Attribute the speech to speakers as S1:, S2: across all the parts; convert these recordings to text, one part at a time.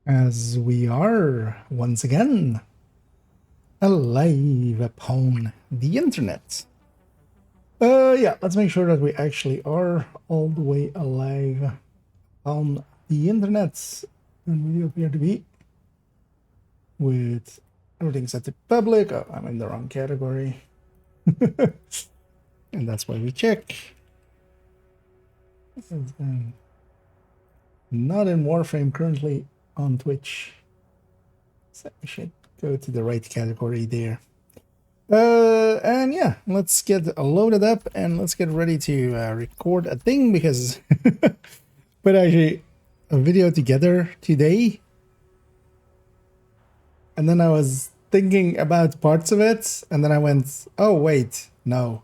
S1: As we are once again alive upon the internet. Yeah, let's make sure that we actually are all the way alive on the internet. And we appear to be with everything set to public. Oh, I'm in the wrong category. And that's why we check. Not in Warframe currently on Twitch. So we should go to the right category there. And yeah, let's get loaded up and let's get ready to record a thing because put actually a video together today. And then I was thinking about parts of it and then I went, oh wait, no,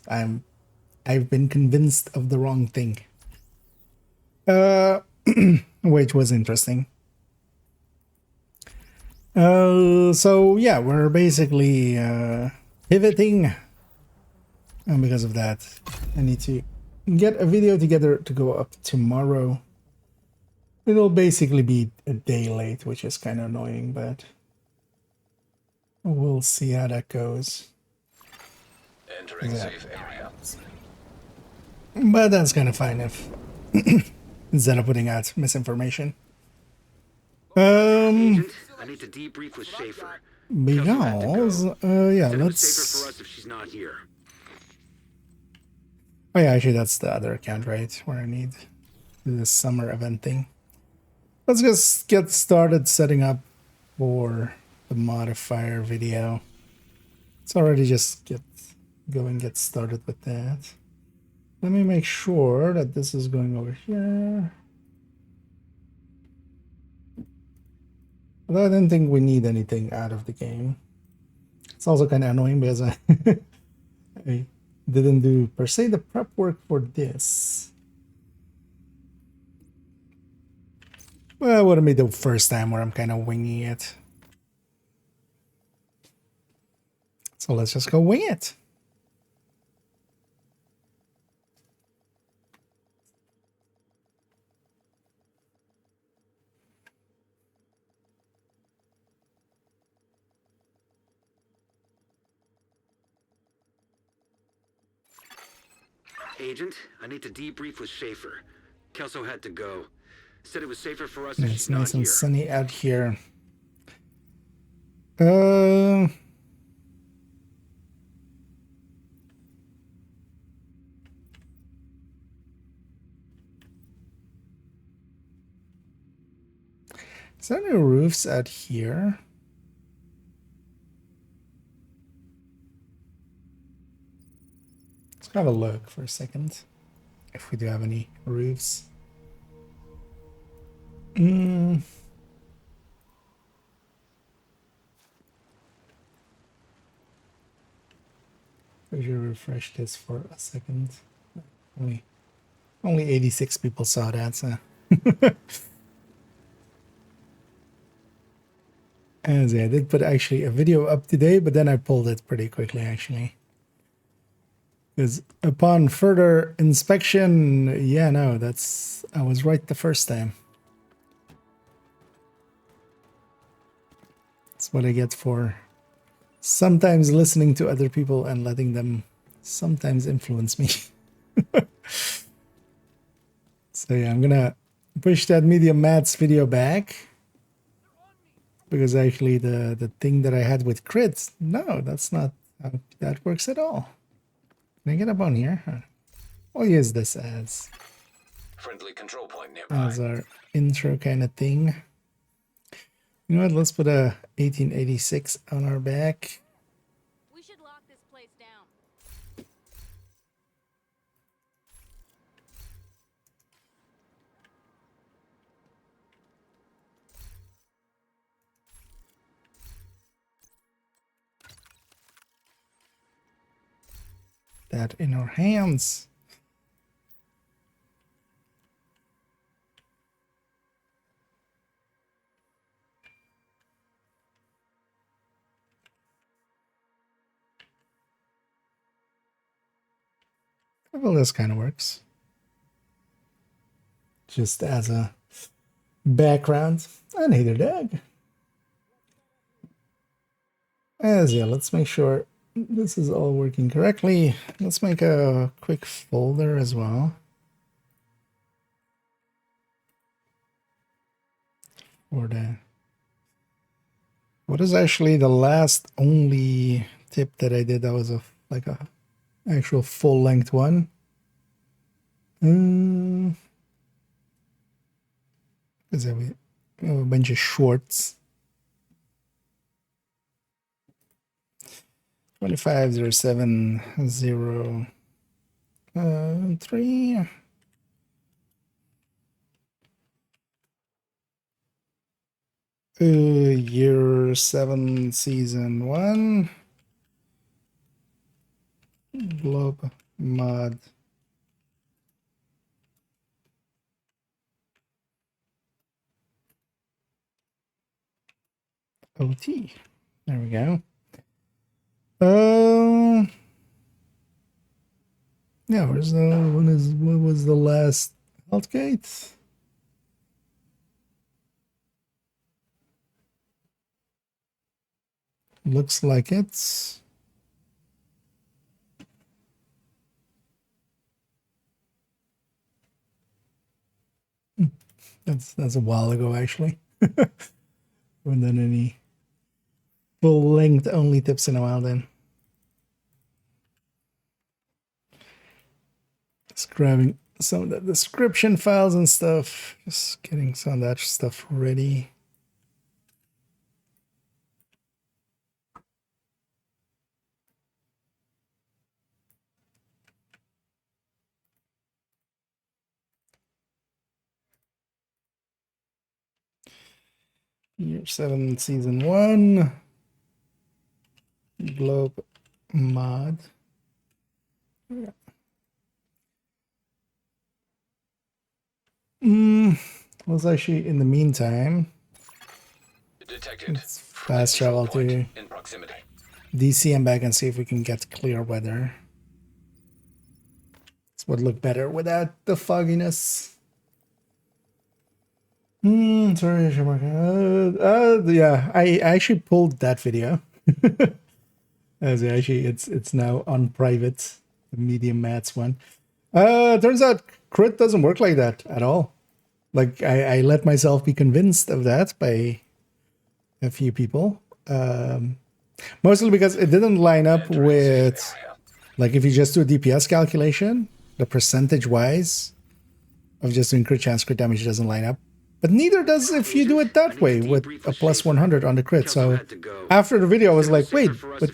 S1: I've been convinced of the wrong thing. Which was interesting. So yeah, we're basically pivoting, and because of that, I need to get a video together to go up tomorrow. It'll basically be a day late, which is kind of annoying, but we'll see how that goes.
S2: Entering safe area.
S1: But that's kind of fine if instead of putting out misinformation.
S2: Agent, I need to debrief with Schaefer.
S1: Because yeah,
S2: Said it was
S1: let's.
S2: safer for us if she's not here.
S1: Oh yeah, actually that's the other account, right? Where I need this summer event thing. Let's just get started setting up for the modifier video. It's already just get started with that. Let me make sure that this is going over here. Although I didn't think we need anything out of the game. It's also kind of annoying because I didn't do per se the prep work for this. Well, it wouldn't be the first time where I'm kind of winging it. So let's just go wing it.
S2: Agent, I need to debrief with Schaefer. Kelso had to go. Said it was safer for us if
S1: It's
S2: she's not
S1: nice and
S2: here.
S1: sunny out here. Is there any roofs out here? Let's have a look for a second. If we do have any roofs. Could you refresh this for a second? Only 86 people saw that, so. As I did put actually a video up today, but then I pulled it pretty quickly actually. Because upon further inspection, yeah, no, I was right the first time. That's what I get for sometimes listening to other people and letting them sometimes influence me. So yeah, I'm gonna push that medium mats video back. Because actually the thing that I had with crits, no, that's not how that works at all. Can I get up on here? We'll use this as
S2: Control point nearby.
S1: our intro kind of thing. You know what? Let's put a 1886 on our back.
S3: We should lock this place down.
S1: That in our hands. Well, this kind of works. Just as a background. And hey there, Doug. As yeah, let's make sure this is all working correctly. Let's make a quick folder as well. For the what is actually the last only tip that I did that was like a actual full length one. Is that we have a bunch of shorts. Y25M07D03. Year 7, Season 1. Blob mod. OT. There we go. Yeah, what was the last health gate? Looks like it's that's a while ago actually. Haven't done any full length only tips in a while then. Just grabbing some of the description files and stuff. Just getting some of that stuff ready. Year 7, Season 1. Globe mod. Yeah. Was actually in the meantime.
S4: Detected.
S1: Let's fast travel to
S4: In proximity.
S1: DC and back and see if we can get clear weather. This would look better without the fogginess. Sorry, yeah, I actually pulled that video. As actually, it's now on private, the medium mats one. Turns out crit doesn't work like that at all. Like I let myself be convinced of that by a few people. Mostly because it didn't line up with, like, if you just do a DPS calculation, the percentage wise of just doing crit chance, crit damage doesn't line up. But neither does if you do it that way with a plus 100 on the crit. So after the video, I was like, wait, but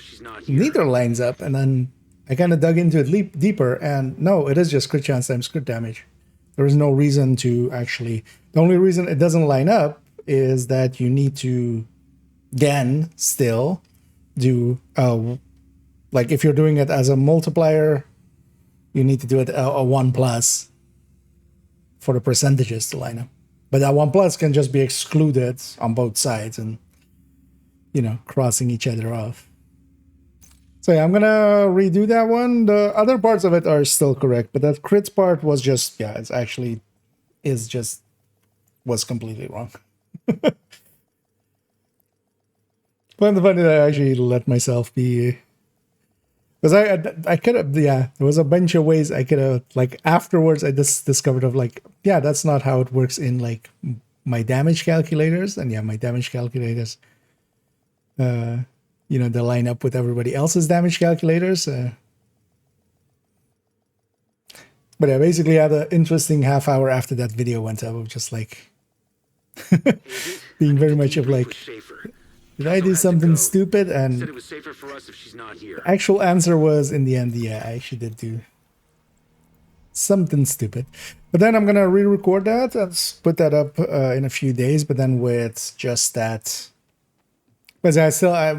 S1: neither lines up. And then I kind of dug into it deeper, and no, it is just crit chance times crit damage. There is no reason to actually... The only reason it doesn't line up is that you need to, again, still do... like, if you're doing it as a multiplier, you need to do it a 1 plus for the percentages to line up. But that 1 plus can just be excluded on both sides and, you know, crossing each other off. So yeah, I'm gonna redo that one. The other parts of it are still correct, but that crits part was just, yeah, it's actually was completely wrong. But the funny that I actually let myself be, because I could have, yeah, there was a bunch of ways I could have, like, afterwards I just discovered of, like, yeah, that's not how it works in, like, my damage calculators. And yeah, my damage calculators, you know, they line up with everybody else's damage calculators. But yeah, basically I had an interesting half hour after that video went up of just, like, being very much of, like, did I do something stupid? And
S2: Said it was safer for us if she's not here.
S1: the actual answer was, in the end, yeah, I actually did do something stupid. But then I'm gonna re-record that and put that up in a few days, but then with just that. But I still, I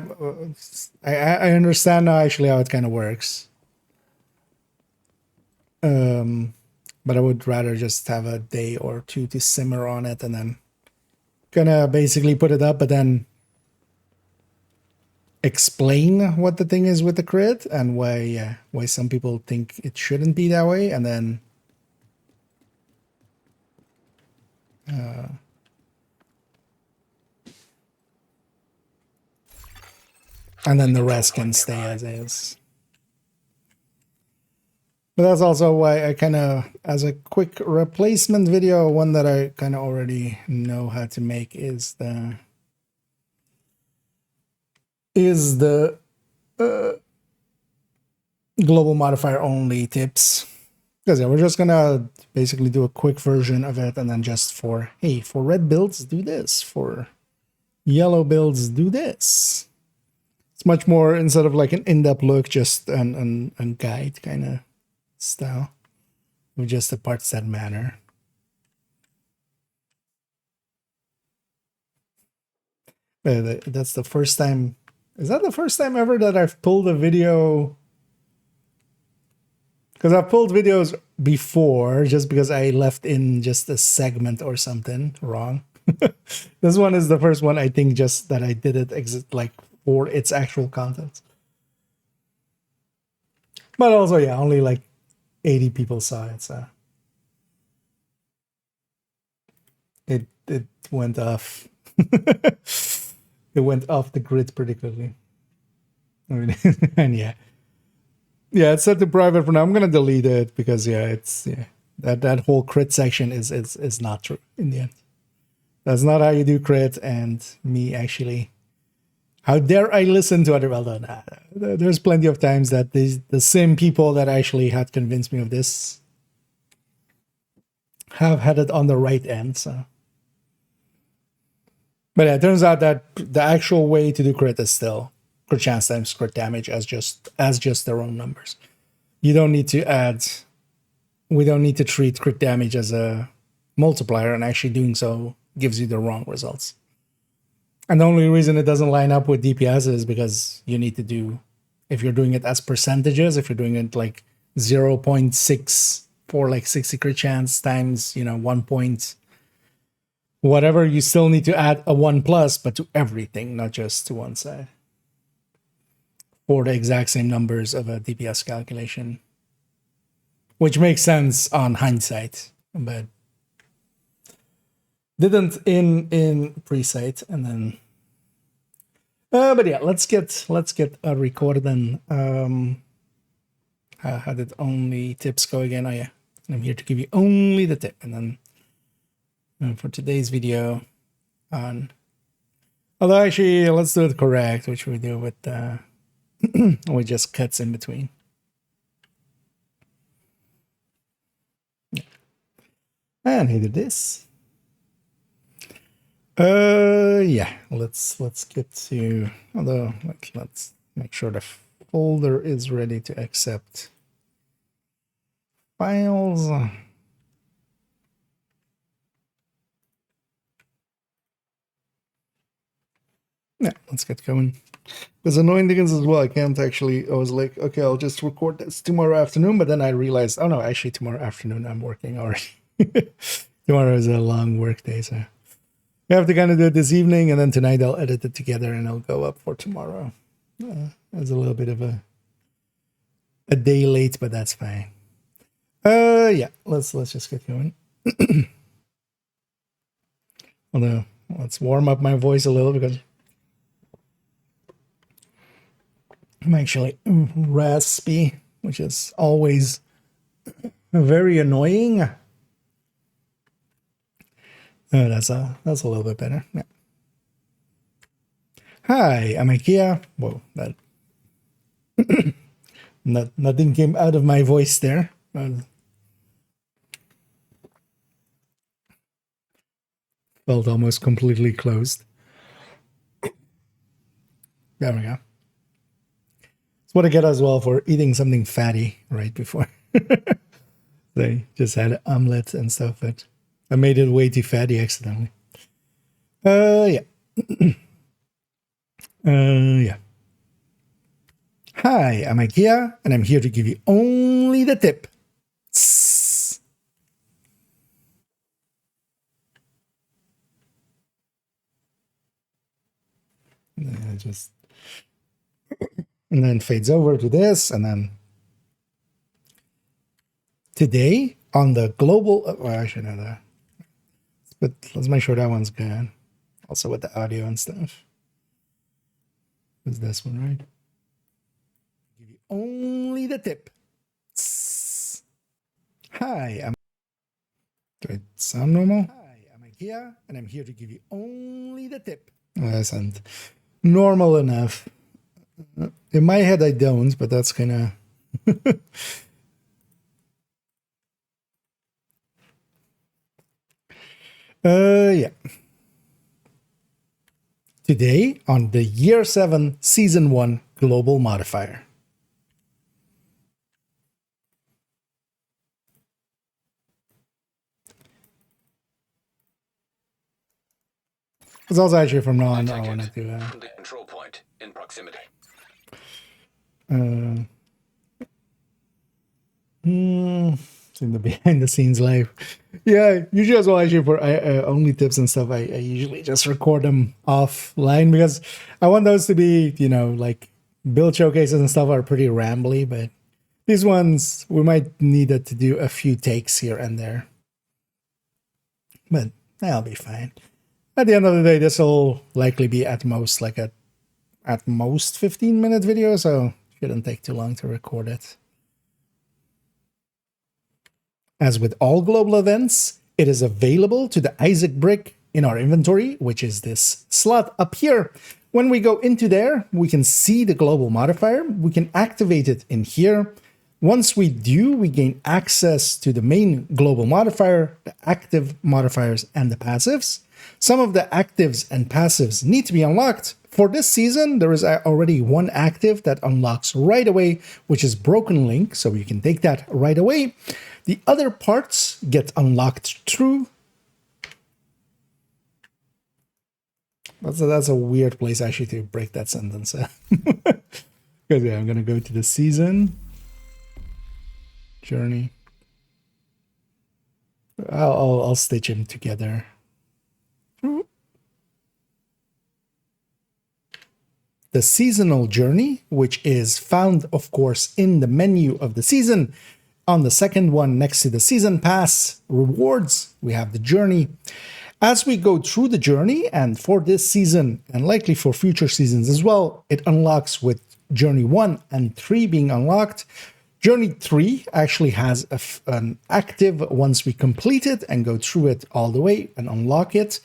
S1: understand now actually how it kind of works. But I would rather just have a day or two to simmer on it and then gonna basically put it up, but then explain what the thing is with the crit and why some people think it shouldn't be that way, and then And then the rest can stay as is. But that's also why I kind of, as a quick replacement video, one that I kind of already know how to make is the global modifier only tips. Because yeah, we're just gonna basically do a quick version of it, and then just for, hey, for red builds, do this. For yellow builds, do this. It's much more, instead of like an in-depth look, just an guide kind of style with just the parts that matter. That's the first time. Is that the first time ever that I've pulled a video? Because I've pulled videos before just because I left in just a segment or something wrong. This one is the first one, I think, just that I did it like for its actual content. But also, yeah, only like 80 people saw it, so it went off. It went off the grid pretty quickly. I mean, and yeah, it's set to private for now. I'm gonna delete it because that whole crit section is not true in the end. That's not how you do crit, and me actually. How dare I listen to other? Well done. There's plenty of times that the same people that actually had convinced me of this have had it on the right end. So, but yeah, it turns out that the actual way to do crit is still crit chance times crit damage as just their own numbers. You don't need to add. We don't need to treat crit damage as a multiplier, and actually doing so gives you the wrong results. And the only reason it doesn't line up with DPS is because you need to do, if you're doing it as percentages, if you're doing it like 0.6 for like 60 crit chance times, 1 point, whatever, you still need to add a 1+, but to everything, not just to one side. For the exact same numbers of a DPS calculation. Which makes sense on hindsight, but didn't in pre-sight. And then but yeah, let's get a recording. How did only tips go again? Oh yeah, I'm here to give you only the tip. And then for today's video on, although actually let's do it correct, which we do with with just cuts in between. And either this. Yeah, let's get to, although let's make sure the folder is ready to accept files. Yeah, let's get going. There's annoying things as well. I was like, okay, I'll just record this tomorrow afternoon, but then I realized, oh no, actually tomorrow afternoon I'm working already. Tomorrow is a long work day, so I have to kind of do it this evening, and then tonight I'll edit it together and it'll go up for tomorrow. It's a little bit of a day late, but that's fine. Yeah, let's just get going. Although, let's warm up my voice a little because I'm actually raspy, which is always very annoying. Oh, that's a little bit better. Yeah. Hi, I'm IKEA. Whoa, that nothing came out of my voice there. Felt almost completely closed. There we go. It's what I get as well for eating something fatty right before. They just had omelette and stuff, but I made it way too fatty accidentally. Yeah. Yeah. Hi, I'm IKEA, and I'm here to give you only the tip. And then fades over to this, and then today on the global, well, I should know that, but let's make sure that one's good. Also with the audio and stuff. It's this one, right? Give you only the tip. Hi, do it sound normal? Hi, I'm IKEA, and I'm here to give you only the tip. Well, that sounds normal enough. In my head, I don't, but that's kind of... yeah. Today on the Year 7 Season 1 Global Modifier. It's also actually from now on. I wanted to.
S4: The control point in proximity.
S1: In the behind the scenes live. Yeah, usually as well, actually, for only tips and stuff, I usually just record them offline because I want those to be, you know, like build showcases and stuff are pretty rambly, but these ones we might need it to do a few takes here and there. But that'll be fine. At the end of the day, this will likely be at most like a 15-minute video, so it shouldn't take too long to record it. As with all global events, it is available to the Isaac brick in our inventory, which is this slot up here. When we go into there, we can see the global modifier. We can activate it in here. Once we do, we gain access to the main global modifier, the active modifiers, and the passives. Some of the actives and passives need to be unlocked. For this season, there is already one active that unlocks right away, which is Broken Link, so you can take that right away. The other parts get unlocked through. That's a weird place actually to break that sentence. Because yeah, I'm gonna go to the season journey. I'll stitch them together. The seasonal journey, which is found, of course, in the menu of the season. On the second one, next to the season pass rewards, we have the journey. As we go through the journey, and for this season, and likely for future seasons as well, it unlocks with Journey 1 and 3 being unlocked. Journey 3 actually has an active once we complete it and go through it all the way and unlock it.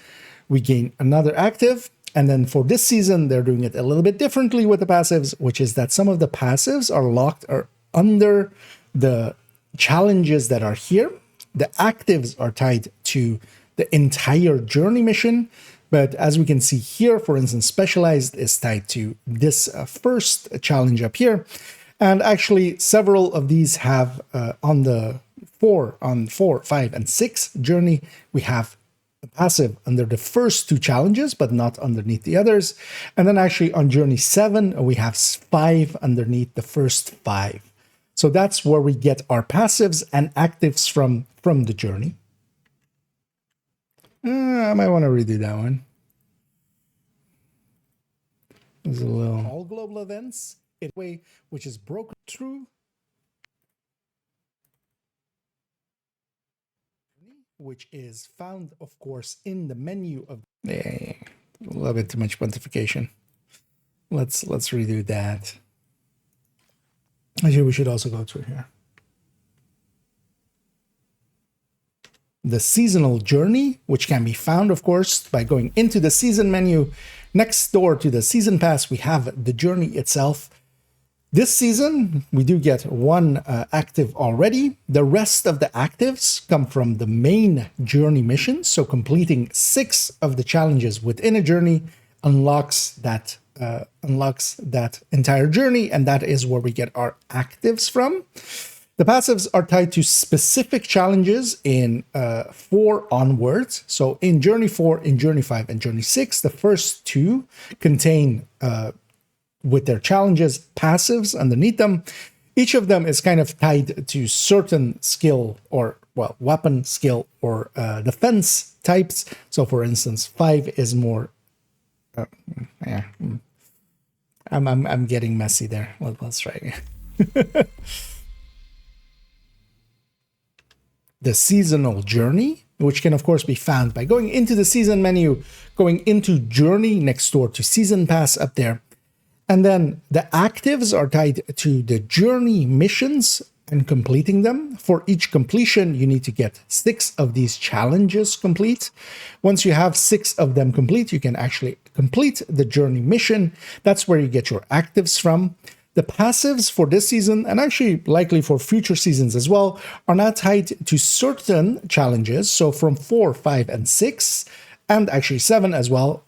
S1: We gain another active. And then for this season, they're doing it a little bit differently with the passives, which is that some of the passives are locked or under the challenges that are here. The actives are tied to the entire journey mission. But as we can see here, for instance, specialized is tied to this first challenge up here. And actually, several of these have on 4, 5, and 6 journey, we have a passive under the first 2 challenges, but not underneath the others. And then actually on journey 7, we have 5 underneath the first 5. So that's where we get our passives and actives from the journey. I might want to redo that one. There's a little... All global events, way which is broken through, which is found, of course, in the menu of... Yeah, a little bit too much pontification. Let's redo that. Actually, we should also go through here. The seasonal journey, which can be found, of course, by going into the season menu. Next door to the season pass, we have the journey itself. This season, we do get one active already. The rest of the actives come from the main journey missions. So completing 6 of the challenges within a journey unlocks that entire journey, and that is where we get our actives from. The passives are tied to specific challenges in 4 onwards. So in Journey 4, in Journey 5, and Journey 6, the first 2 contain, with their challenges, passives underneath them. Each of them is kind of tied to certain skill or, well, weapon skill or defense types. So for instance, 5 is more... I'm getting messy there. Let's try again. The seasonal journey, which can of course be found by going into the season menu, going into journey next door to season pass up there. And then the actives are tied to the journey missions and completing them. For each completion, you need to get 6 of these challenges complete. Once you have 6 of them complete, you can actually complete the journey mission. That's where you get your actives from. The passives for this season, and actually likely for future seasons as well, are not tied to certain challenges. So from 4, 5, and 6, and actually 7 as well,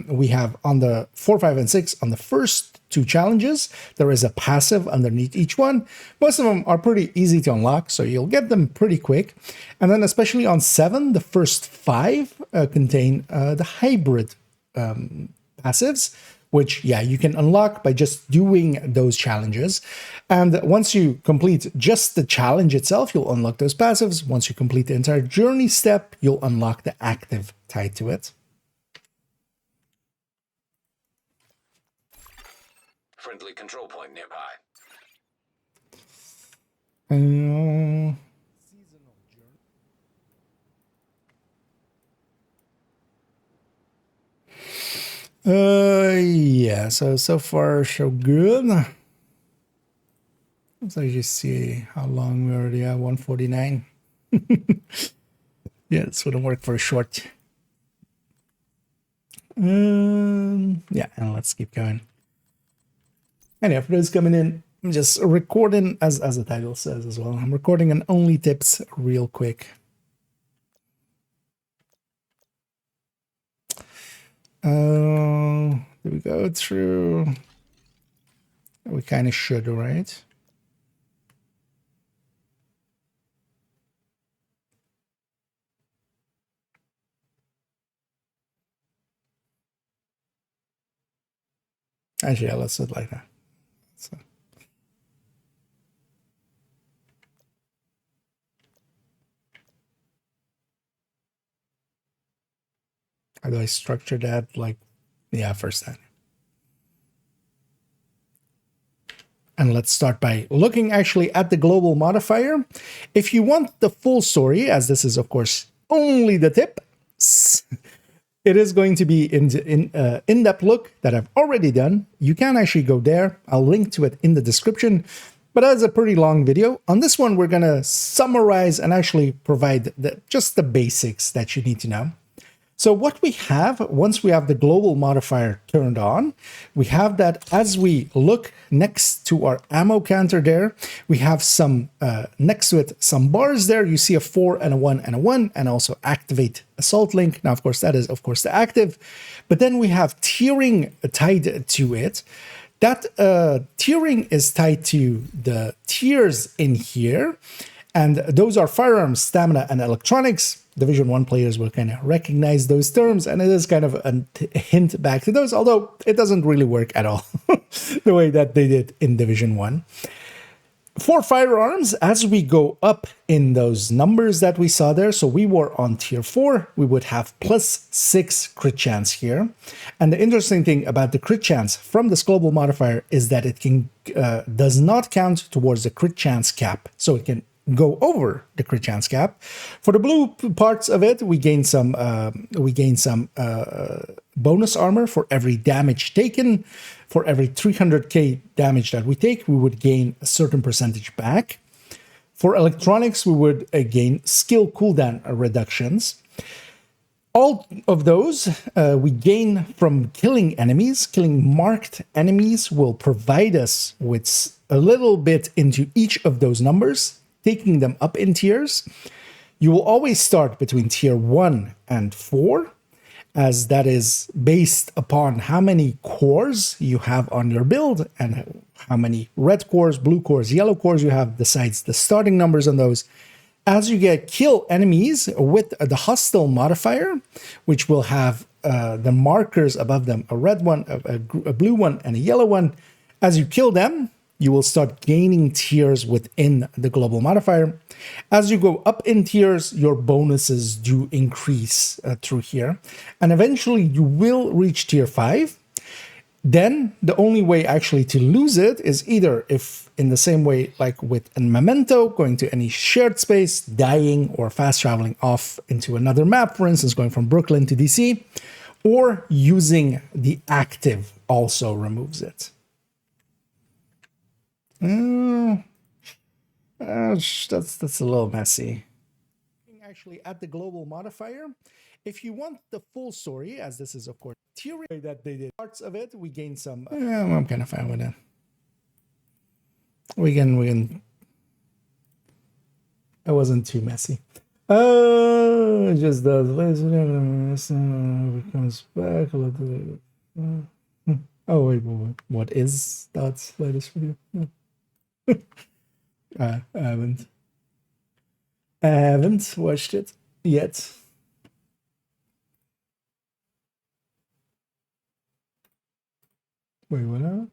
S1: we have on the 4, 5, and 6 on the first 2 challenges, there is a passive underneath each one. Most of them are pretty easy to unlock, so you'll get them pretty quick. And then especially on 7, the first 5 contain the hybrid passives, which, yeah, you can unlock by just doing those challenges. And once you complete just the challenge itself, you'll unlock those passives. Once you complete the entire journey step, you'll unlock the active tied to it.
S4: Friendly control point nearby. Yeah, so far so good. Let's actually see how long we already have. 149. Yeah, this wouldn't work for a short. Yeah, and let's keep going. Anyway, for those coming in, I'm just recording, as the title says as well, I'm recording an only tips real quick. Did we go through? We kind of should, right? Actually, yeah, let's do it like that. So. How do I structure that? Like, yeah, first time. And let's start by looking actually at the global modifier. If you want the full story, as this is, of course, only the tip, it is going to be in-depth look that I've already done. You can actually go there. I'll link to it in the description. But that's a pretty long video. On this one, we're going to summarize and actually provide just the basics that you need to know. So what we have, once we have the global modifier turned on, we have that as we look next to our ammo counter there, we have some, next to it, some bars there. You see a 4 and a 1 and a 1, and also activate assault link. Now, of course, that is, of course, the active. But then we have tiering tied to it. That tiering is tied to the tiers in here. And those are firearms, stamina, and electronics. Division 1 players will kind of recognize those terms, and it is kind of a hint back to those, although it doesn't really work at all the way that they did in Division 1. For firearms, as we go up in those numbers that we saw there, so we were on tier 4, we would have +6 crit chance here. And the interesting thing about the crit chance from this global modifier is that it can does not count towards the crit chance cap, so it can go over the crit chance cap. For the blue parts of it, we gain some bonus armor for every damage taken. For every 300k damage that we take, we would gain a certain percentage back. For electronics, we would gain skill cooldown reductions. All of those we gain from killing enemies. Killing marked enemies will provide us with a little bit into each of those numbers, taking them up in tiers. You will always start between tier 1 and 4, as that is based upon how many cores you have on your build and how many red cores, blue cores, yellow cores you have, besides the starting numbers on those. As you get kill enemies with the hostile modifier, which will have the markers above them, a red one, a blue one, and a yellow one, as you kill them, you will start gaining tiers within the global modifier. As you go up in tiers, your bonuses do increase through here. And eventually you will reach tier 5. Then the only way actually to lose it is either if in the same way like with a memento, going to any shared space, dying, or fast traveling off into another map, for instance, going from Brooklyn to DC, or using the active also removes it. That's a little messy. Actually, at the global modifier, if you want the full story, as this is of course theory that they did parts of it, we gain some. I'm kind of fine with it. We can. It wasn't too messy. It just does. Comes back. Oh wait, what is that latest video? No. I haven't. I haven't watched it yet. Wait, what?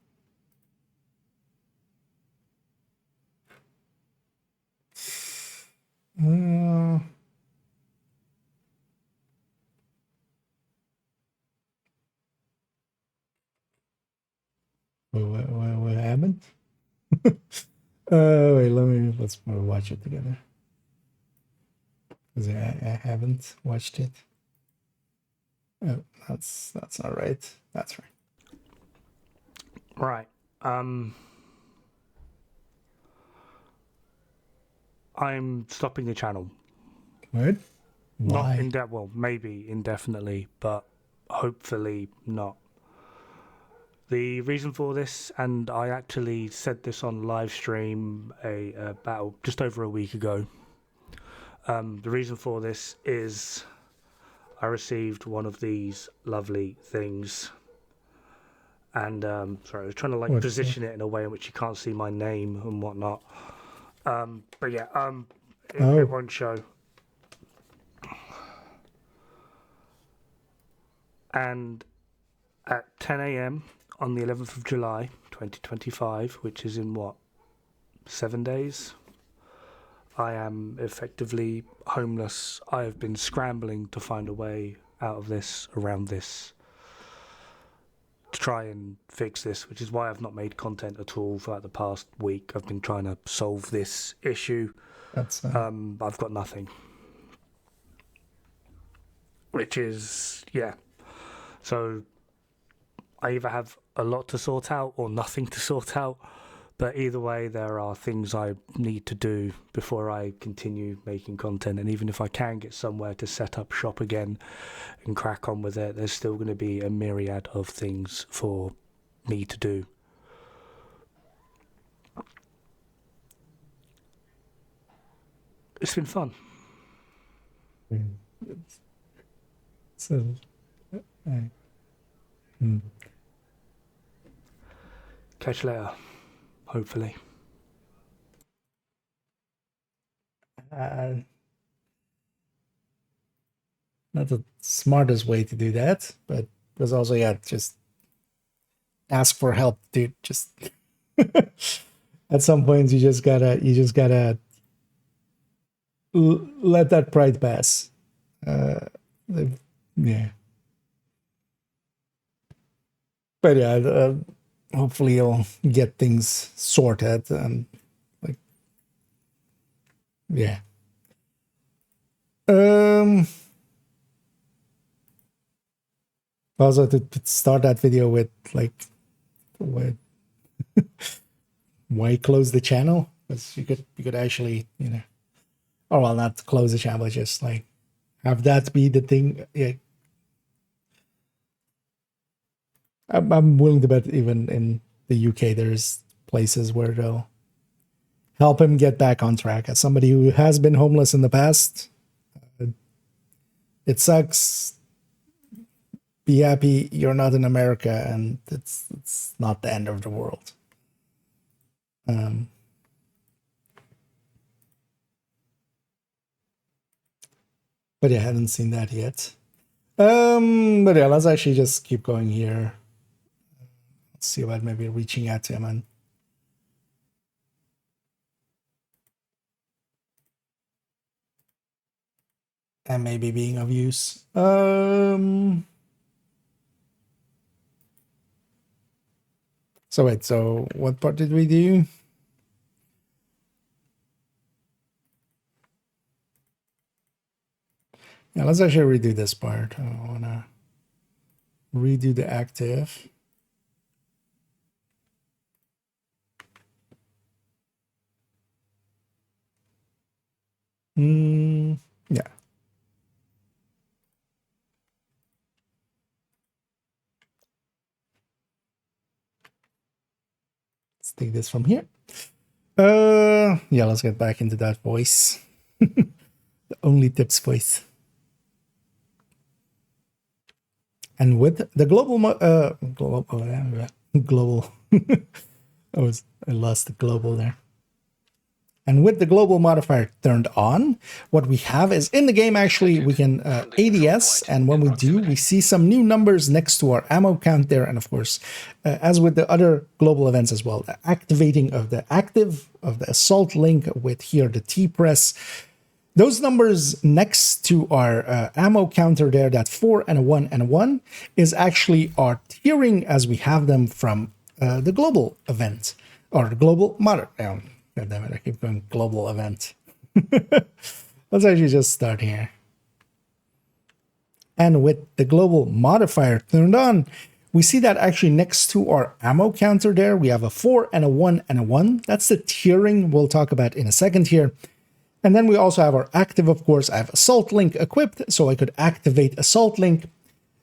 S4: What happened? Wait, let's watch it together. Because I haven't watched it. Oh, that's not right. That's right.
S5: Right. I'm stopping the channel.
S4: What? Why?
S5: Not well, maybe indefinitely, but hopefully not. The reason for this, and I actually said this on live stream about just over a week ago. The reason for this is I received one of these lovely things. And sorry, I was trying to position it in a way in which you can't see my name and whatnot. But yeah, it won't show. And at 10 a.m. on the 11th of July, 2025, which is in 7 days, I am effectively homeless. I have been scrambling to find a way out of this, around this, to try and fix this, which is why I've not made content at all for the past week. I've been trying to solve this issue.
S4: That's
S5: I've got nothing. Which is, yeah. So I either have a lot to sort out or nothing to sort out. But either way, there are things I need to do before I continue making content. And even if I can get somewhere to set up shop again and crack on with it, there's still going to be a myriad of things for me to do. It's been fun.
S4: So,
S5: Catch you later. Hopefully.
S4: Not the smartest way to do that, but there's also, just ask for help, dude. Just at some points you just gotta let that pride pass. Yeah. But yeah, hopefully you'll get things sorted and yeah. Also to start that video with why close the channel? Because you could actually, or well, not close the channel, but just have that be the thing. Yeah. I'm willing to bet even in the UK there's places where they'll help him get back on track. As somebody who has been homeless in the past, it sucks. Be happy you're not in America, and it's not the end of the world. But yeah, I haven't seen that yet. But yeah, let's actually just keep going here. Let's see about maybe reaching out to him and maybe being of use. So wait, so what part did we do? Yeah, let's actually redo this part. I want to redo the active. Yeah. Let's take this from here. Yeah, let's get back into that voice. The only tips voice. And with the global, global, I lost the global there. And with the global modifier turned on, what we have is in the game, actually, we can ADS. And when we do, we see some new numbers next to our ammo count there. And of course, as with the other global events as well, the activating of the active of the assault link with here, the T press. Those numbers next to our ammo counter there, that 4 and a 1 and a 1, is actually our tiering as we have them from the global event or the global modifier. God damn it, I keep going global event. Let's actually just start here. And with the global modifier turned on, we see that actually next to our ammo counter there, we have a 4 and a 1 and a 1. That's the tiering we'll talk about in a second here. And then we also have our active, of course. I have Assault Link equipped, so I could activate Assault Link.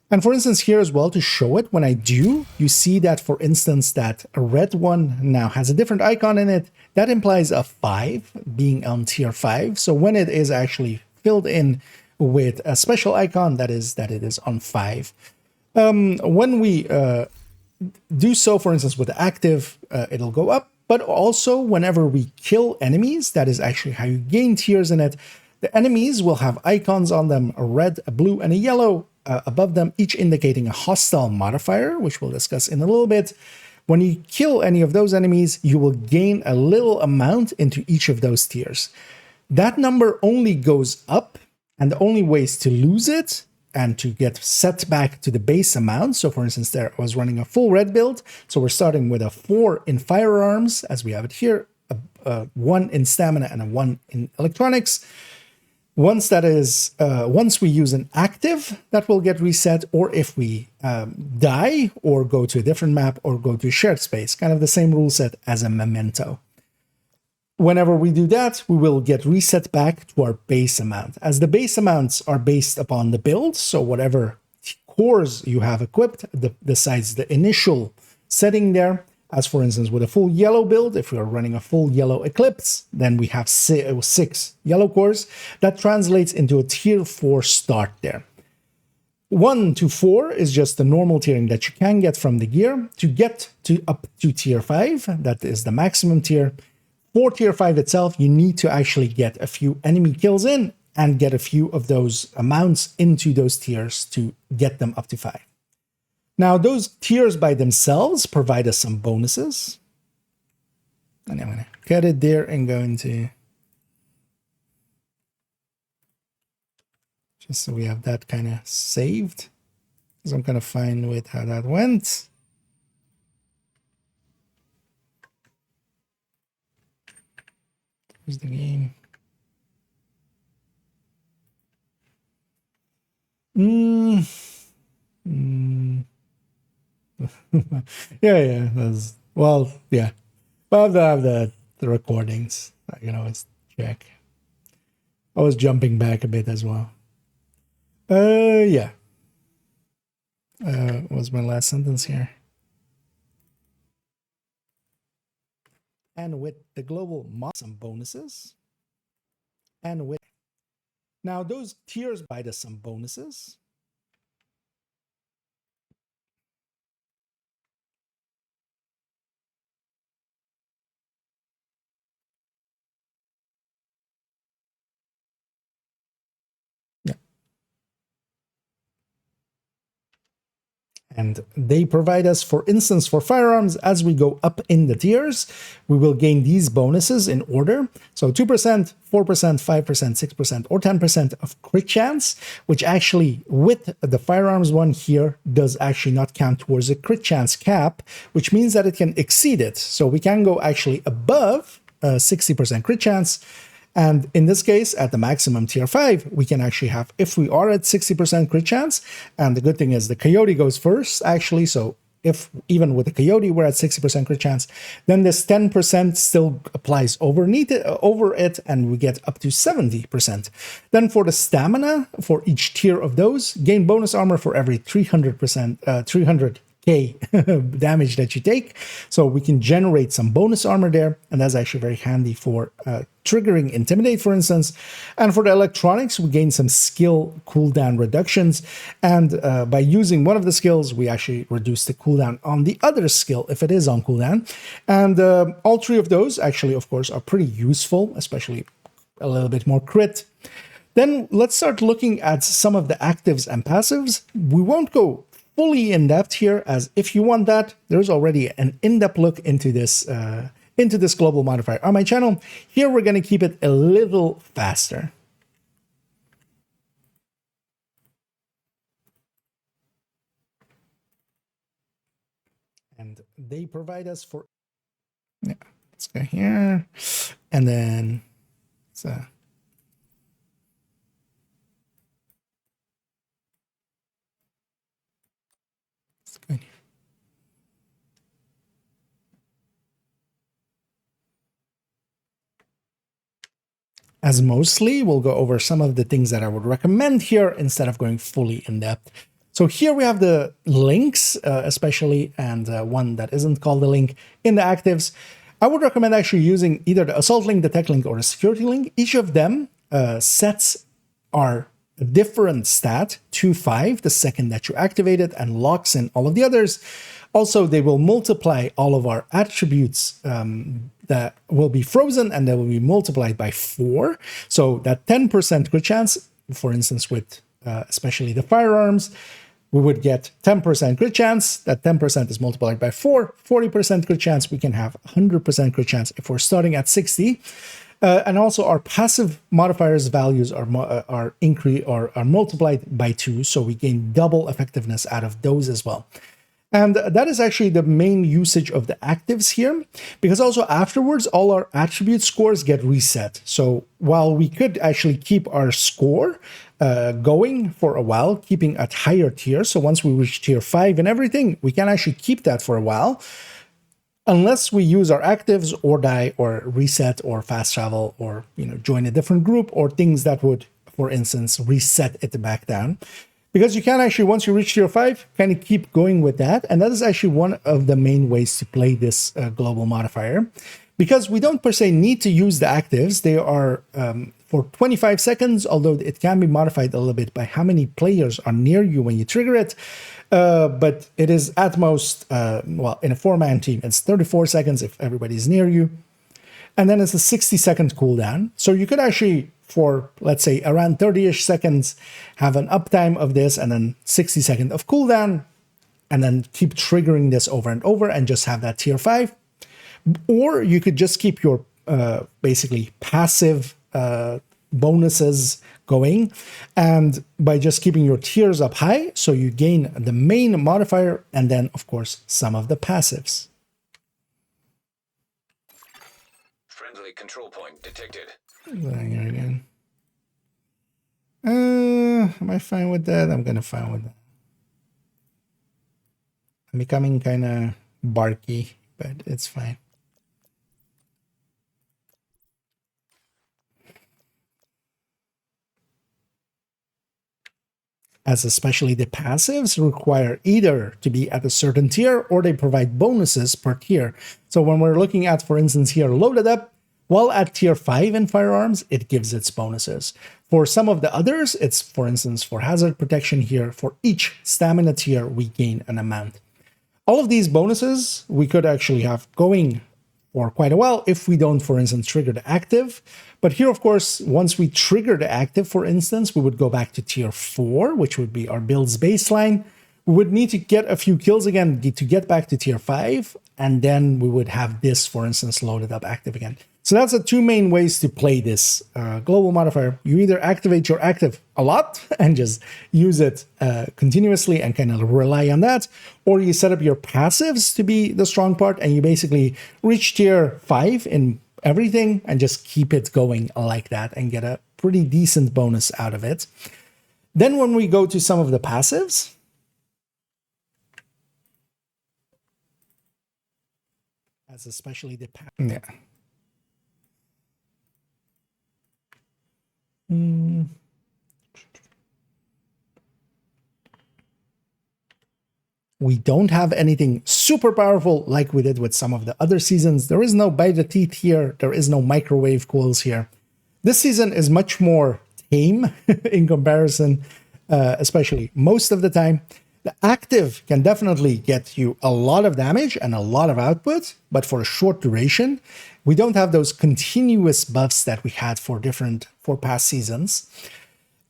S4: And for instance, here as well, to show it, when I do, you see that, for instance, that a red one now has a different icon in it. That implies a 5 being on tier 5. So when it is actually filled in with a special icon, that is that it is on 5. When we do so, for instance, with the active, it'll go up. But also, whenever we kill enemies, that is actually how you gain tiers in it. The enemies will have icons on them, a red, a blue, and a yellow above them, each indicating a hostile modifier, which we'll discuss in a little bit. When you kill any of those enemies, you will gain a little amount into each of those tiers. That number only goes up, and the only ways to lose it and to get set back to the base amount. So for instance, there I was running a full red build. So we're starting with a 4 in firearms, as we have it here, a 1 in stamina and a 1 in electronics. Once that is, once we use an active, that will get reset, or if we die or go to a different map or go to a shared space, kind of the same rule set as a memento. Whenever we do that, we will get reset back to our base amount, as the base amounts are based upon the build. So whatever cores you have equipped, besides the initial setting there, as for instance, with a full yellow build, if we are running a full yellow Eclipse, then we have 6 yellow cores. That translates into a tier 4 start there. 1 to 4 is just the normal tiering that you can get from the gear. To get to up to tier 5, that is the maximum tier. For tier 5 itself, you need to actually get a few enemy kills in and get a few of those amounts into those tiers to get them up to 5. Now, those tiers by themselves provide us some bonuses. And I'm going to cut it there and go into... just so we have that kind of saved. Because I'm kind of fine with how that went. Here's the game. Yeah, that's, well, yeah. But I have the recordings. I can always check. I was jumping back a bit as well. Yeah. What was my last sentence here? And with the global some bonuses. And with now those tiers provide us some bonuses. And they provide us, for instance, for firearms, as we go up in the tiers, we will gain these bonuses in order. So 2%, 4%, 5%, 6%, or 10% of crit chance, which actually, with the firearms one here, does actually not count towards a crit chance cap, which means that it can exceed it. So we can go actually above 60% crit chance. And in this case, at the maximum tier 5, we can actually have, if we are at 60% crit chance, and the good thing is the Coyote goes first, actually, so if even with the Coyote we're at 60% crit chance, then this 10% still applies over it, and we get up to 70%. Then for the stamina, for each tier of those, gain bonus armor for every 300%, 300k damage that you take. So we can generate some bonus armor there, and that's actually very handy for triggering Intimidate, for instance. And for the electronics, we gain some skill cooldown reductions, and by using one of the skills, we actually reduce the cooldown on the other skill if it is on cooldown. And all three of those actually, of course, are pretty useful, especially a little bit more crit. Then let's start looking at some of the actives and passives. We won't go fully in depth here, as if you want that, there's already an in-depth look into this global modifier on my channel. Here we're going to keep it a little faster. And they provide us for, yeah, let's go here, and then so. As mostly, we'll go over some of the things that I would recommend here instead of going fully in depth. So here we have the links, especially, and one that isn't called a link in the actives. I would recommend actually using either the assault link, the tech link, or the security link. Each of them sets are a different stat to 5 the second that you activate it, and locks in all of the others. Also, they will multiply all of our attributes that will be frozen, and they will be multiplied by 4. So that 10% crit chance, for instance, with especially the firearms, we would get 10% crit chance. That 10% is multiplied by 4, 40% crit chance. We can have 100% crit chance if we're starting at 60. And also our passive modifiers values are increased or are multiplied by 2, so we gain double effectiveness out of those as well. And that is actually the main usage of the actives here, because also afterwards, all our attribute scores get reset. So while we could actually keep our score going for a while, keeping at higher tiers, so once we reach tier 5 and everything, we can actually keep that for a while, unless we use our actives or die or reset or fast travel or join a different group or things that would, for instance, reset it back down. Because you can actually, once you reach tier 5, kind of keep going with that. And that is actually one of the main ways to play this global modifier. Because we don't per se need to use the actives. They are for 25 seconds, although it can be modified a little bit by how many players are near you when you trigger it. But it is at most, well, in a 4-man team, it's 34 seconds if everybody's near you. And then it's a 60-second cooldown. So you could actually, for, let's say, around 30-ish seconds, have an uptime of this and then 60 seconds of cooldown, and then keep triggering this over and over and just have that tier 5. Or you could just keep your basically passive bonuses going, and by just keeping your tiers up high, so you gain the main modifier and then, of course, some of the passives.
S6: Friendly control point detected.
S4: Here again. Am I fine with that? I'm gonna fine with that. I'm becoming kind of barky, but it's fine. As especially the passives require either to be at a certain tier or they provide bonuses per tier. So when we're looking at, for instance, here loaded up, while at tier 5 in firearms, it gives its bonuses. For some of the others, it's, for instance, for hazard protection here, for each stamina tier, we gain an amount. All of these bonuses we could actually have going for quite a while if we don't, for instance, trigger the active. But here, of course, once we trigger the active, for instance, we would go back to tier 4, which would be our build's baseline. We would need to get a few kills again to get back to tier 5, and then we would have this, for instance, loaded up active again. So that's the two main ways to play this global modifier. You either activate your active a lot and just use it continuously and kind of rely on that, or you set up your passives to be the strong part and you basically reach tier 5 in everything and just keep it going like that and get a pretty decent bonus out of it. Then when we go to some of the passives, as especially the yeah. We don't have anything super powerful like we did with some of the other seasons. There is no bite the teeth here. There is no microwave coils here. This season is much more tame in comparison, especially most of the time. The active can definitely get you a lot of damage and a lot of output, but for a short duration. We don't have those continuous buffs that we had for past seasons.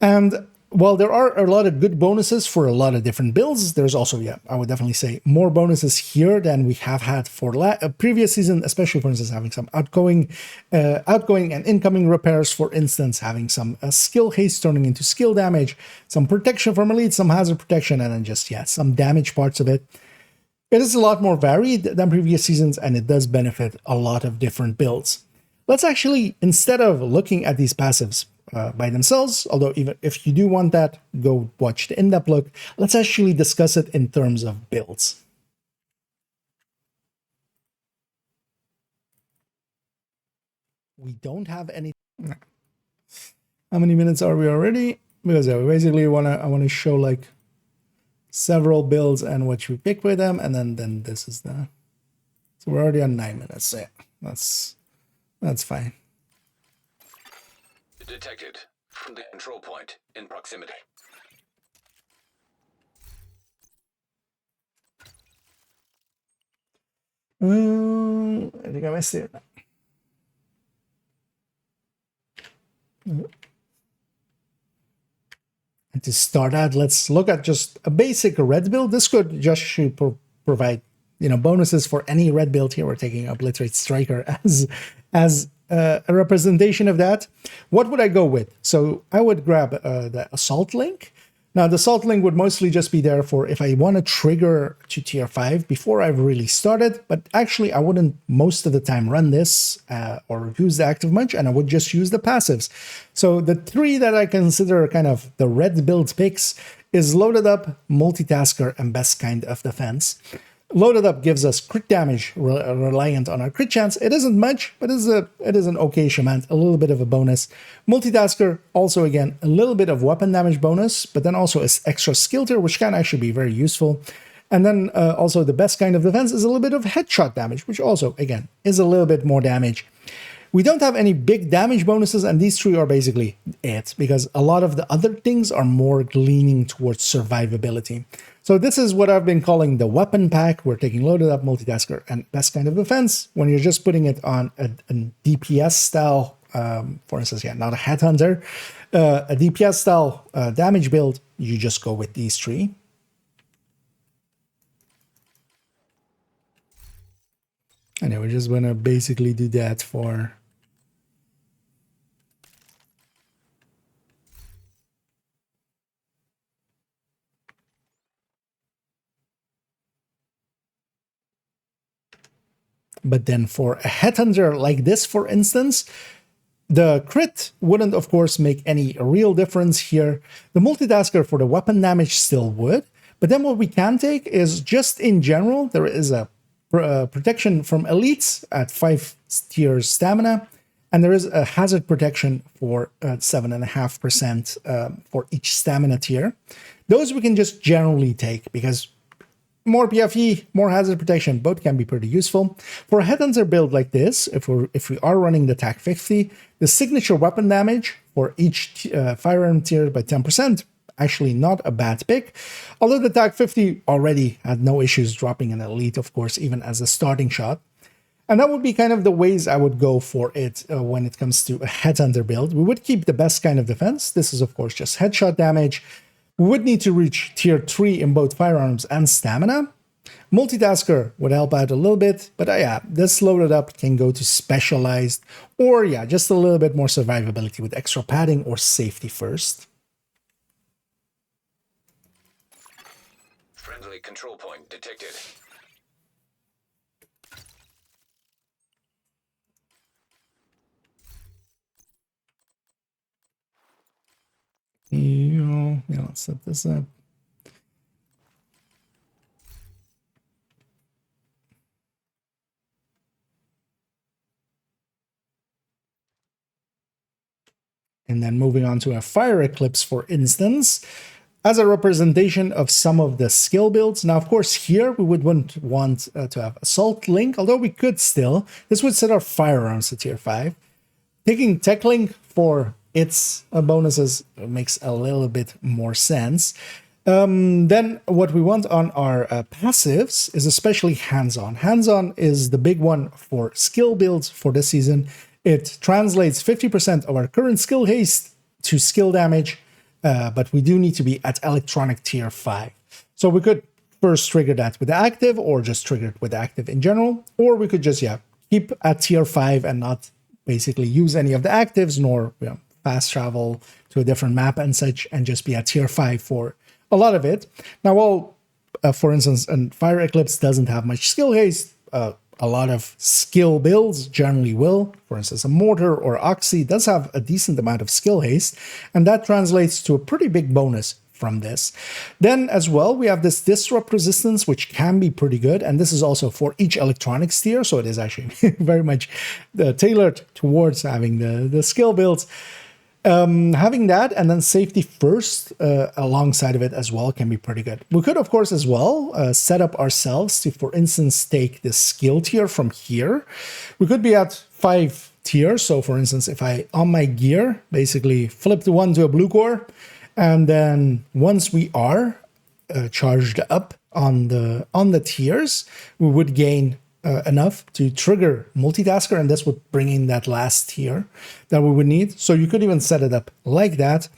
S4: And while there are a lot of good bonuses for a lot of different builds, there's also, yeah, I would definitely say more bonuses here than we have had for a previous season, especially, for instance, having some outgoing and incoming repairs, for instance, having some skill haste turning into skill damage, some protection from elite, some hazard protection, and then just, yeah, some damage parts of it. It is a lot more varied than previous seasons, and it does benefit a lot of different builds. Let's actually, instead of looking at these passives by themselves, although even if you do want that, go watch the in-depth look, let's actually discuss it in terms of builds. We don't have any... How many minutes are we already? Because yeah, we basically I want to show like several builds and what you pick with them, and then this is the... So we're already on 9 minutes, so yeah, that's fine.
S6: Detected. From the control point in proximity.
S4: I think I missed it. And to start out, let's look at just a basic red build. This could just provide, bonuses for any red build here. We're taking Obliterate Striker as a representation of that. What would I go with? So I would grab the Assault Link. Now, the Assault Link would mostly just be there for if I want to trigger to tier 5 before I've really started, but actually I wouldn't most of the time run this or use the active much, and I would just use the passives. So the 3 that I consider kind of the red build picks is Loaded Up, Multitasker, and Best Kind of Defense. Loaded Up gives us crit damage reliant on our crit chance. It isn't much, but it is an okay amount, a little bit of a bonus. Multitasker, also again, a little bit of weapon damage bonus, but then also is extra skill tier, which can actually be very useful. And then also the Best Kind of Defense is a little bit of headshot damage, which also, again, is a little bit more damage. We don't have any big damage bonuses, and these 3 are basically it, because a lot of the other things are more leaning towards survivability. So this is what I've been calling the weapon pack. We're taking Loaded Up, Multitasker, and Best Kind of Defense. When you're just putting it on a DPS style, for instance, yeah, not a Headhunter, a DPS style damage build, you just go with these 3. And then we're just going to basically do that for... But then for a Headhunter like this, for instance, the crit wouldn't, of course, make any real difference here. The Multitasker for the weapon damage still would. But then what we can take is just in general, there is a protection from elites at 5 tiers stamina, and there is a hazard protection for 7.5% for each stamina tier. Those we can just generally take because more PFE, more hazard protection, both can be pretty useful. For a Headhunter build like this, if we are running the TAC 50, the signature weapon damage for each firearm tier by 10%, actually not a bad pick. Although the TAC 50 already had no issues dropping an elite, of course, even as a starting shot. And that would be kind of the ways I would go for it when it comes to a Headhunter build. We would keep the Best Kind of Defense. This is, of course, just headshot damage. We would need to reach tier 3 in both firearms and stamina. Multitasker would help out a little bit, but yeah, this Loaded Up can go to specialized, or yeah, just a little bit more survivability with extra padding or safety first.
S6: Friendly control point detected.
S4: Yeah, let's set this up. And then moving on to a Fire Eclipse, for instance, as a representation of some of the skill builds. Now, of course, here we wouldn't want to have Assault Link, although we could still. This would set our firearms to tier 5. Taking Tech Link for its bonuses makes a little bit more sense. Then what we want on our passives is especially hands-on. Hands-on is the big one for skill builds for this season. It translates 50% of our current skill haste to skill damage, but we do need to be at electronic tier 5. So we could first trigger that with the active, or just trigger it with the active in general, or we could just, keep at tier 5 and not basically use any of the actives, nor fast travel to a different map and such, and just be at tier 5 for a lot of it. Now, while, for instance, Fire Eclipse doesn't have much skill haste, a lot of skill builds generally will. For instance, a Mortar or Oxy does have a decent amount of skill haste, and that translates to a pretty big bonus from this. Then as well, we have this Disrupt Resistance, which can be pretty good, and this is also for each electronics tier, so it is actually very much tailored towards having the skill builds. Having that and then Safety First alongside of it as well can be pretty good. We could, of course, as well set up ourselves to, for instance, take the skill tier from here. We could be at 5 tiers. So, for instance, if I, on my gear, basically flip the one to a blue core, and then once we are charged up on the tiers, we would gain enough to trigger multitasker, and this would bring in that last tier that we would need. So you could even set it up like that.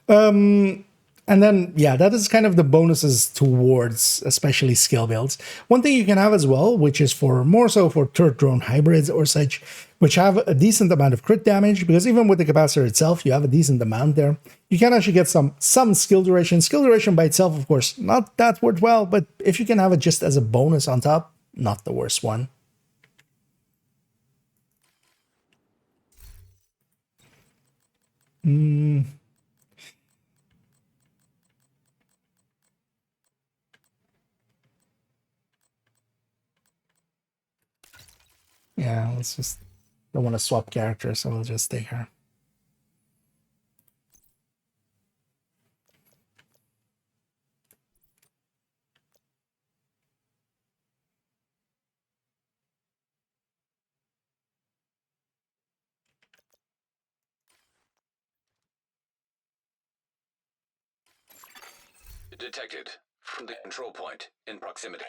S4: And then, that is kind of the bonuses towards especially skill builds. One thing you can have as well, which is for more so for turret drone hybrids or such, which have a decent amount of crit damage, because even with the capacitor itself, you have a decent amount there. You can actually get some skill duration. Skill duration by itself, of course, not that worthwhile, but if you can have it just as a bonus on top, not the worst one. Yeah, let's just, don't want to swap characters, so we'll just stay here.
S6: Detected. From the control point in proximity.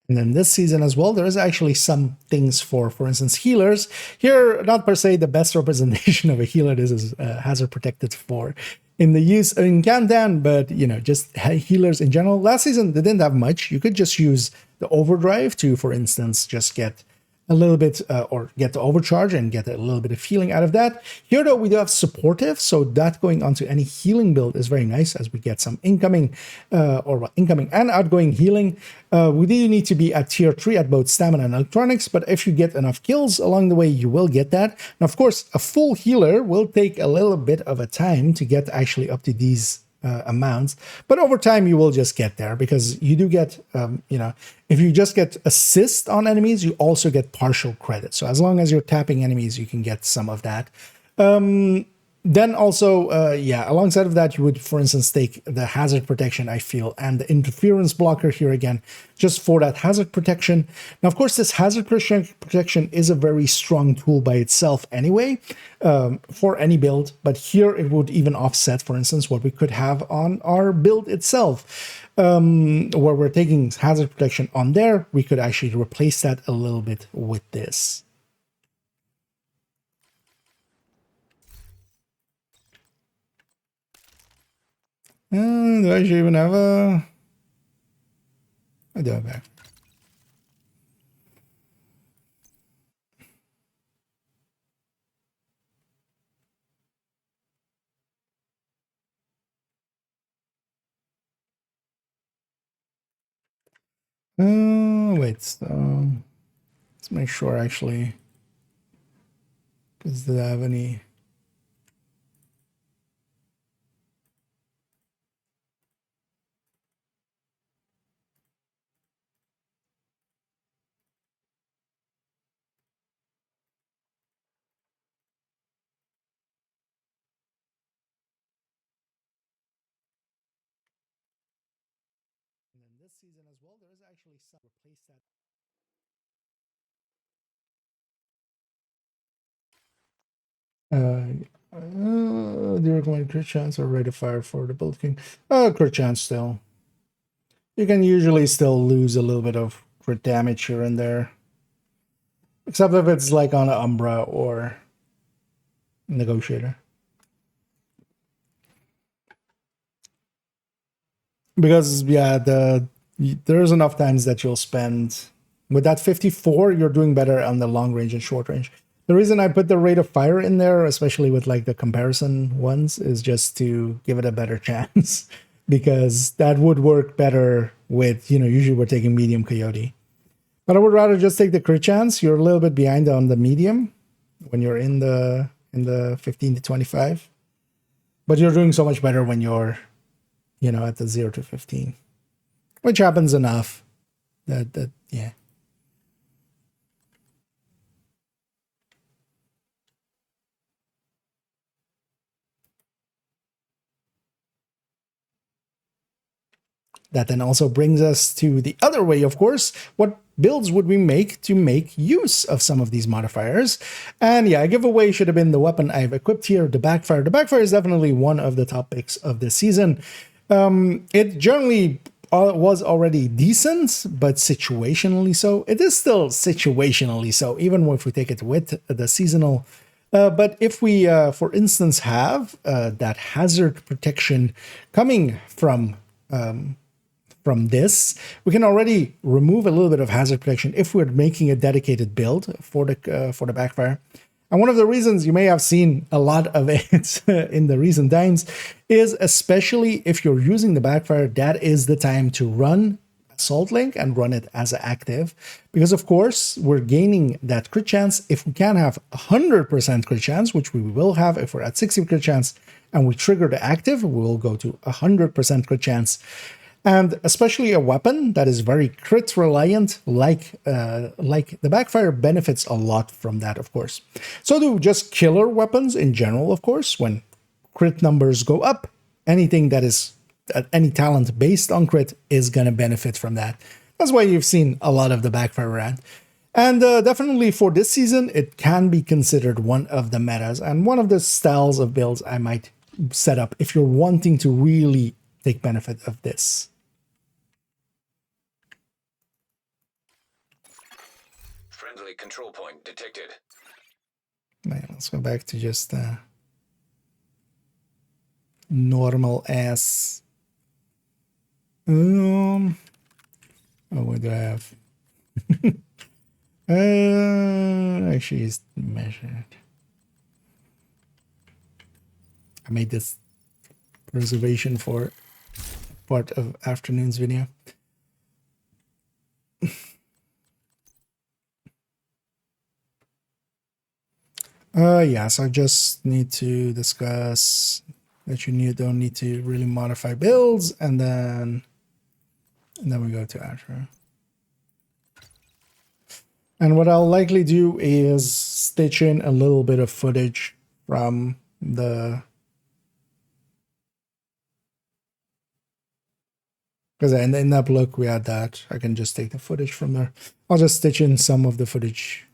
S4: And then this season as well, there is actually some things for instance, healers. Here, not per se the best representation of a healer. This is hazard protected for in the use in Kandan, but just healers in general. Last season, they didn't have much. You could just use the overdrive to, for instance, just get a little bit or get the overcharge and get a little bit of healing out of that. Here though, we do have supportive, so that going onto any healing build is very nice, as we get some incoming incoming and outgoing healing. We do need to be at tier 3 at both stamina and electronics, but if you get enough kills along the way, you will get that. Now, of course, a full healer will take a little bit of a time to get actually up to these amounts, but over time you will just get there, because you do get if you just get assist on enemies, you also get partial credit. So as long as you're tapping enemies, you can get some of that. Then also, alongside of that, you would, for instance, take the hazard protection, I feel, and the interference blocker here again, just for that hazard protection. Now, of course, this hazard protection is a very strong tool by itself anyway, for any build, but here it would even offset, for instance, what we could have on our build itself. Where we're taking hazard protection on there, we could actually replace that a little bit with this. Do I even have a... I do have that. Wait, so let's make sure actually, because did I have any... season as well, there is actually some replace that. Do you recommend crit chance or rate of fire for the Build King? Crit chance still. You can usually still lose a little bit of crit damage here and there. Except if it's like on an Umbra or Negotiator. Because, yeah, there's enough times that you'll spend... With that 54, you're doing better on the long range and short range. The reason I put the rate of fire in there, especially with like the comparison ones, is just to give it a better chance. Because that would work better with, usually we're taking medium coyote. But I would rather just take the crit chance. You're a little bit behind on the medium when you're in the 15 to 25. But you're doing so much better when you're, at the 0 to 15. Which happens enough that yeah. That then also brings us to the other way, of course. What builds would we make to make use of some of these modifiers? And yeah, a giveaway should have been the weapon I've equipped here, the Backfire. The Backfire is definitely one of the top picks of this season. It generally was already decent, but situationally so. It is still situationally so, even if we take it with the seasonal. But if we, for instance, have that hazard protection coming from this, we can already remove a little bit of hazard protection if we're making a dedicated build for the Backfire. And one of the reasons you may have seen a lot of it in the recent times is, especially if you're using the Backfire, that is the time to run Assault Link and run it as an active. Because of course, we're gaining that crit chance. If we can have 100% crit chance, which we will have if we're at 60 crit chance, and we trigger the active, we will go to 100% crit chance. And especially a weapon that is very crit reliant, like the Backfire, benefits a lot from that, of course. So do just killer weapons in general, of course. When crit numbers go up, anything that is any talent based on crit is going to benefit from that. That's why you've seen a lot of the Backfire around. And definitely for this season, it can be considered one of the metas and one of the styles of builds I might set up if you're wanting to really take benefit of this.
S6: Friendly control point detected.
S4: Man, let's go back to just normal ass. Oh, what do I have? Actually, it's measured. I made this reservation for part of afternoon's video. Yeah, so I just need to discuss that you don't need to really modify builds, and then we go to outro. And what I'll likely do is stitch in a little bit of footage from the... Because in the in-app look, we had that. I can just take the footage from there. I'll just stitch in some of the footage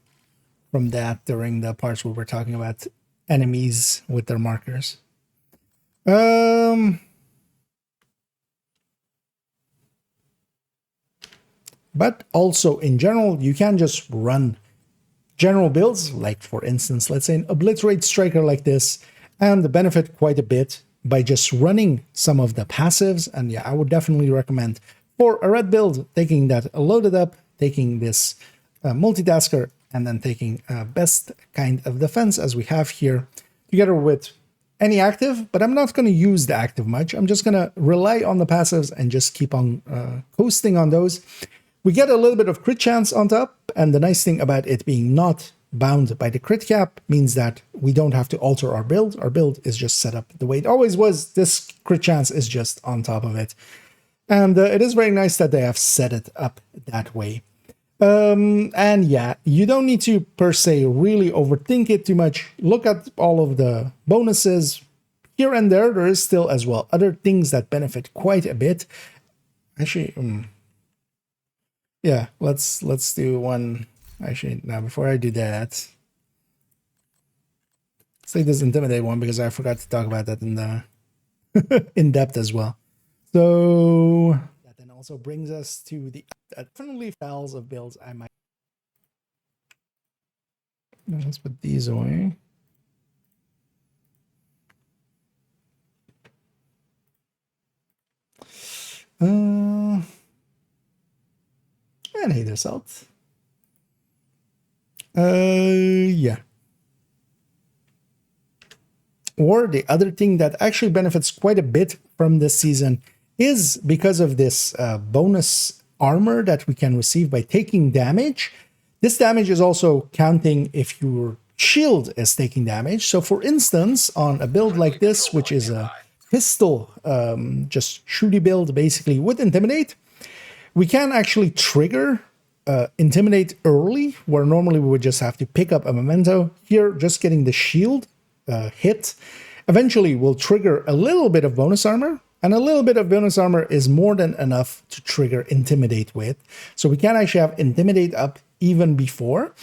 S4: from that during the parts where we're talking about enemies with their markers. But also in general, you can just run general builds, like for instance, let's say an Obliterate Striker like this, and benefit quite a bit by just running some of the passives. And yeah, I would definitely recommend for a red build, taking that loaded up, taking this multitasker, and then taking best kind of defense as we have here, together with any active, but I'm not going to use the active much. I'm just going to rely on the passives and just keep on coasting on those. We get a little bit of crit chance on top, and the nice thing about it being not bound by the crit cap means that we don't have to alter our build. Our build is just set up the way it always was. This crit chance is just on top of it. And it is very nice that they have set it up that way. And yeah, you don't need to per se really overthink it too much. Look at all of the bonuses here and there. There is still as well other things that benefit quite a bit. Actually,
S1: Yeah, let's do one. Actually, now before I do that, let's take this Intimidate one because I forgot to talk about that in the in depth as well. So that then also brings us to the definitely styles of builds I might. Let's put these away. And hey, this out. Yeah. Or the other thing that actually benefits quite a bit from this season is because of this bonus armor that we can receive by taking damage. This damage is also counting if your shield is taking damage. So for instance, on a build like this, which is a pistol, just shooty build basically with Intimidate, we can actually trigger Intimidate early, where normally we would just have to pick up a memento. Here, just getting the shield hit eventually will trigger a little bit of bonus armor, and a little bit of bonus armor is more than enough to trigger Intimidate with. So we can actually have Intimidate up even before,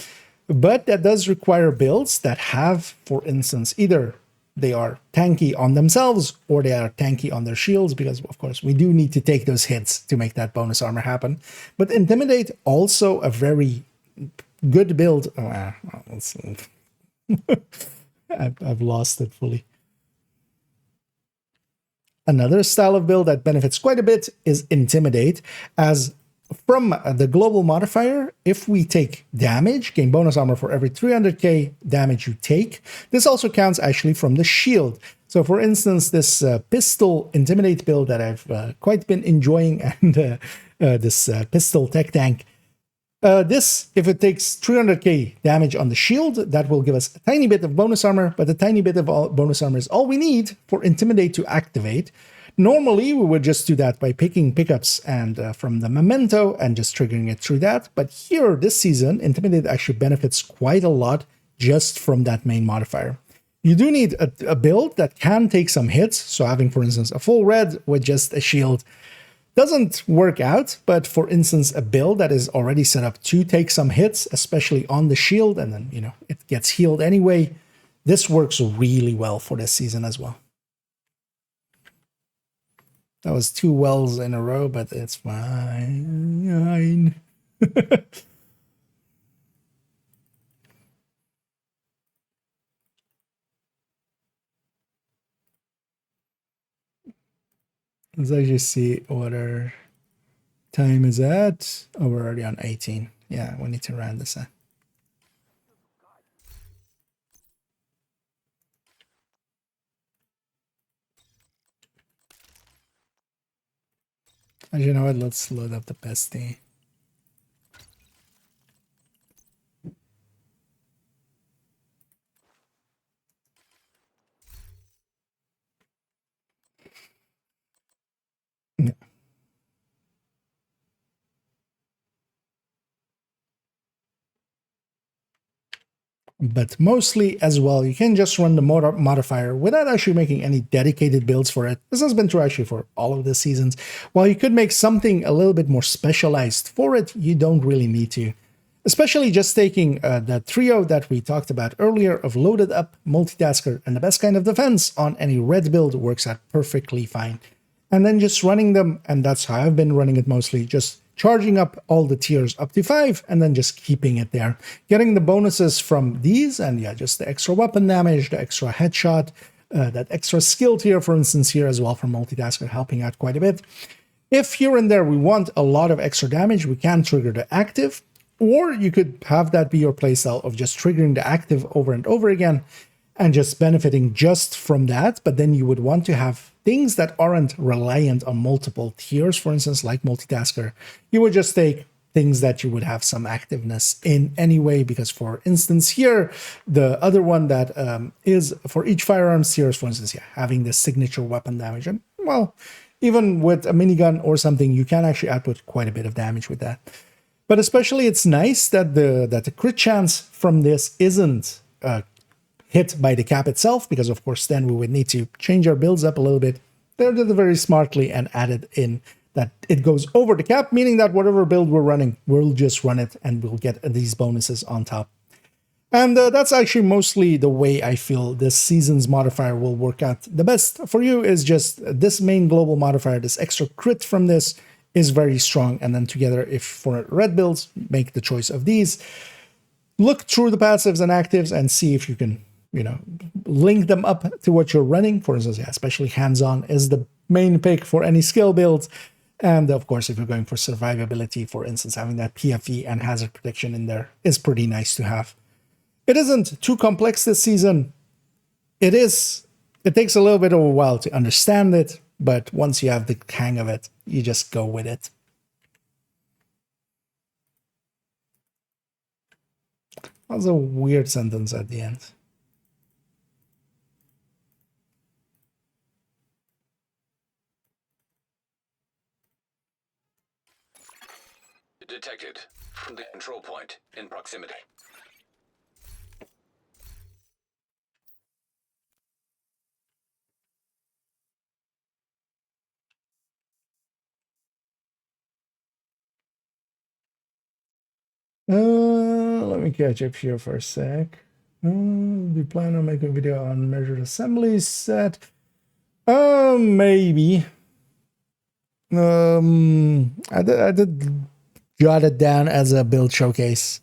S1: but that does require builds that have, for instance, either they are tanky on themselves or they are tanky on their shields, because of course we do need to take those hits to make that bonus armor happen. But Intimidate, also a very good build. I've lost it fully. Another style of build that benefits quite a bit is Intimidate, as from the global modifier, if we take damage, gain bonus armor for every 300k damage you take. This also counts actually from the shield. So for instance, this pistol Intimidate build that I've quite been enjoying, and this pistol tech tank, this, if it takes 300k damage on the shield, that will give us a tiny bit of bonus armor, but a tiny bit of bonus armor is all we need for Intimidate to activate. Normally, we would just do that by picking pickups and from the memento and just triggering it through that. But here, this season, Intimidate actually benefits quite a lot just from that main modifier. You do need a build that can take some hits. So having, for instance, a full red with just a shield doesn't work out. But for instance, a build that is already set up to take some hits, especially on the shield, and then, you know, it gets healed anyway. This works really well for this season as well. That was 2 wells in a row, but it's fine. Let's actually see what our time is at. Oh, we're already on 18. Yeah, we need to round this up. As you know what, let's load up the bestie. Yeah. But mostly as well, you can just run the modifier without actually making any dedicated builds for it. This has been true actually for all of the seasons. While you could make something a little bit more specialized for it, you don't really need to. Especially just taking the trio that we talked about earlier of loaded up, multitasker, and the best kind of defense on any red build works out perfectly fine. And then just running them, and that's how I've been running it mostly, just charging up all the tiers up to 5 and then just keeping it there. Getting the bonuses from these, and yeah, just the extra weapon damage, the extra headshot, that extra skill tier, for instance, here as well for multitasker, helping out quite a bit. If here and there we want a lot of extra damage, we can trigger the active, or you could have that be your playstyle of just triggering the active over and over again and just benefiting just from that. But then you would want to have things that aren't reliant on multiple tiers, for instance, like multitasker. You would just take things that you would have some activeness in anyway, because for instance here, the other one that is for each firearms tiers, for instance, yeah, having the signature weapon damage. And well, even with a minigun or something, you can actually output quite a bit of damage with that. But especially it's nice that the crit chance from this isn't hit by the cap itself, because of course then we would need to change our builds up a little bit. They're done very smartly and added in
S4: that it goes over the cap, meaning that whatever build we're running, we'll just run it and we'll get these bonuses on top. And that's actually mostly the way I feel this season's modifier will work out. The best for you is just this main global modifier, this extra crit from this is very strong. And then together, if for red builds, make the choice of these. Look through the passives and actives and see if you can, you know, link them up to what you're running. For instance, yeah, especially hands-on is the main pick for any skill builds. And of course, if you're going for survivability, for instance, having that PFE and hazard protection in there is pretty nice to have. It isn't too complex this season. It takes a little bit of a while to understand it, but once you have the hang of it, you just go with it. That was a weird sentence at the end.
S6: Detected. From the control point in proximity.
S4: Let me catch up here for a sec. We plan on making a video on measured assembly set. Maybe. I did jot it down as a build showcase.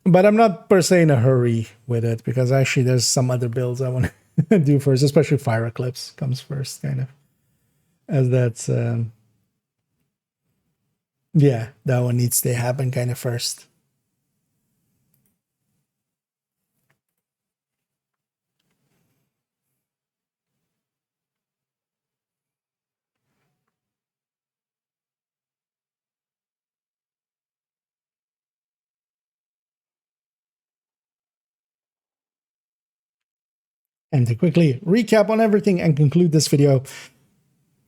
S4: But I'm not per se in a hurry with it, because actually there's some other builds I want to do first, especially Fire Eclipse comes first, kind of. As that's... yeah, that one needs to happen kind of first. And to quickly recap on everything and conclude this video,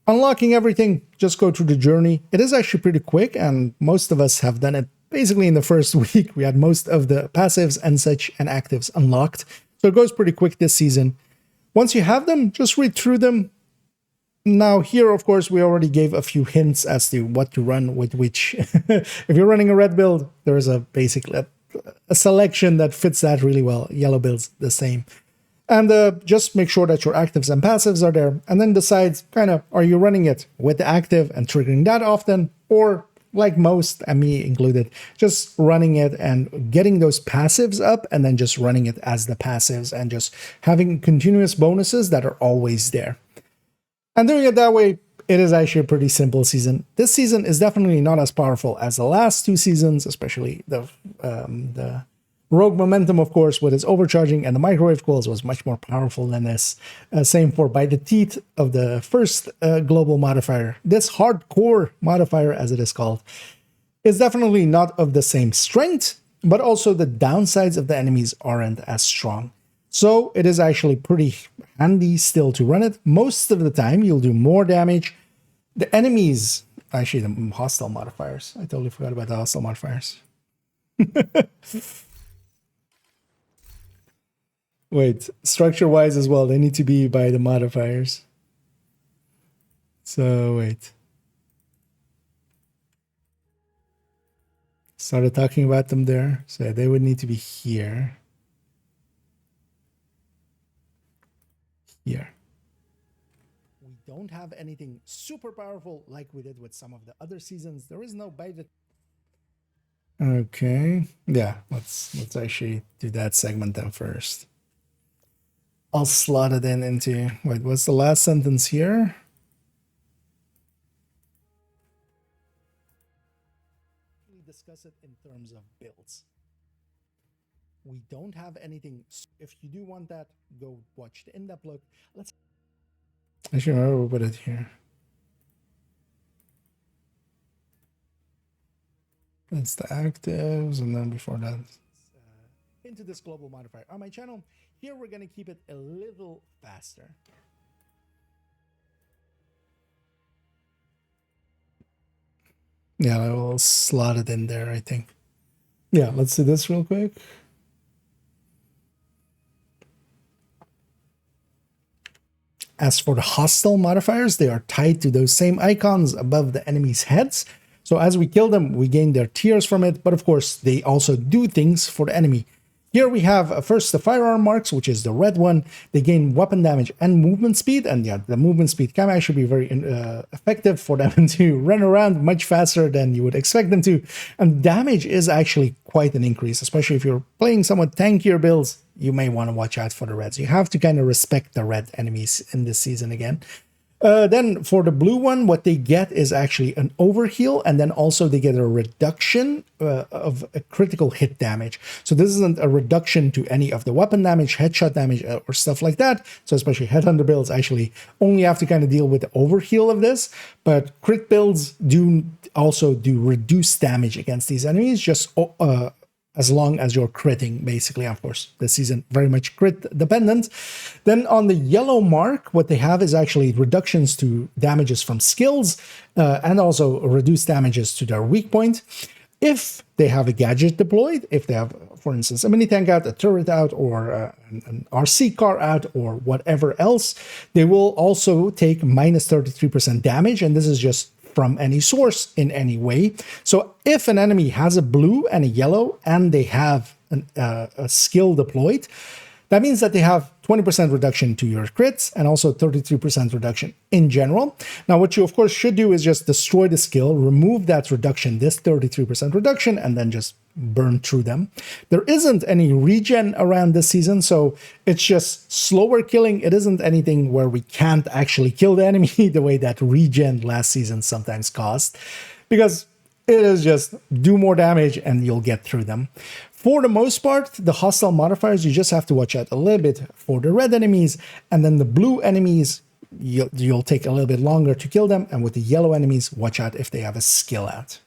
S4: unlocking everything, just go through the journey. It is actually pretty quick, and most of us have done it basically in the first week. We had most of the passives and such and actives unlocked. So it goes pretty quick this season. Once you have them, just read through them. Now here, of course, we already gave a few hints as to what to run with which. If you're running a red build, there is a selection that fits that really well. Yellow builds the same. And just make sure that your actives and passives are there, and then decide kind of, are you running it with the active and triggering that often, or like most, and me included, just running it and getting those passives up and then just running it as the passives and just having continuous bonuses that are always there. And doing it that way, it is actually a pretty simple season. This season is definitely not as powerful as the last two seasons, especially the Rogue Momentum, of course, with its overcharging, and the microwave coils was much more powerful than this. Same for By the Teeth of the first global modifier. This hardcore modifier, as it is called, is definitely not of the same strength, but also the downsides of the enemies aren't as strong. So it is actually pretty handy still to run it. Most of the time, you'll do more damage. The enemies, actually the hostile modifiers. I totally forgot about the hostile modifiers. Wait, structure-wise as well, they need to be by the modifiers. So, wait. Started talking about them there. So they would need to be here. Here. We don't have anything super powerful like we did with some of the other seasons. There is no by the... Okay. Yeah, let's actually do that segment then first. I'll slot it into, wait, what's the last sentence here? We discuss it in terms of builds. We don't have anything. If you do want that, go watch the in-depth look. Let's actually remember we'll put it here. That's the actives, and then before that, into this global modifier on my channel. Here we're going to keep it a little faster. Yeah, I will slot it in there, I think. Yeah, let's do this real quick. As for the hostile modifiers, they are tied to those same icons above the enemy's heads. So as we kill them, we gain their tiers from it, but of course, they also do things for the enemy. Here we have first the firearm marks, which is the red one. They gain weapon damage and movement speed, and yeah, the movement speed can actually be very effective for them to run around much faster than you would expect them to. And damage is actually quite an increase, especially if you're playing somewhat tankier builds. You may want to watch out for the reds. You have to kind of respect the red enemies in this season again. Then for the blue one, what they get is actually an overheal, and then also they get a reduction of a critical hit damage. So this isn't a reduction to any of the weapon damage, headshot damage, or stuff like that. So especially headhunter builds actually only have to kind of deal with the overheal of this, but crit builds do also do reduced damage against these enemies, just as long as you're critting, basically. Of course, this season very much crit dependent. Then on the yellow mark, what they have is actually reductions to damages from skills and also reduced damages to their weak point. If they have a gadget deployed, if they have, for instance, a mini tank out, a turret out, or an RC car out, or whatever else, they will also take minus 33% damage, and this is just from any source in any way. So if an enemy has a blue and a yellow and they have a skill deployed, that means that they have 20% reduction to your crits and also 33% reduction in general. Now, what you of course should do is just destroy the skill, remove that reduction, this 33% reduction, and then just burn through them. There isn't any regen around this season, so it's just slower killing. It isn't anything where we can't actually kill the enemy the way that regen last season sometimes caused, because it is just do more damage and you'll get through them. For the most part, the hostile modifiers, you just have to watch out a little bit for the red enemies, and then the blue enemies, you'll take a little bit longer to kill them, and with the yellow enemies, watch out if they have a skill out.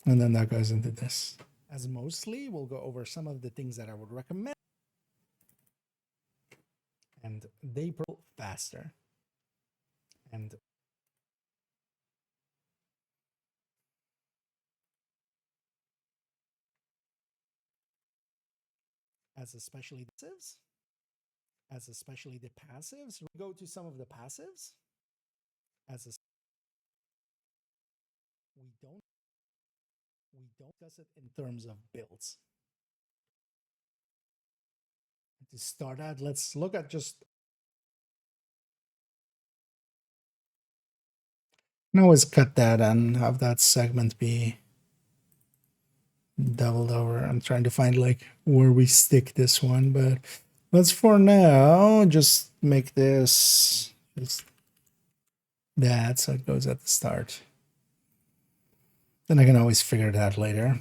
S4: And then that goes into this. As mostly, we'll go over some of the things that I would recommend. And they pro faster. And as especially the passives, we go to some of the passives. We don't discuss it in terms of builds. To start out, let's look at just. I can always cut that and have that segment be doubled over. I'm trying to find like where we stick this one, but let's for now just make this just that so it goes at the start. Then I can always figure it out later.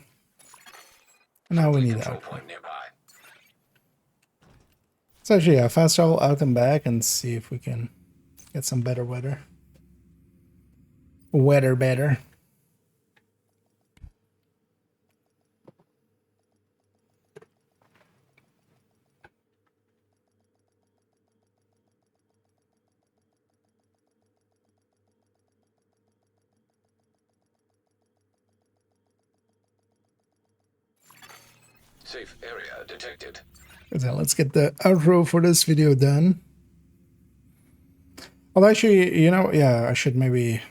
S4: Now we need that. So actually, yeah, fast travel out and back and see if we can get some better weather. Better.
S6: Safe area detected.
S4: So let's get the outro for this video done. Well, actually, you know, yeah, I should maybe.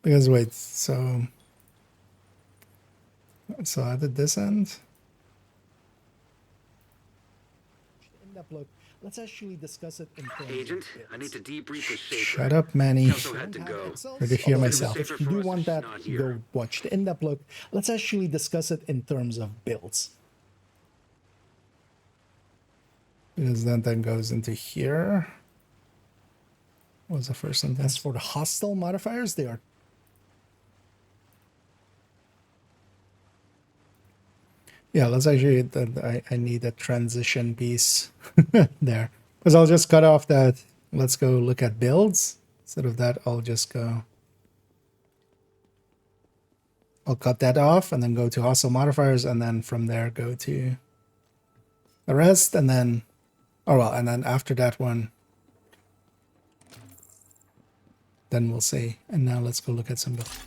S4: Because wait, so I did this end. Let's actually discuss it in terms
S2: Agent, I need to debrief with Schaefer.
S4: Shut up, Manny.
S2: Kelso had to go.
S4: Or to hear
S2: Although it was
S4: myself.
S2: safer
S4: If you
S2: for
S4: do
S2: us
S4: want
S2: if
S4: that,
S2: she's not here.
S4: go watch the in-depth look. Let's actually discuss it in terms of builds. Because then goes into here. What was the first sentence? As for the hostile modifiers, they are. Yeah, let's actually. I need a transition piece there. Because I'll just cut off that. Let's go look at builds. Instead of that, I'll just go. I'll cut that off and then go to hostile modifiers, and then from there go to the rest, and then. Oh well, and then after that one.
S1: then we'll say, and now let's go look at some builds.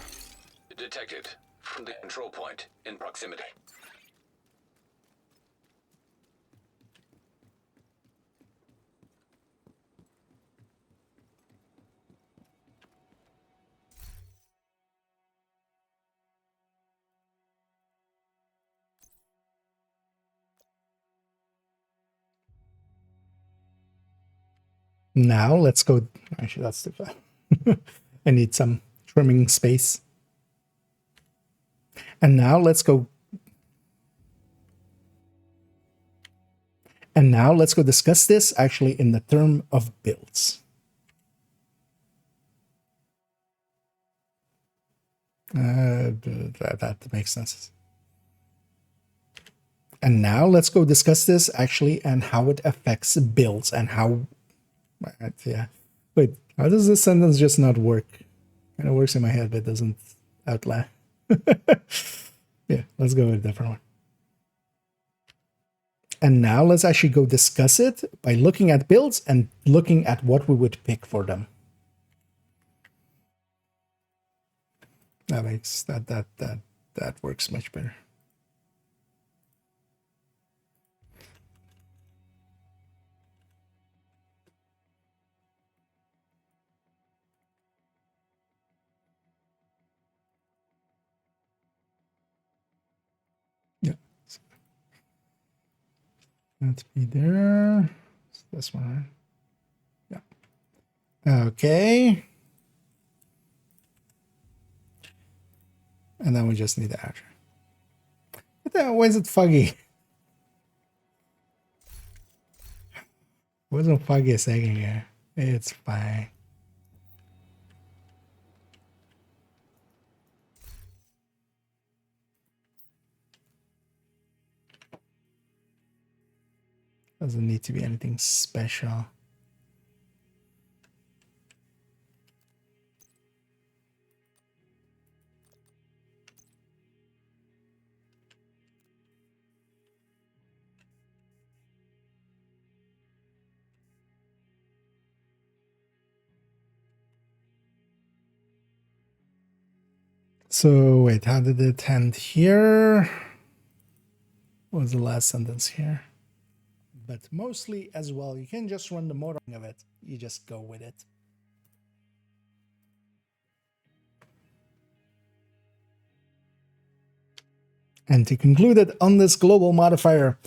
S6: Detected from the control point in proximity.
S1: Now let's go. Actually, that's too far. I need some trimming space. And now let's go. And now let's go discuss this actually in the term of builds. That makes sense. And now let's go discuss this actually and how it affects builds and how. Yeah. Wait, how does this sentence just not work? Kind of works in my head, but it doesn't out loud. Yeah, let's go with a different one. And now let's actually go discuss it by looking at builds and looking at what we would pick for them. That makes that works much better. Yeah. Let's be there. It's this one, right? Yeah. Okay. And then we just need the actor. Why is it foggy? Wasn't foggy a second ago. It's fine. Doesn't need to be anything special. So wait, how did it end here? What was the last sentence here? But mostly as well, you can just run the motoring of it. You just go with it. And to conclude it on this global modifier,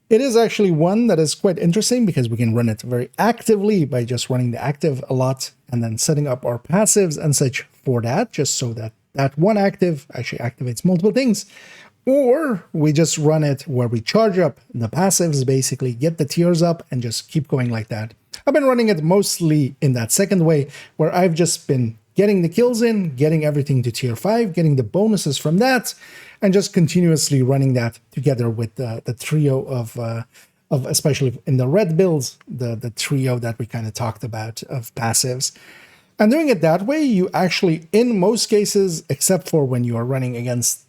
S1: it is actually one that is quite interesting because we can run it very actively by just running the active a lot and then setting up our passives and such for that, just so that that one active actually activates multiple things. Or we just run it where we charge up the passives, basically get the tiers up and just keep going like that. I've been running it mostly in that second way, where I've just been getting the kills in, getting everything to tier 5, getting the bonuses from that, and just continuously running that together with the trio of especially in the red builds, the trio that we kind of talked about of passives. And doing it that way, you actually, in most cases, except for when you are running against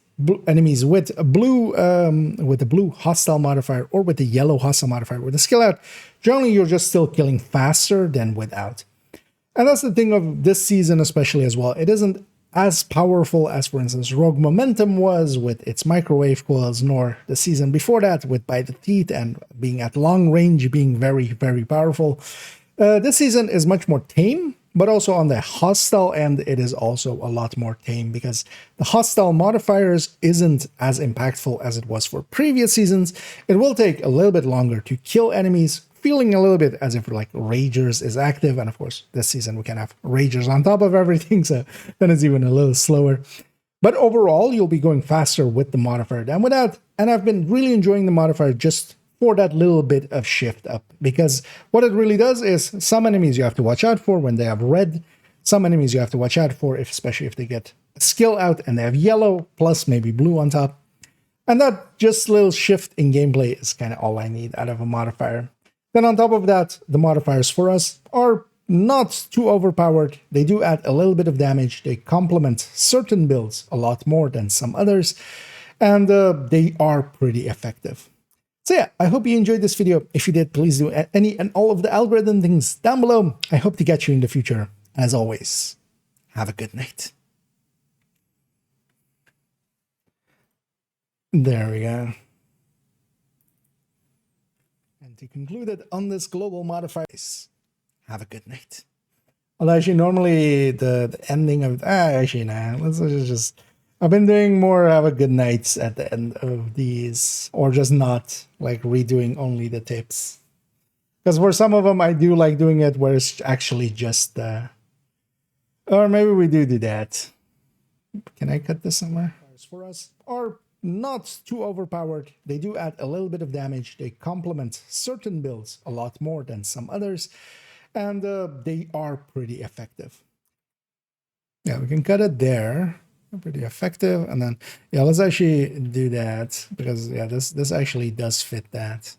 S1: enemies with a blue hostile modifier or with the yellow hostile modifier with a skill out, generally you're just still killing faster than without. And that's the thing of this season especially as well. It isn't as powerful as, for instance, Rogue Momentum was with its microwave coils, nor the season before that with By the Teeth and being at long range, being very, very powerful. This season is much more tame, but also on the hostile end, it is also a lot more tame because the hostile modifiers isn't as impactful as it was for previous seasons. It will take a little bit longer to kill enemies, feeling a little bit as if like Ragers is active. And of course, this season we can have Ragers on top of everything, so then it's even a little slower. But overall, you'll be going faster with the modifier than without. And I've been really enjoying the modifier just for that little bit of shift up, because what it really does is some enemies you have to watch out for when they have red, some enemies you have to watch out for, especially if they get a skill out and they have yellow plus maybe blue on top. And that just little shift in gameplay is kind of all I need out of a modifier. Then on top of that, the modifiers for us are not too overpowered. They do add a little bit of damage. They complement certain builds a lot more than some others, and they are pretty effective. So yeah, I hope you enjoyed this video. If you did, please do any and all of the algorithm things down below. I hope to catch you in the future. As always,
S4: Have a good night. There we go. And to conclude it on this global modifier, have a good night. Well, actually, normally the ending of actually, nah. Let's just. I've been doing more have a good nights at the end of these, or just not like redoing only the tips. Because for some of them, I do like doing it where it's actually just. Or maybe we do that. Can I cut this somewhere? For us, are not too overpowered. They do add a little bit of damage. They complement certain builds a lot more than some others. And they are pretty effective. Yeah, we can cut it there. Pretty effective. And then, yeah, let's actually do that. Because, yeah, this actually does fit that.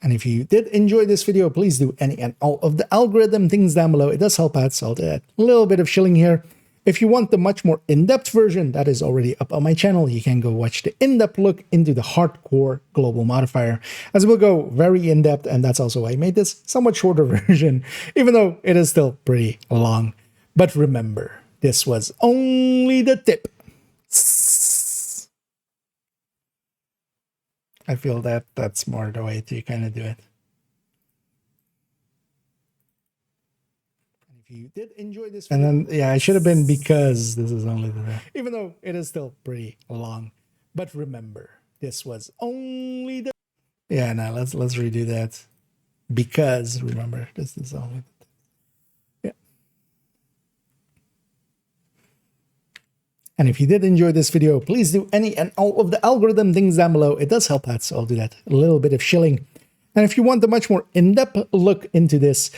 S4: And if you did enjoy this video, please do any and all of the algorithm things down below. It does help out, so I'll do a little bit of shilling here. If you want the much more in-depth version, that is already up on my channel. You can go watch the in-depth look into the hardcore global modifier, as we'll go very in-depth, and that's also why I made this somewhat shorter version, even though it is still pretty long. But remember, this was only the tip. I feel that that's more the way to kind of do it. And if you did enjoy this video, and then, yeah, it should have been because this is only the, even though it is still pretty long. But remember, this was only the, yeah, no, let's redo that. Because, remember, this is only the, yeah. And if you did enjoy this video, please do any and all of the algorithm things down below. It does help out, so I'll do that. A little bit of shilling. And if you want a much more in-depth look into this,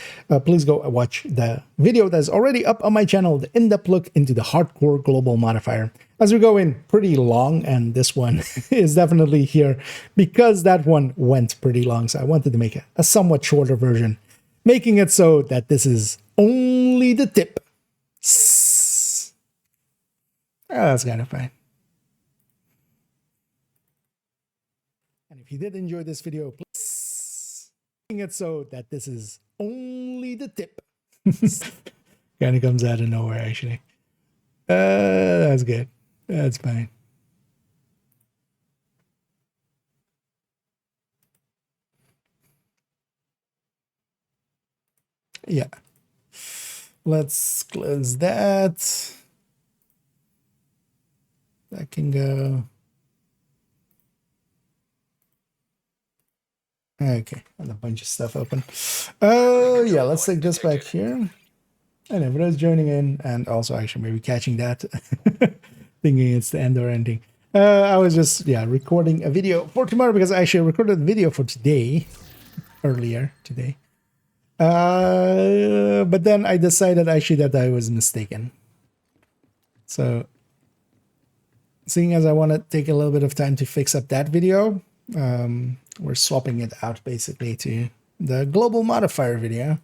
S4: please go watch the video that's already up on my channel, the in-depth look into the hardcore global modifier. As we go in pretty long, and this one is definitely here because that one went pretty long, so I wanted to make a somewhat shorter version, making it so that this is only the tip. That's kind of fine. And if you did enjoy this video, please making it so that this is only the tip. Kind of comes out of nowhere, actually. That's good. That's fine. Yeah. Let's close that. That can go. Okay, and a bunch of stuff open. Yeah, let's take this back here. And everyone's joining in, and also actually maybe catching that, thinking it's the end or ending. I was just, yeah, recording a video for tomorrow because I actually recorded a video for today, earlier today. But then I decided actually that I was mistaken. So, seeing as I want to take a little bit of time to fix up that video, we're swapping it out basically to the global modifier video.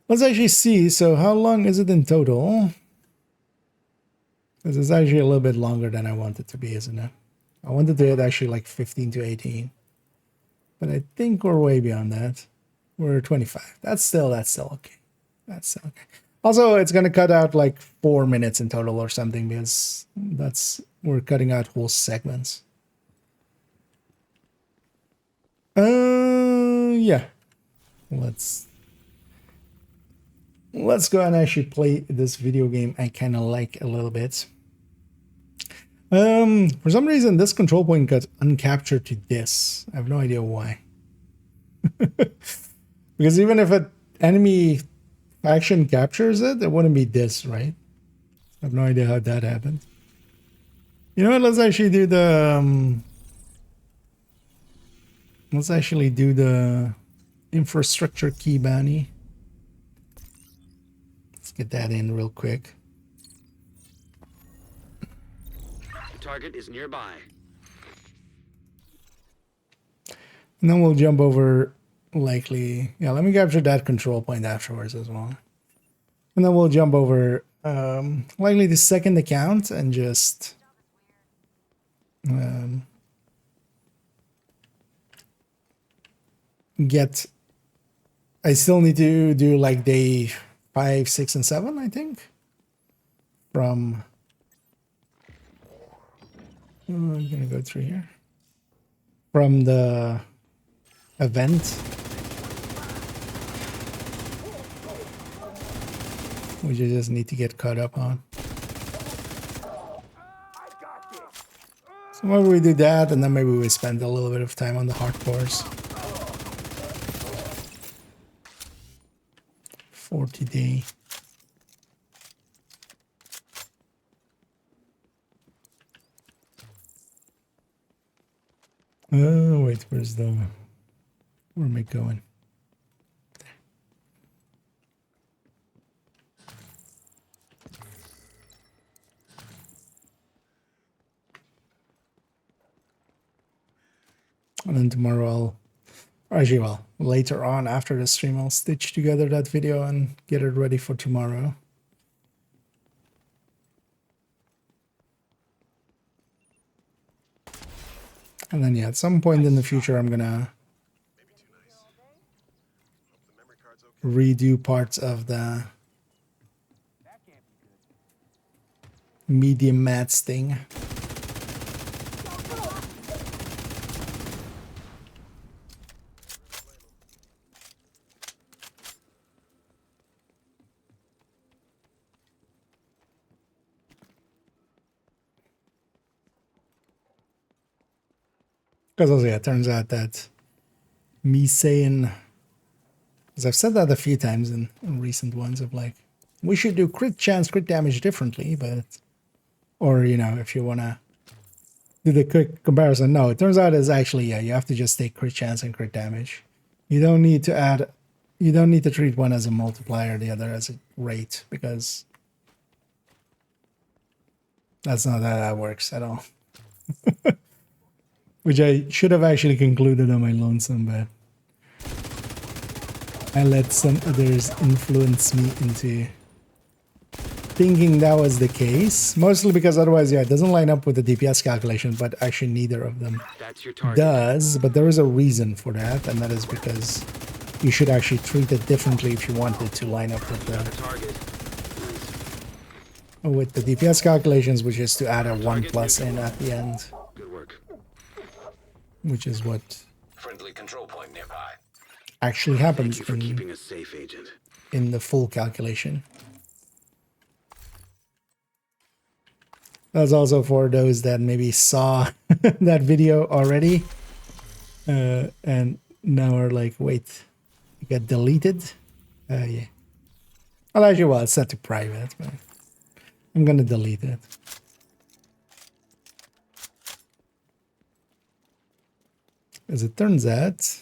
S4: Let's actually see. So how long is it in total? This is actually a little bit longer than I want it to be, isn't it? I wanted to hit actually like 15 to 18. But I think we're way beyond that. We're 25. That's still okay. That's still okay. Also, it's going to cut out like 4 minutes in total or something because we're cutting out whole segments. Yeah. Let's go and actually play this video game I kind of like a little bit. For some reason, this control point got uncaptured to this. I have no idea why. Because even if an enemy faction captures it, it wouldn't be this, right? I have no idea how that happened. You know what? Let's actually do the... let's actually do the infrastructure key bounty. Let's get that in real quick.
S2: Target is nearby.
S4: And then we'll jump over likely... yeah, let me capture that control point afterwards as well. And then we'll jump over likely the second account and just get. I still need to do like day 5, 6, and 7, I think. From I'm gonna go through here. From the event. Which you just need to get caught up on. So maybe we do that, and then maybe we spend a little bit of time on the hardcores. 40-day. Oh, wait, where am I going? And then tomorrow later on after the stream, I'll stitch together that video and get it ready for tomorrow. And then, yeah, at some point in the future, I'm gonna redo parts of the medium mats thing. Because also, yeah, it turns out that me saying, because I've said that a few times in recent ones of like, we should do crit chance, crit damage differently, but, or, you know, if you want to do the quick comparison, no, it turns out it's actually, yeah, you have to just take crit chance and crit damage. You don't need to treat one as a multiplier, the other as a rate, because that's not how that works at all. Which I should have actually concluded on my lonesome, but I let some others influence me into thinking that was the case. Mostly because otherwise, yeah, it doesn't line up with the DPS calculation, but actually neither of them does. But there is a reason for that, and that is because you should actually treat it differently if you want it to line up with the DPS calculations, which is to add a 1+ in at the end. Which is what
S6: Friendly control point nearby.
S4: Actually happens
S2: Thank you for keeping us safe, Agent.
S4: In the full calculation. That's also for those that maybe saw that video already and now are like, wait, it got deleted? Yeah. Well, actually, well, it's set to private, but I'm gonna delete it. As it turns out,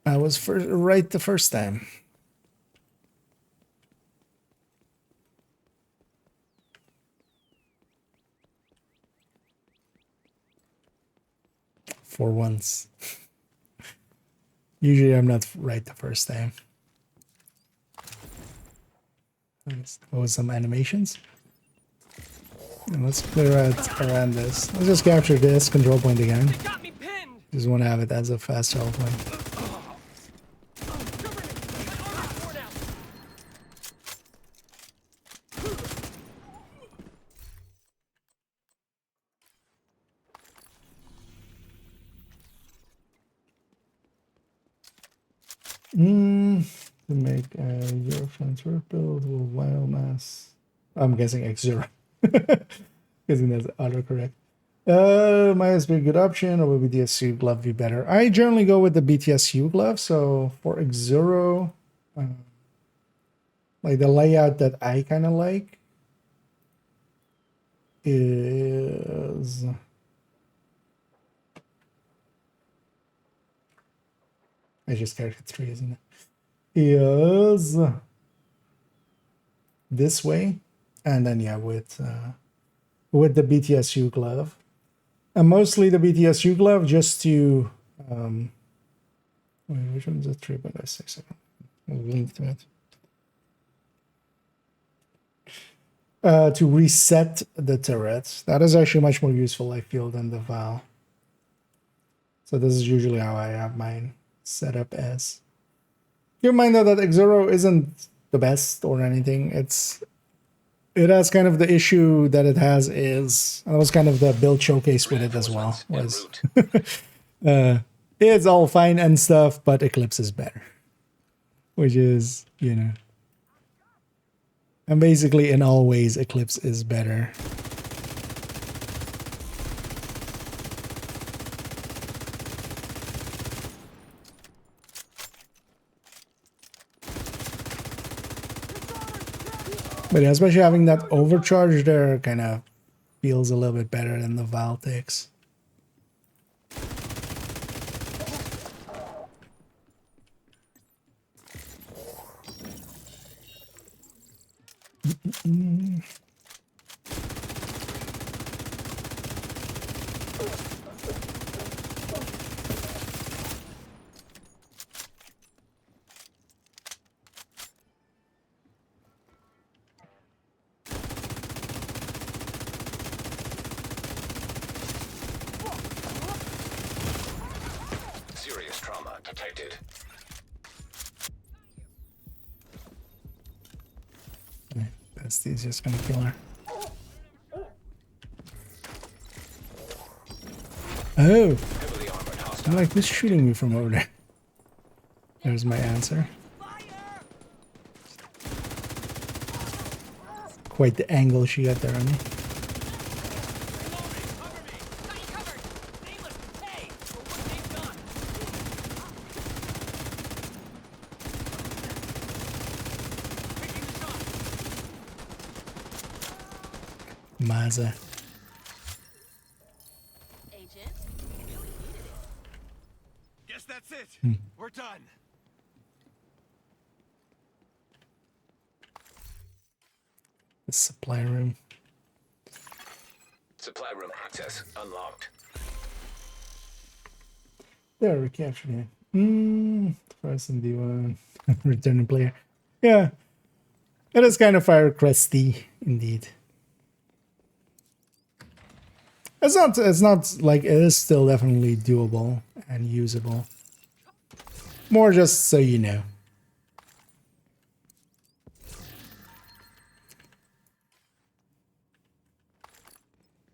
S4: I was right the first time. For once. Usually I'm not right the first time. Oh, some animations. And let's clear out around this. Let's just capture this control point again. Just want to have it as a fast travel point. To make a Euro transfer build with wild mass. I'm guessing X0. Guessing that's autocorrect. Might be a good option, or would the BTSU glove be better? I generally go with the BTSU glove. So for X0, like the layout that I kind of like is I just character 3, isn't it? Is this way, and then yeah, with the BTSU glove, and mostly the BTSU glove just to wait, which one's a 3.6?
S1: We'll link to it. To reset the turret. That is actually much more useful, I feel, than the Val. So this is usually how I have mine set up as. Keep in mind though that X0 isn't the best or anything. It has kind of the issue that it has is, that was kind of the build showcase with it as well, was it's all fine and stuff, but Eclipse is better. Which is, you know. And basically in all ways Eclipse is better. But yeah, especially having that overcharge there kind of feels a little bit better than the Valtix.
S6: Serious trauma detected.
S1: He's just gonna kill her. Oh! I'm like, who's shooting me from over there? There's my answer. Quite the angle she got there on me. Maza.
S3: Agent, you really needed it.
S7: Guess that's it. We're done.
S1: The supply room.
S6: Supply room access unlocked.
S1: There, we captured it. First in D1. Returning player. Yeah. It is kind of fire cresty, indeed. It's not like it is still definitely doable and usable. More just so you know.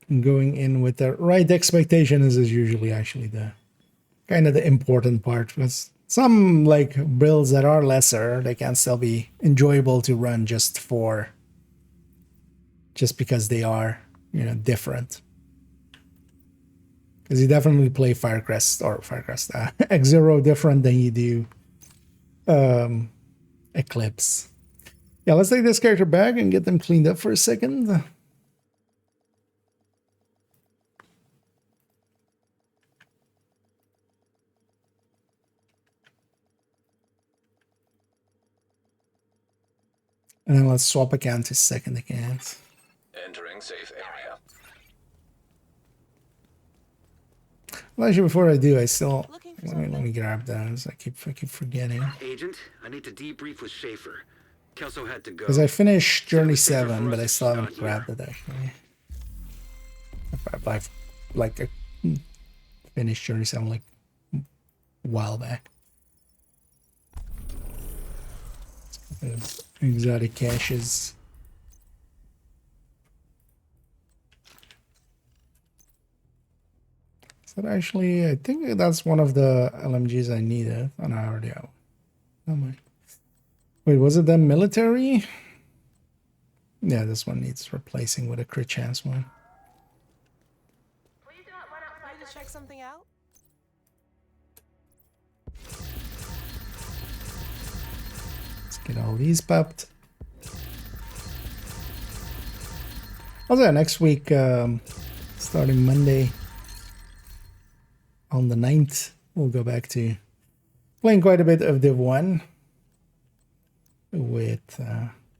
S1: Going in with the right expectation is usually actually the kind of the important part, because some like builds that are lesser, they can still be enjoyable to run just because they are, you know, different. Because you definitely play X0 different than you do Eclipse. Yeah, let's take this character back and get them cleaned up for a second. And then let's swap account to second account.
S6: Entering safe area.
S1: Well, actually, before I do, I still let me grab those. I keep forgetting.
S2: Agent, I need to debrief with Schaefer. Kelso had to go.
S1: Because I finished Journey
S2: Safer for
S1: 7, but
S2: us
S1: I
S2: if
S1: still
S2: she's
S1: haven't
S2: not
S1: grabbed
S2: here.
S1: it actually. I've like finished Journey 7 like a while back. Those exotic caches. So actually, I think that's one of the LMGs I needed. Oh, no, I already have. Oh my. Wait, was it the military? Yeah, this one needs replacing with a crit chance one.
S8: Ready to check something out?
S1: Let's get all these popped. Also, yeah, next week, starting Monday on the 9th, we'll go back to playing quite a bit of Div 1 with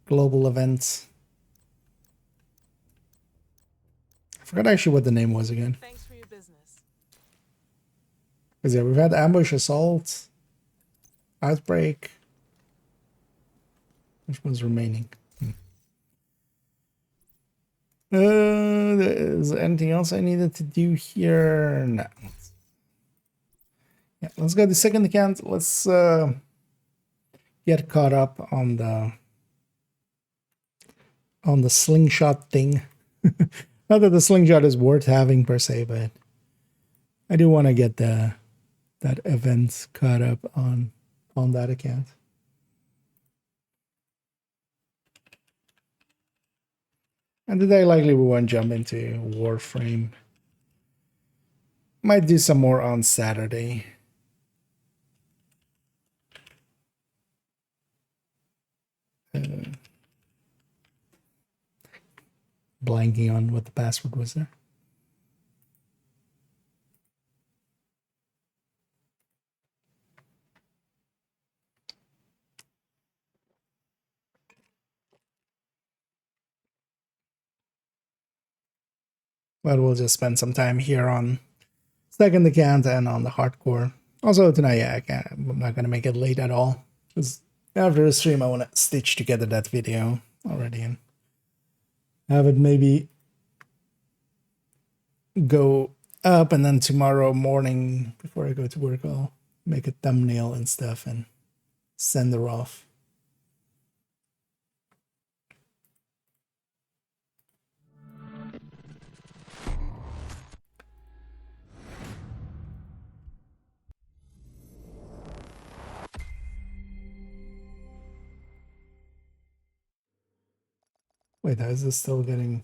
S1: global events. I forgot actually what the name was again.
S8: Thanks for your business.
S1: Because yeah, we've had Ambush, Assault, Outbreak,
S4: Which one's remaining? Is there anything else I needed to do here? No. Yeah, let's go to the second account. Let's get caught up on the slingshot thing. Not that the slingshot is worth having per se, but I do want to get that event caught up on that account. And today likely we won't jump into Warframe. Might do some more on Saturday. Blanking on what the password was there. But we'll just spend some time here on second account and on the hardcore. Also tonight, yeah, I'm not gonna make it late at all, because after the stream I want to stitch together that video already and have it maybe go up, and then tomorrow morning before I go to work I'll make a thumbnail and stuff and send her off. Wait, how is this still getting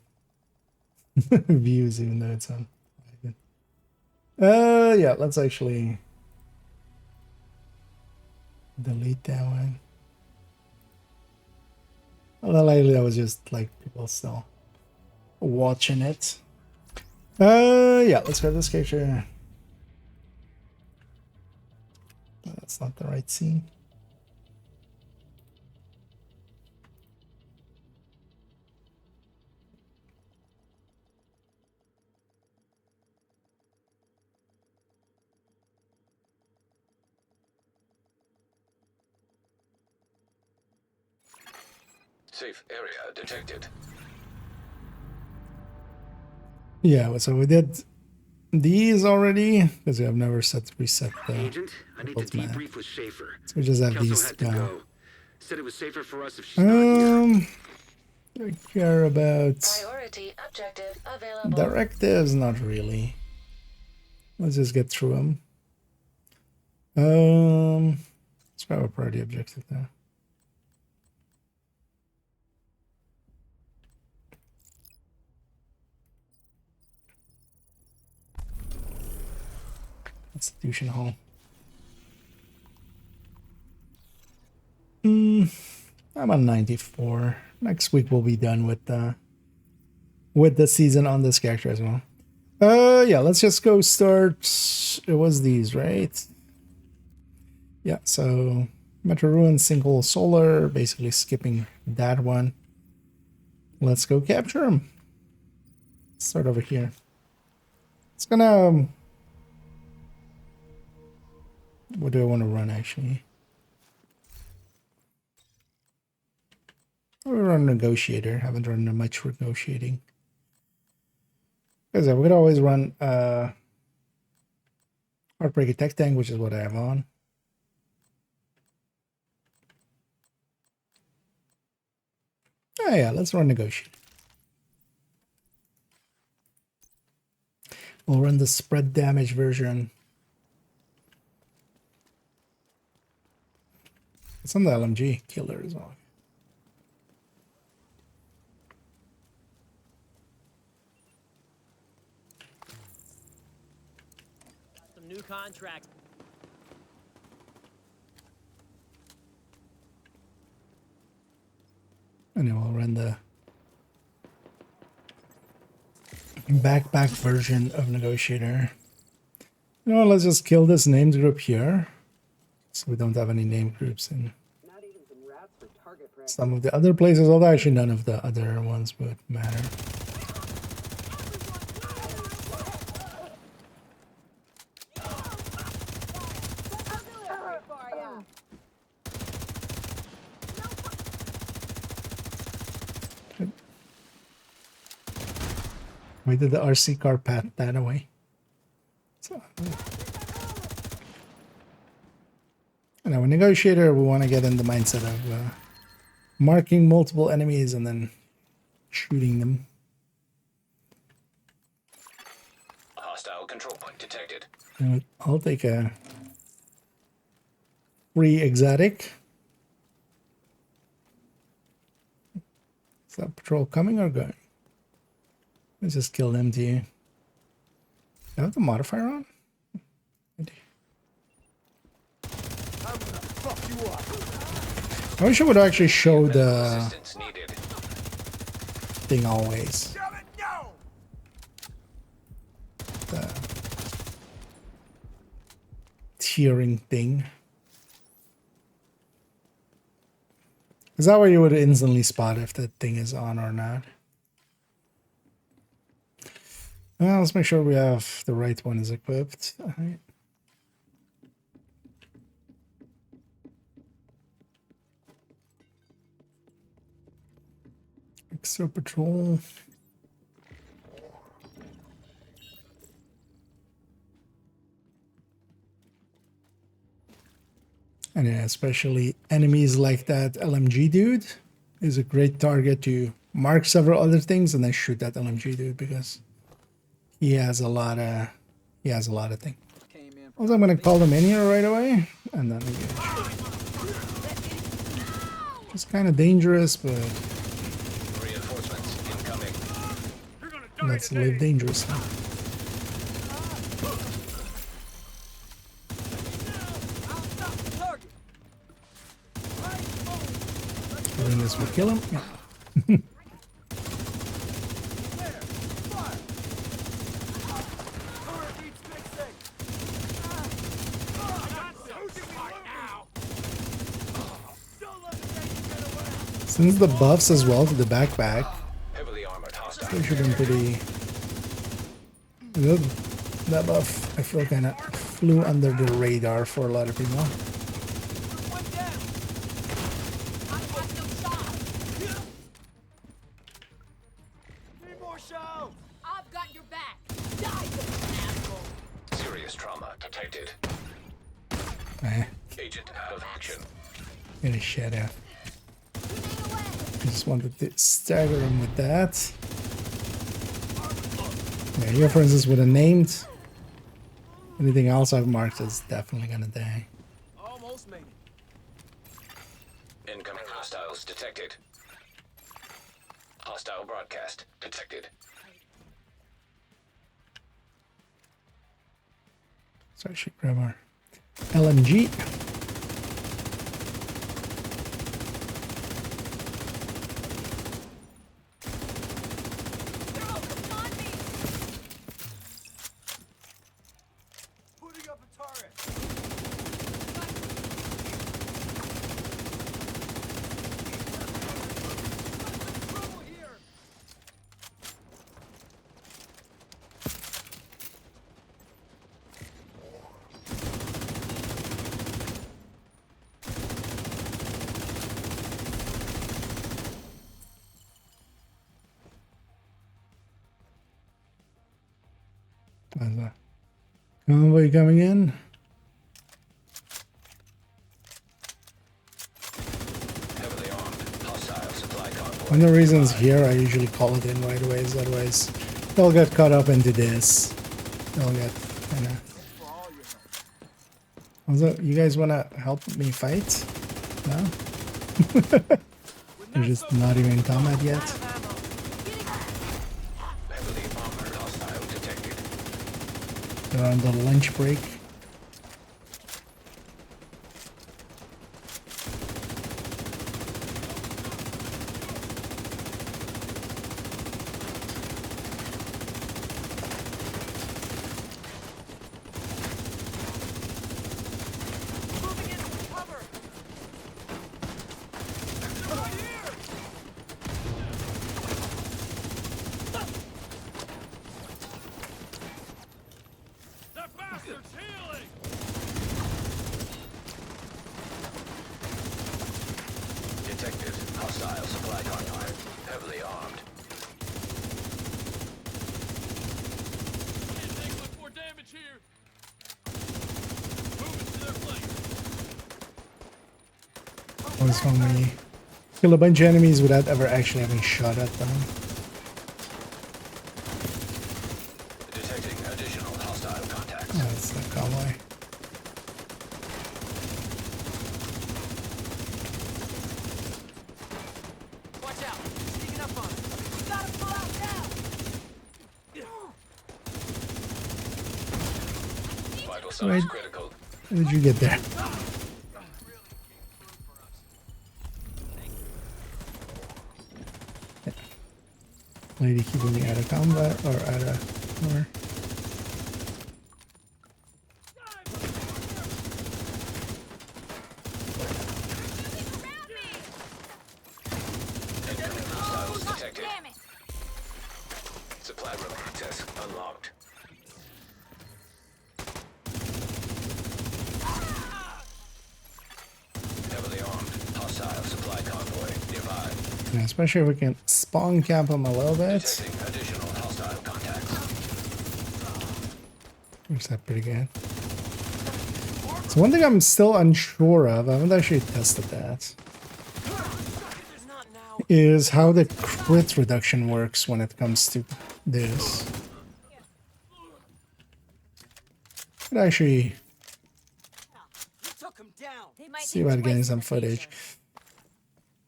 S4: views even though it's on? Yeah, let's actually delete that one. Well, lately I was just like people still watching it. Yeah, let's grab this character. That's not the right scene.
S6: Safe area detected.
S4: Yeah, so we did these already because I've never reset the
S2: Agent, I need to
S4: default map.
S2: debrief with Schaefer.
S4: So we just have
S2: Kelso
S4: these
S2: had to
S4: now.
S2: go. Said it was safer for us if she's not here.
S4: I care about
S3: Priority objective available.
S4: directives, not really. Let's just get through them. Let's grab a priority objective now. Institution Hall. I'm on 94. Next week we'll be done with the season on this character as well. Yeah, let's just go start. It was these, right? Yeah, so Metro Ruin, Single Solar, basically skipping that one. Let's go capture him. Start over here. It's gonna. What do I want to run actually? I'll run Negotiator. Haven't run much negotiating. Because we could always run Heartbreaker Tech Tank, which is what I have on. Oh yeah, let's run Negotiator. We'll run the spread damage version. It's on the LMG killer as well.
S9: Some new contract.
S4: And then we'll run the backpack version of Negotiator. You know, let's just kill this named group here. So we don't have any name groups in some of the other places, although actually none of the other ones would matter.
S1: Why did the RC car pat that away? So, now, a negotiator, we want to get in the mindset of marking multiple enemies and then shooting them.
S6: Hostile control point detected.
S1: I'll take a free exotic. Is that patrol coming or going? Let's just kill them to you. Do I have the modifier on? I do. I wish I would actually show the
S6: Assistance needed.
S1: thing always. The tiering thing. Is that where you would instantly spot if the thing is on or not? Well, let's make sure we have the right one is equipped. All right. Extra patrol. And yeah, especially enemies like that LMG dude is a great target to mark several other things and then shoot that LMG dude because he has a lot of things. Also, I'm gonna call them in here right away and then engage. It's kind of dangerous, but
S6: Reinforcements incoming.
S1: let's live dangerously. Doing this will kill him. Yeah. Since the buffs as well to the backpack,
S6: Heavily armored hostile.
S1: they should have been pretty good. That buff, I feel kind of flew under the radar for a lot of people.
S3: I've got your back. Die, you asshole.
S6: Serious trauma detected.
S1: Eh,
S6: Agent out of action.
S1: get a shit out. I just wanted to stagger him with that. Yeah, here for instance would have named. Anything else I've marked is definitely gonna die.
S7: Almost made it.
S6: Incoming hostiles detected. Hostile broadcast detected.
S1: So I should grab our LMG.
S7: Putting up a turret. Trouble here.
S1: There's a convoy coming in.
S6: Heavily armed. Hostile supply convoy.
S1: One of the reasons here I usually call it in right away is otherwise they'll get caught up into this. They'll get kind of. Also, you guys want to help me fight? No? They're just not even in combat yet.
S6: Heavily armored hostile detected.
S1: They're on the lunch break.
S7: Moving into cover. Right here. That bastard's healing.
S6: Detected. Hostile supply convoy. Heavily armed.
S1: was when we kill a bunch of enemies without ever actually having shot at them.
S6: Detecting additional hostile contacts.
S1: Oh, it's the convoy.
S7: Watch out. Sneaking up on us. We gotta pull out now.
S6: Vital signs
S1: Right.
S6: critical.
S1: How did you get there? Lady keeping me out of combat or out of or
S6: Incoming hostiles detected. Supply room access unlocked. Heavily armed. Hostile supply convoy nearby.
S1: yeah, especially if we can spawn camp them a little bit.
S6: Detecting additional hostile contacts.
S1: Looks that pretty good. So one thing I'm still unsure of, I haven't actually tested that,
S8: Not now.
S1: is how the crit reduction works when it comes to this. Could actually
S7: We took him down.
S1: see about getting some footage.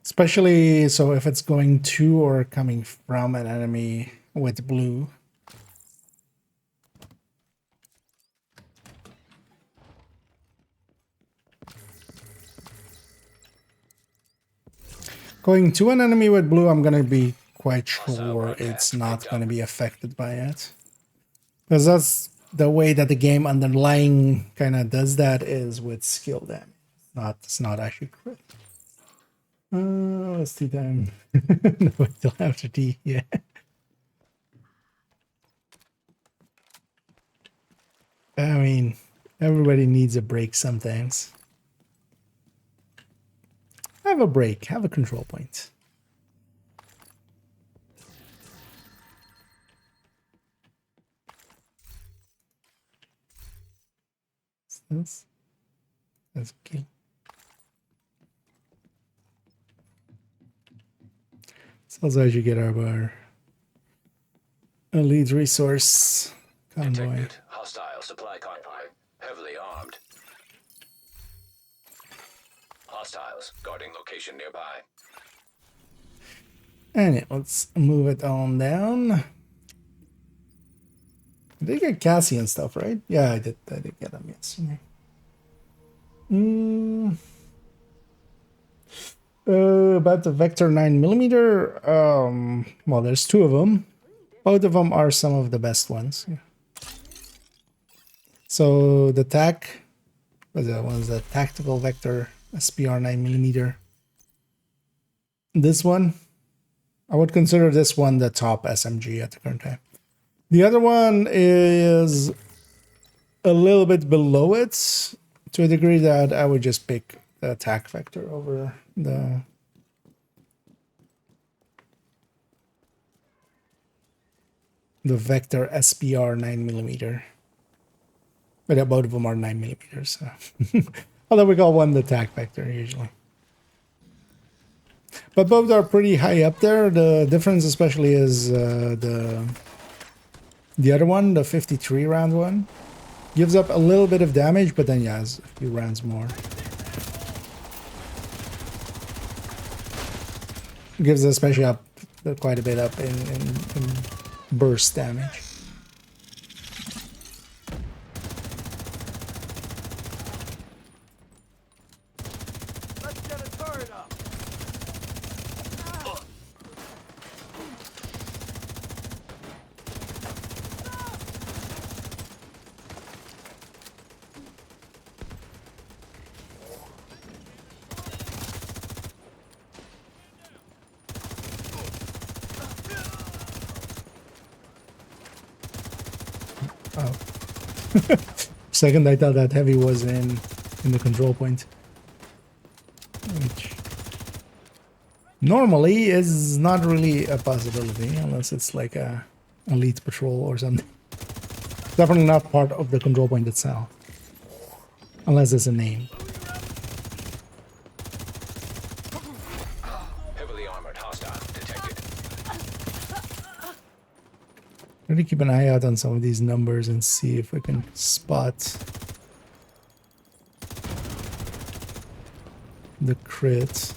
S1: Especially so if it's going to or coming from an enemy with blue. Going to an enemy with blue, I'm going to be quite sure it's not going to be affected by it. Because that's the way that the game underlying kind of does that, is with skill damage. It's not actually crit. Let's do time. No, wait till after D, yeah. I mean, everybody needs a break sometimes. Have a break, have a control point. What's this? That's okay. So as you get our elite resource convoy.
S6: Detected hostile supply convoy. Heavily armed. Hostiles guarding location nearby.
S1: And yeah, let's move it on down. I did get Cassie and stuff, right? Yeah, I did get them, yes. About the Vector 9mm. Well, there's two of them. Both of them are some of the best ones. Yeah. So the one's the Tactical Vector SPR 9mm. This one, I would consider this one the top SMG at the current time. The other one is a little bit below it, to a degree that I would just pick the attack vector over the Vector SPR 9mm. But yeah, both of them are 9mm. So. Although we call one the attack vector usually. But both are pretty high up there. The difference especially is the other one, the 53 round one, gives up a little bit of damage, but then yeah, has a few rounds more. Gives especially up quite a bit up in burst damage.
S7: Let's get a turret up.
S1: Oh. Second, I thought that heavy was in the control point. Which normally is not really a possibility unless it's like a elite patrol or something. Definitely not part of the control point itself. Unless it's a name. Really keep an eye out on some of these numbers and see if we can spot the crit.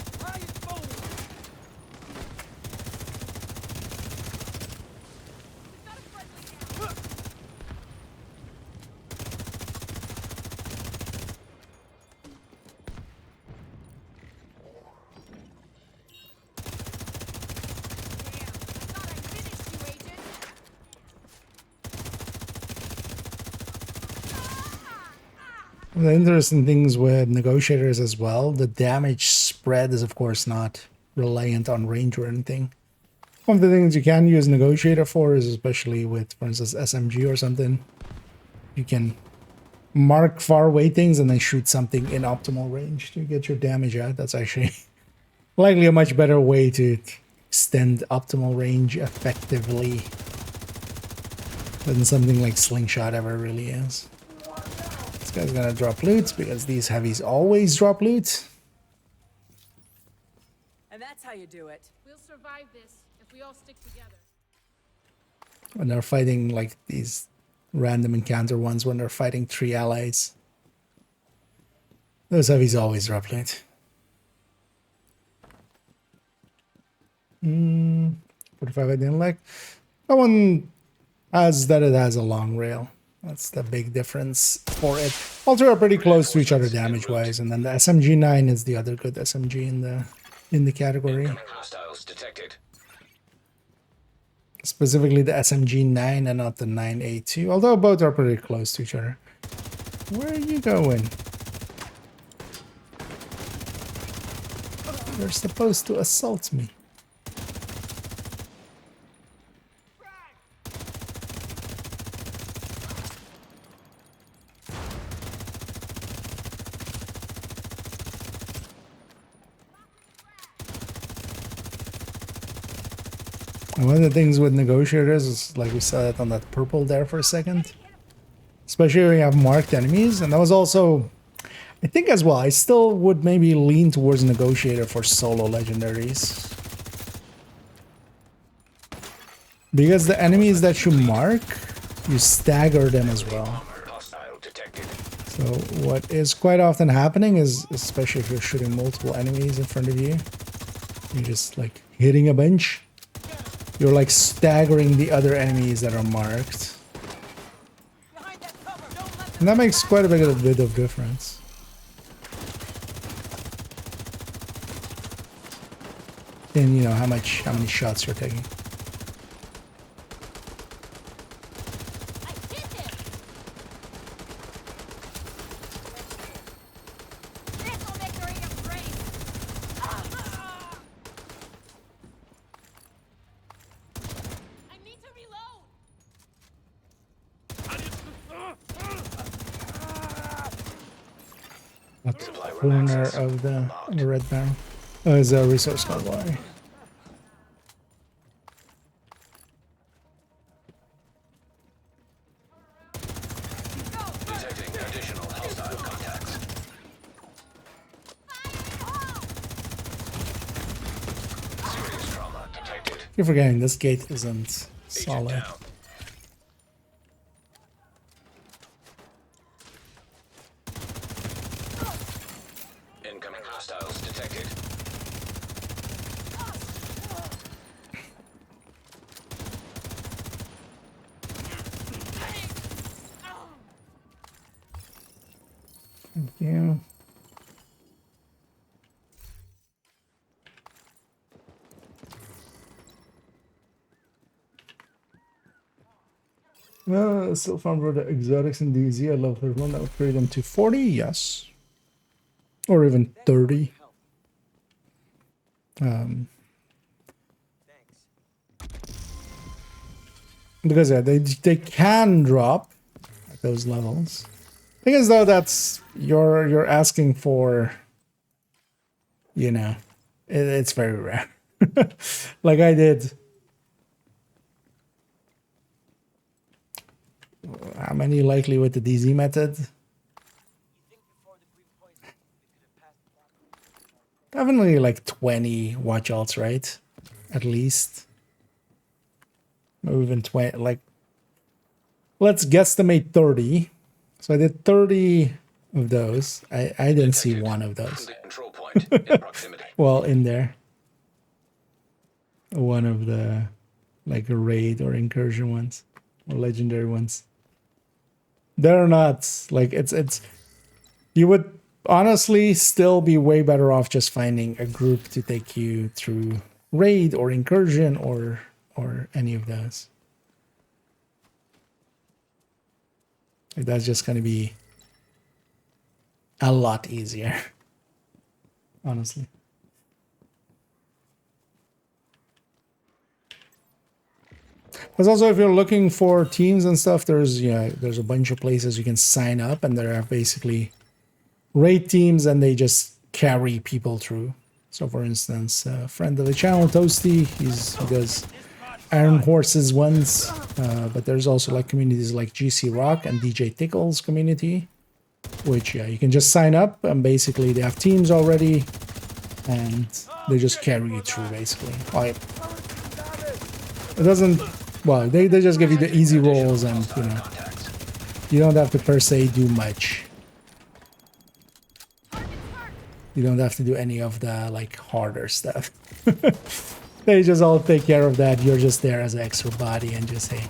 S1: The interesting things with negotiators as well, the damage spread is of course not reliant on range or anything. One of the things you can use negotiator for is, especially with, for instance, SMG or something, you can mark far away things and then shoot something in optimal range to get your damage out. That's actually likely a much better way to extend optimal range effectively than something like Slingshot ever really is. This guy's gonna drop loot because these heavies always drop loot.
S3: And that's how you do it. We'll survive this if we all stick together.
S1: When they're fighting like these random encounter ones, when they're fighting 3 allies, those heavies always drop loot. 45 I didn't like. That one has that it has a long rail. That's the big difference for it. All two are pretty close to each other damage-wise, and then the SMG-9 is the other good SMG in the category.
S6: Hostiles detected.
S1: Specifically the SMG-9 and not the 9A2, although both are pretty close to each other. Where are you going? You're supposed to assault me. And one of the things with negotiators is, like we saw it on that purple there for a second, especially when you have marked enemies. And that was also, I think as well, I still would maybe lean towards negotiator for solo legendaries, because the enemies that you mark, you stagger them as well. So what is quite often happening is, especially if you're shooting multiple enemies in front of you, you're just like hitting a bunch. You're like staggering the other enemies that are marked. And that makes quite a bit of difference. In, you know, how many shots you're taking. Corner of the red barrel. Oh, it's a resource convoy.
S6: Detecting additional hostile contacts. Serious trauma detected.
S1: You're forgetting this gate isn't solid.
S6: Incoming hostiles detected.
S1: Thank you. Still found for the exotics in DZ. I love 31. That would upgrade them to 40, yes. Or even 30. Because yeah, they can drop at those levels. Thing is though, that's you're asking for, you know, it's very rare. Like I did. How many likely with the DZ method? Definitely like 20 watch alts, right? At least. Or even 20, like
S4: let's guesstimate 30. So I did 30 of those. I didn't see
S6: Detected
S4: one of
S6: from
S4: those.
S6: the control point in proximity.
S4: Well, in there. One of the like raid or incursion ones or legendary ones. They're not like it's you would honestly still be way better off just finding a group to take you through raid or incursion or any of those. Like, that's just going to be a lot easier, honestly. Because also, if you're looking for teams and stuff, there's there's a bunch of places you can sign up, and there are basically raid teams, and they just carry people through. So, for instance, a friend of the channel, Toasty, he does Iron Horses ones, but there's also like communities like GC Rock and DJ Tickle's community, which you can just sign up, and basically they have teams already, and they just carry you through basically. Like, it doesn't. Well, they just give you the easy rolls, and you don't have to per se do much. You don't have to do any of the like harder stuff. They just all take care of that. You're just there as an extra body, and just hey,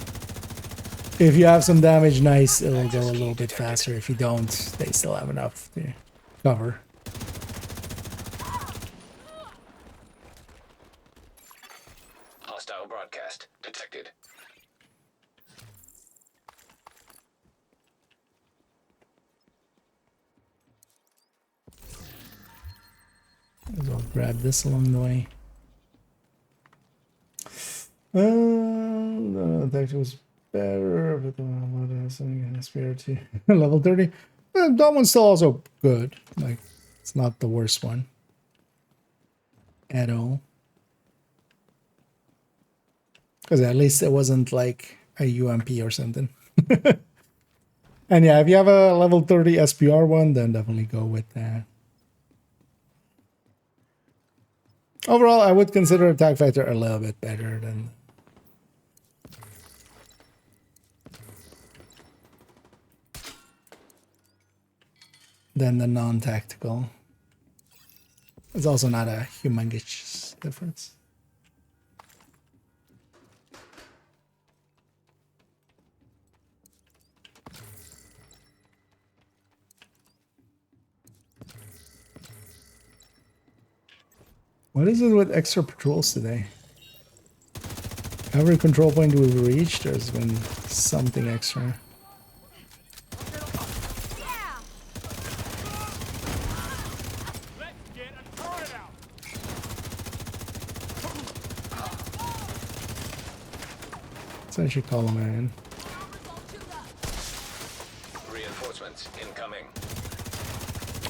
S4: if you have some damage, nice, it'll go a little bit faster. If you don't, they still have enough to cover.
S6: Hostile broadcast detected.
S4: I'll grab this along the way. The attack was better, but the spirit to level 30. That one's still also good. Like, it's not the worst one at all. Because at least it wasn't like a UMP or something. And yeah, if you have a level 30 SPR one, then definitely go with that. Overall, I would consider Attack Fighter a little bit better than the non-tactical. It's also not a humongous difference. What is it with extra patrols today? Every control point we've reached, there's been something extra. So I should call him in.
S6: Reinforcements incoming.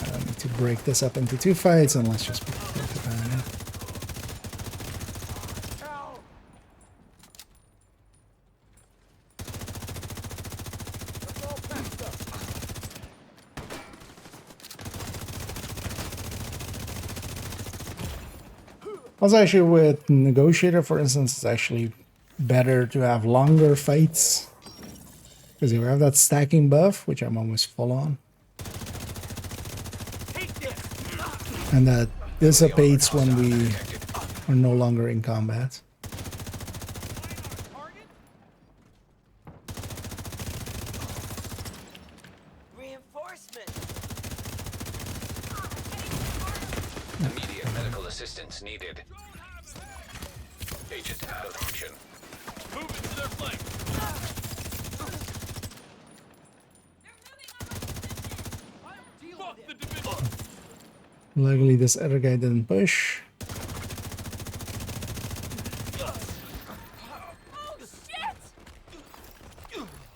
S4: I need to break this up into 2 fights, and let's just be quick about it. Also, actually, with Negotiator, for instance, it's actually better to have longer fights. Because you have that stacking buff, which I'm almost full on. And that dissipates when we are no longer in combat.
S8: Reinforcement.
S6: Immediate medical assistance needed. Agent out of action.
S8: Move into their flank. Fuck the division.
S4: Luckily, this other guy didn't push.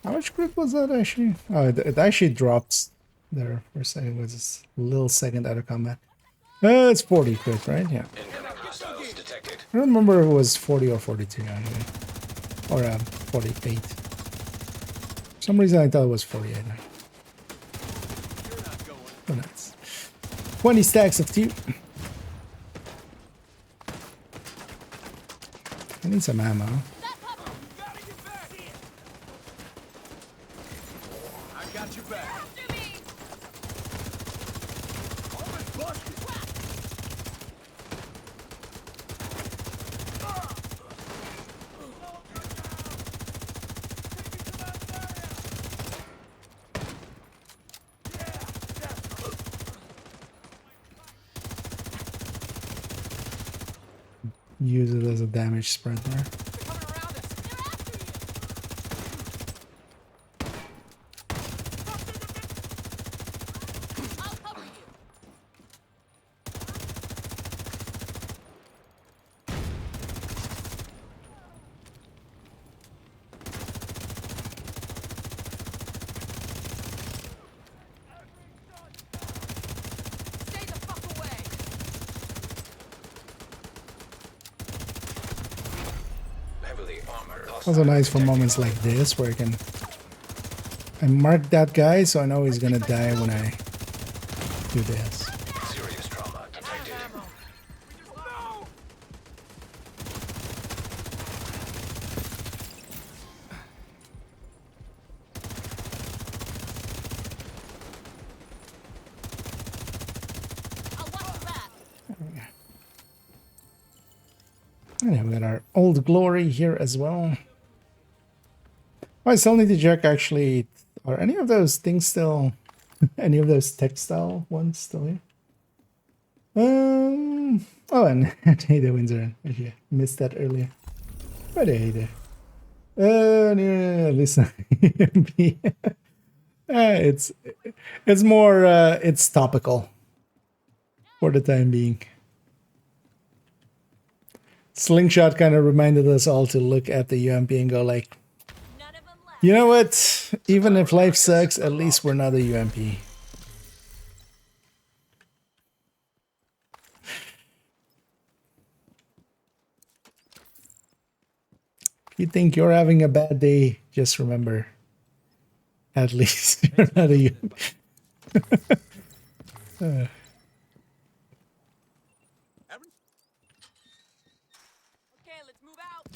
S4: How much crit was that actually? Oh, it actually dropped there for a second. It was just a little second out of combat. It's 40 crit, right? Yeah.
S6: Incoming hostiles detected.
S4: I don't remember if it was 40 or 42 actually. Or 48. For some reason I thought it was 48. Oh, nice. 20 stacks of tea. I need some ammo.
S8: got your back.
S3: After me!
S8: Almost busted.
S1: Use it as a damage spread there.
S8: They're coming around us.
S3: They're after you! I'll cover you! Stay the fuck away!
S6: Heavily armored.
S1: Also nice for moments like this where I mark that guy so I know he's gonna die when I do this.
S6: Serious trauma detected.
S3: I'll watch your back!
S1: And then we got our old glory here as well. Oh, I still need to check actually, are any of those things still, any of those textile ones still here? Oh, and hey there, Windsor. Actually, I missed that earlier. But hey there. No, listen. It's more, it's topical for the time being. Slingshot kind of reminded us all to look at the UMP and go like,
S3: None of them left.
S1: you know what? Even if life sucks, at least we're not a UMP. If you think you're having a bad day, just remember, at least you're not a UMP.
S3: Okay, let's move out!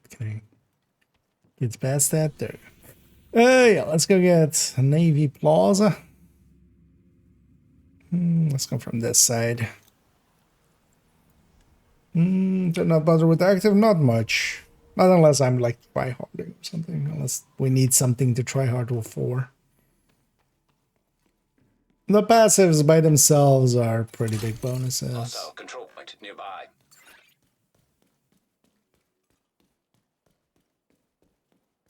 S1: Can I get past that? There. Yeah, let's go get Navy Plaza. Let's go from this side. Do not bother with active, not much. Not unless I'm like tryharding or something. Unless we need something to tryhard for. The passives by themselves are pretty big bonuses.
S6: Also, control point nearby.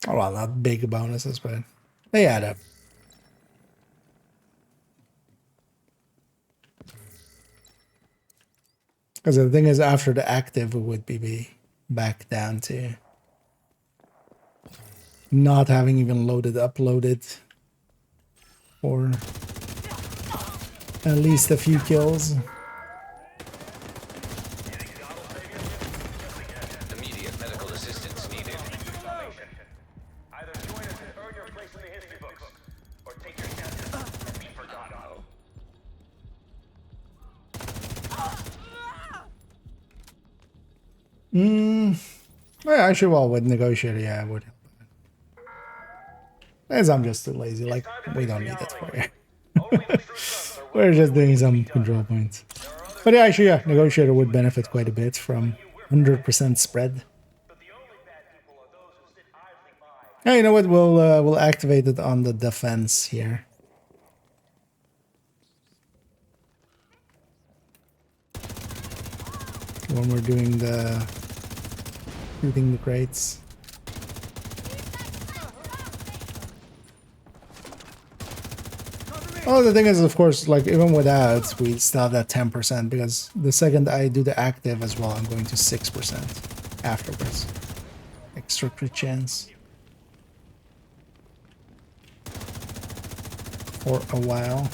S1: Oh, well, not big bonuses, but they add up. Because the thing is, after the active, it would be back down to not having even uploaded for at least a few kills.
S6: Immediate medical assistance needed.
S10: Either join us and earn your place in the history books, or take your chances and be forgotten.
S1: Actually, well, with negotiator, yeah, I would. As I'm just too lazy. Like, we don't need it for you. We're just doing some control points. But yeah, actually, yeah, negotiator would benefit quite a bit from 100% spread. Yeah, you know what? We'll activate it on the defense here. When we're doing the shooting the crates. Oh, the thing is, of course, like even without, we still have that 10% because the second I do the active as well, I'm going to 6% afterwards. Extra crit chance. For a while.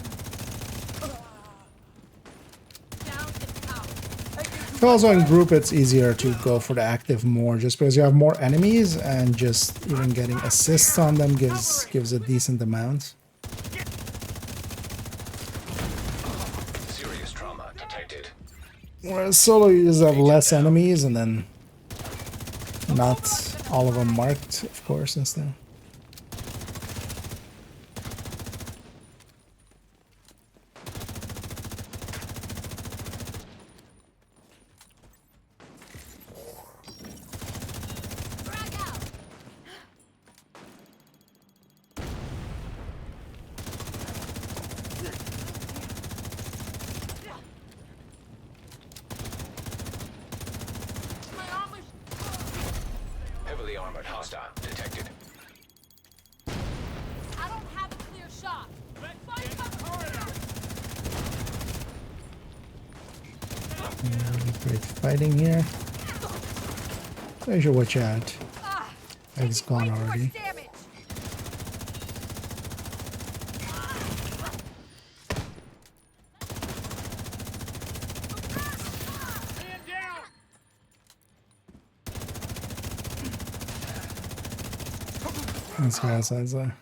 S1: Also in group it's easier to go for the active more just because you have more enemies and just even getting assists on them gives a decent amount.
S6: Serious trauma detected.
S1: Whereas solo you just have less enemies and then not all of them marked, of course, and stuff.
S6: Heavily armored hostile detected.
S3: I don't have a clear shot.
S1: Great fighting here. So you should watch out. It's gone already.
S3: Damage.
S1: This guy has a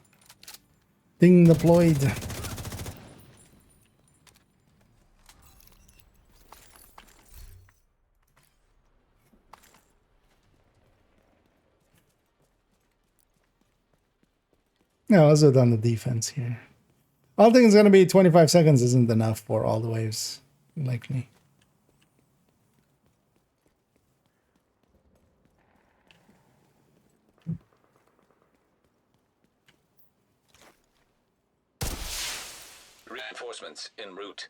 S1: thing deployed. No, let's do it on the defense here. I think it's going to be 25 seconds isn't enough for all the waves, likely.
S6: Reinforcements en route.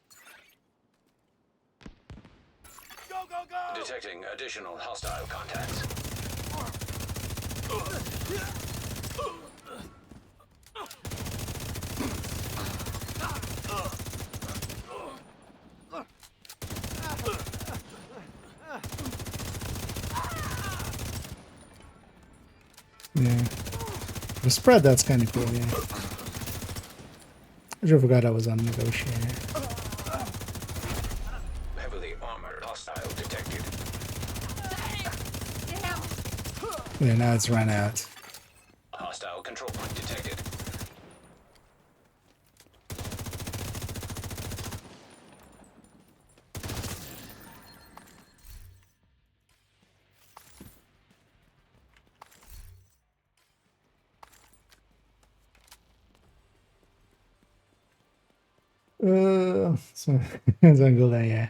S8: Go, go, go!
S6: Detecting additional hostile contacts.
S1: Yeah. The spread, that's kind of cool, yeah. I forgot I was on negotiator.
S6: Heavily armored hostile detected.
S1: Yeah, now it's run out.
S6: Hostile control point detected.
S1: So it's gonna go there, yeah.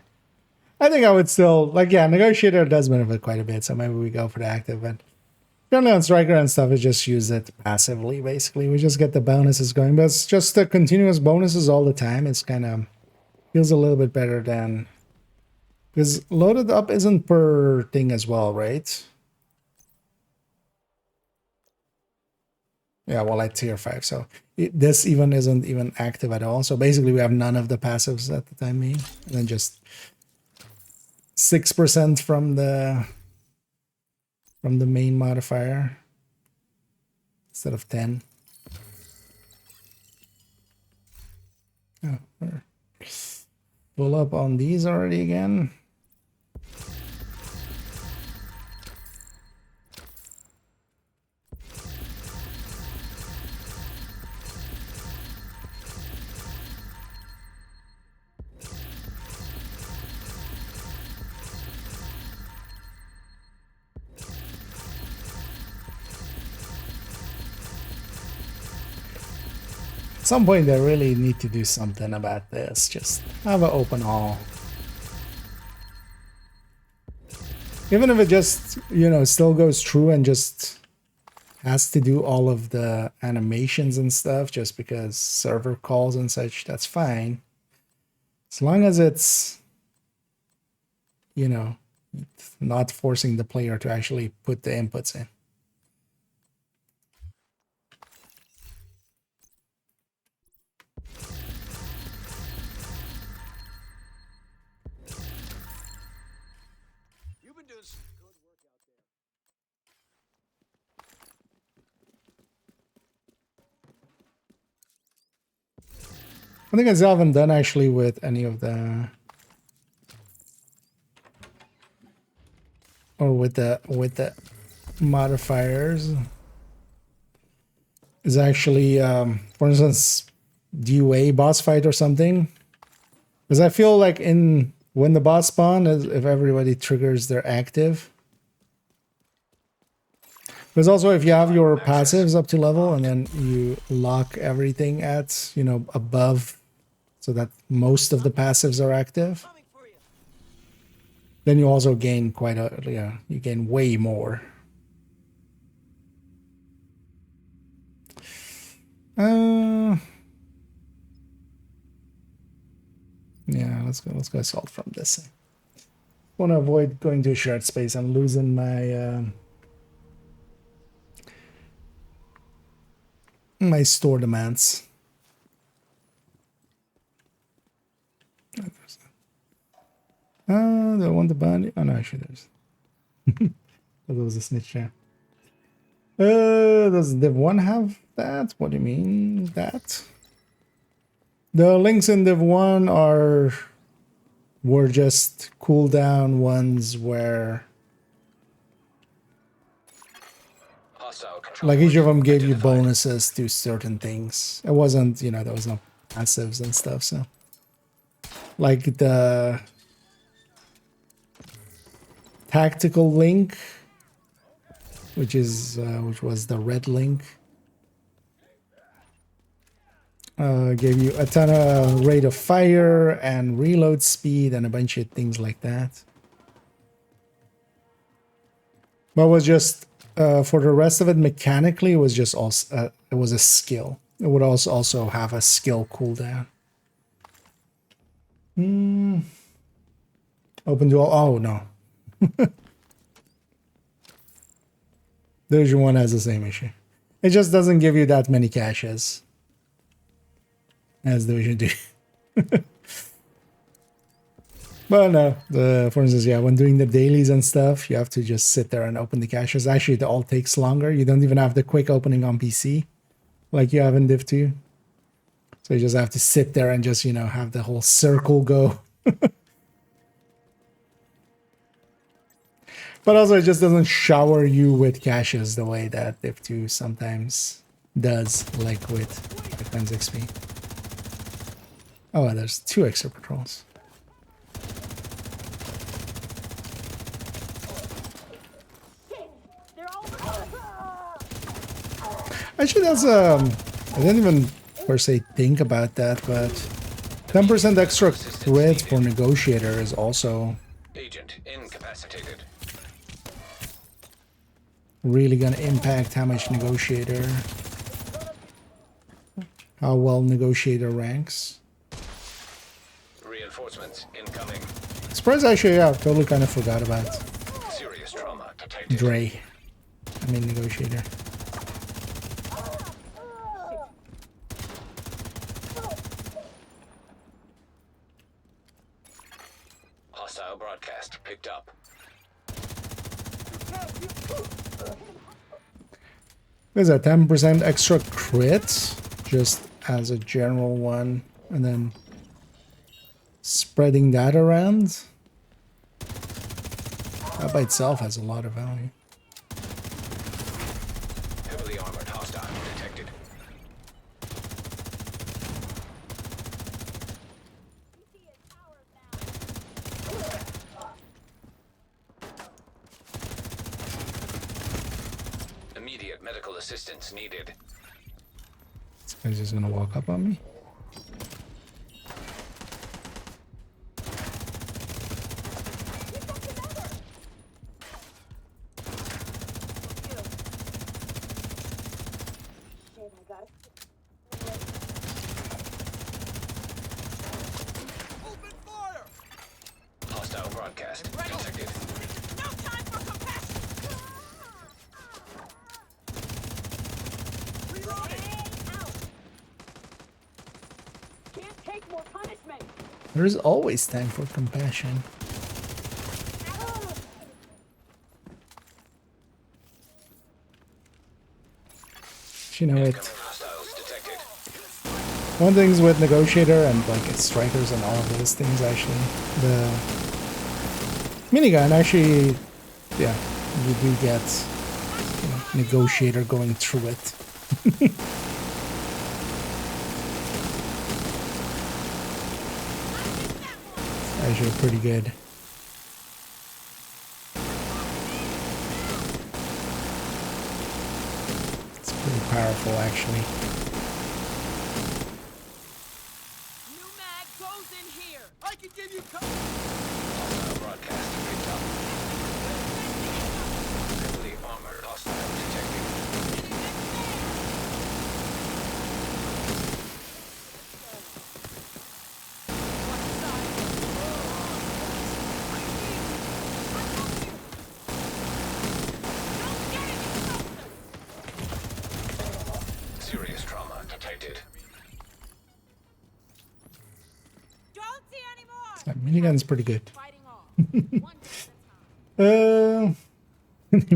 S1: I think I would still, like, yeah, negotiator does benefit quite a bit, so maybe we go for the active, but currently on striker and stuff, we just use it passively, basically. We just get the bonuses going, but it's just the continuous bonuses all the time. It's kind of, feels a little bit better than, because loaded up isn't per thing as well, right? Yeah, well, at tier 5, so this even isn't even active at all. So basically we have none of the passives at the time being, and then just 6% from the main modifier instead of 10. Oh, we're full up on these already again. At some point they really need to do something about this. Just have an open all. Even if it just, you know, still goes through and just has to do all of the animations and stuff just because server calls and such, that's fine. As long as it's, you know, not forcing the player to actually put the inputs in.
S8: You've been doing some good work out there.
S1: I think I still haven't done actually with any of the, or with the modifiers. Is actually, for instance, DUA boss fight or something. Because I feel like in
S4: when the boss spawn, if everybody triggers their active. Because also if you have your passives up to level and then you lock everything at, you know, above so that most of the passives are active, then you also gain quite a, yeah, you gain way more. Yeah, let's go assault from this. Want to avoid going to a shared space and losing my my store demands. Do I want the body? Oh no, actually there's. There was a snitch there. Does Div 1 have that? What do you mean that? The links in Div 1 were just cooldown ones where like each of them gave you bonuses to certain things. It wasn't, you know, there was no passives and stuff, so like the tactical link, which was the red link, gave you a ton of rate of fire and reload speed and a bunch of things like that. But it was just for the rest of it, mechanically, it was just also it was a skill. It would also have a skill cooldown. Open duel. Oh no. Division 1 has the same issue. It just doesn't give you that many caches as Division 2. But no, for instance, yeah, when doing the dailies and stuff, you have to just sit there and open the caches. Actually, it all takes longer. You don't even have the quick opening on PC like you have in Div 2. So you just have to sit there and just, you know, have the whole circle go. But also, it just doesn't shower you with caches the way that Div 2 sometimes does, like with Defense XP. Oh, and there's 2 extra patrols. Actually, that's I didn't even per se think about that, but 10% extra crit for Negotiator is also
S6: Agent incapacitated.
S4: really gonna impact how much Negotiator, how well Negotiator ranks.
S6: Reinforcements incoming.
S4: Surprised, actually, yeah, totally kind of forgot about
S6: Serious trauma detected.
S4: Dre. I mean Negotiator.
S6: Hostile broadcast picked up.
S4: There's a 10% extra crit, just as a general one, and then spreading that around. That by itself has a lot of value.
S6: Heavily armored hostile detected. Immediate medical assistance needed.
S4: This guy's just gonna walk up on me.
S6: Hostile broadcast detected.
S3: No time for compassion! Can't take more punishment!
S4: There is always time for compassion. You know it.
S6: Hostiles detected.
S4: One thing's with Negotiator and like strikers and all of those things, actually, the minigun actually, yeah, you do get, you know, Negotiator going through it.
S1: Actually pretty good. It's pretty powerful actually.
S3: New mag goes in here.
S7: I can give you cover.
S6: Hostile broadcast picked up. Heavily armored hostile detected. Serious trauma detected.
S3: Don't see anymore.
S1: That minigun's pretty good.
S3: Fighting off. One day at a time.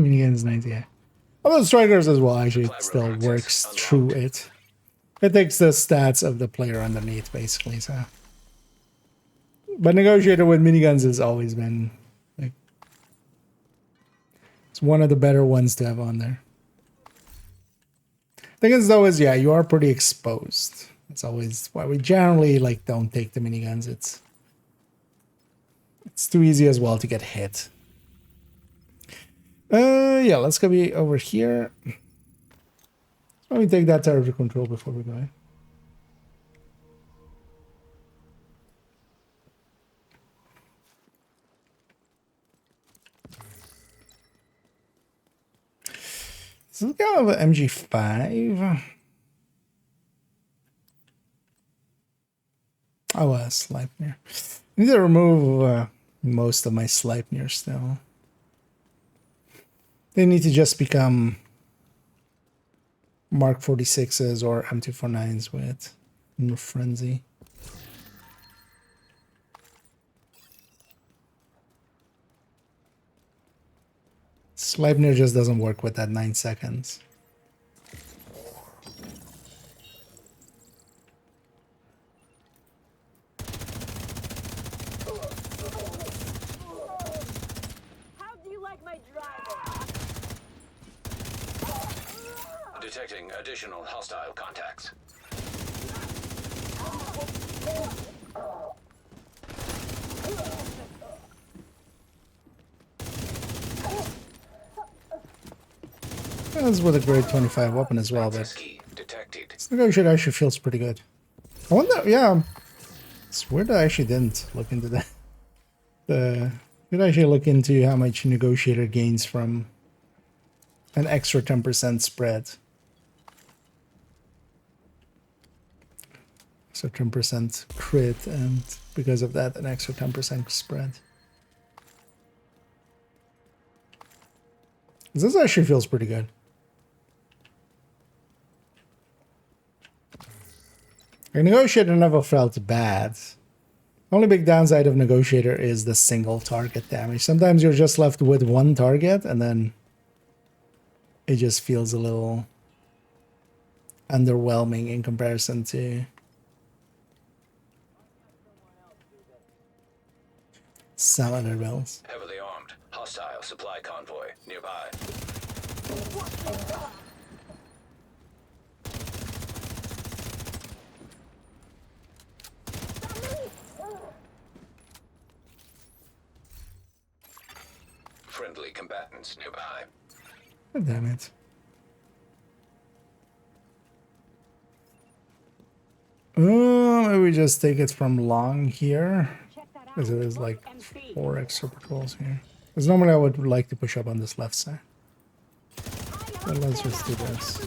S1: Minigun's nice, yeah. Although strikers as well, actually, it still works through it. It takes the stats of the player underneath, basically, so. But negotiator with miniguns has always been, like, it's one of the better ones to have on there. Thing is, though, is, yeah, you are pretty exposed. That's always why we generally, like, don't take the miniguns. It's too easy as well to get hit. Yeah, let's go be over here. Let me take that territory control before we go in. So let's go with MG5. Oh, Sleipnir. I need to remove most of my Sleipnir still. They need to just become Mark 46s or M249s with no frenzy. Sleipnir just doesn't work with that 9 seconds.
S3: How do you like my driving?
S6: Detecting additional hostile contacts.
S1: That's with a grade 25 weapon as well, but
S6: Key detected.
S1: this negotiator actually feels pretty good. I wonder, yeah, it's weird I actually didn't look into that. Did actually look into how much negotiator gains from an extra 10% spread. So 10% crit, and because of that, an extra 10% spread. This actually feels pretty good. A negotiator never felt bad. Only big downside of negotiator is the single target damage. Sometimes you're just left with one target and then it just feels a little underwhelming in comparison to some other builds.
S6: Heavily armed. Hostile supply convoy nearby. Friendly combatants nearby.
S1: God damn it. Maybe we just take it from long here. Because it is like 4 extra patrols here. Because normally I would like to push up on this left side. But let's just do this.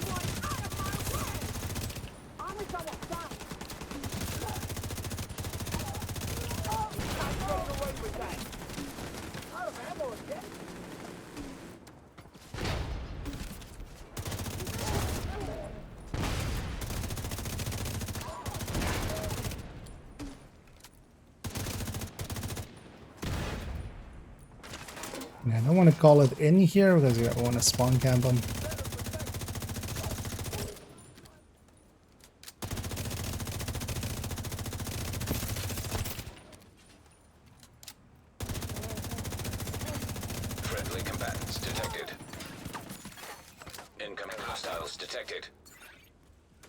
S1: Yeah, I don't want to call it in here because I want to spawn camp them.
S6: Friendly combatants detected. Incoming hostiles detected.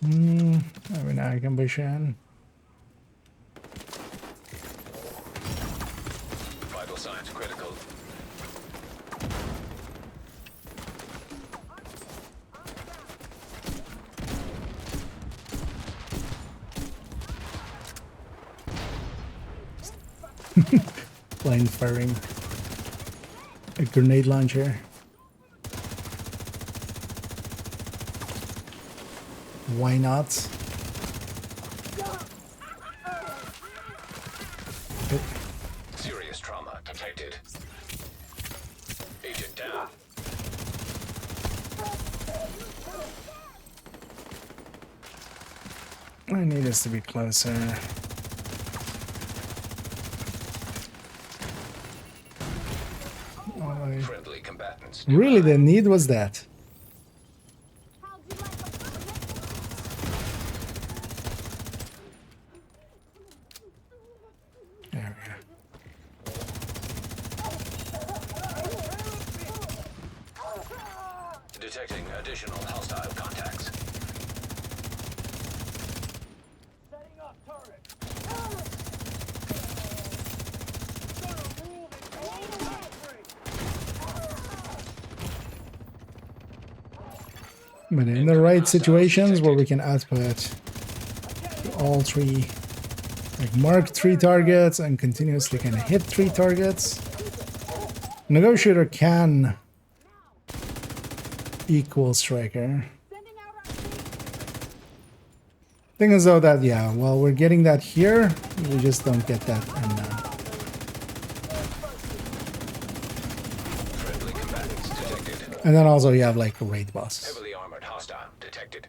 S1: I mean, I can push in.
S6: Science critical.
S4: Blind firing a grenade launcher. Why not?
S6: Serious trauma detected. Agent down.
S4: I need us to be closer.
S6: Friendly combatants.
S4: Really, the need was that. There we go.
S6: Detecting additional hostile contacts.
S8: Setting up turret.
S4: But in the right situations where we can output all three, like mark 3 targets and continuously kind of hit 3 targets, negotiator can equal striker. Thing is though that, yeah, well, we're getting that here, we just don't get that
S6: Friendly combatants detected.
S4: and then also you have like raid bosses,
S6: Heavily armored hostile detected.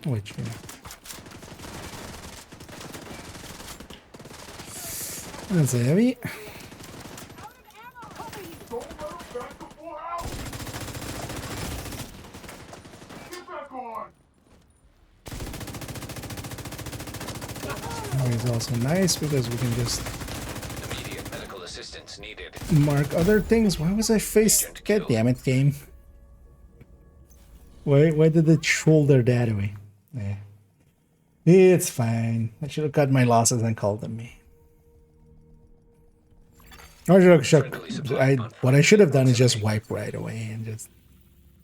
S4: which, you know. That's heavy. It's also nice because we can just
S6: Immediate medical assistance needed.
S4: mark other things. Why was I faced? God damn it, game. Why did it shoulder that away? Yeah. It's fine. I should have cut my losses and called them me. Or what I should have done is just wipe right away and just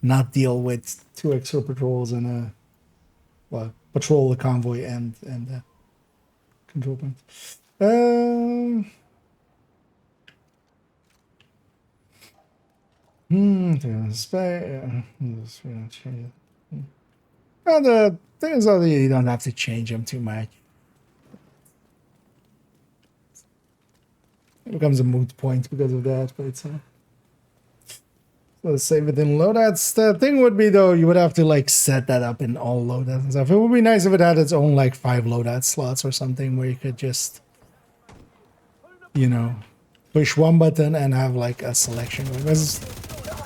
S4: not deal with 2 extra patrols and patrol the convoy and control point. Well, the thing is that you don't have to change them too much. It becomes a moot point because of that, but it's so save it in loadouts. The thing would be though, you would have to like set that up in all loadouts and stuff. It would be nice if it had its own like 5 loadout slots or something where you could just, you know, push one button and have like a selection going. Because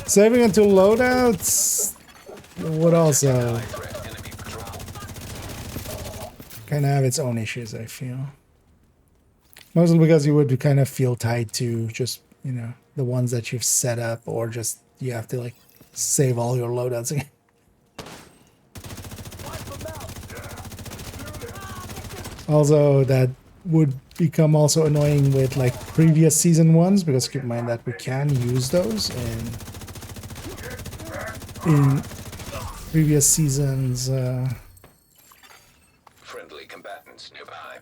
S4: saving into loadouts would also kind of have its own issues, I feel. Mostly because you would kind of feel tied to just, you know, the ones that you've set up, or just you have to like save all your loadouts again. Also, that would become also annoying with like previous season ones, because keep in mind that we can use those in previous seasons.
S6: Friendly combatants nearby.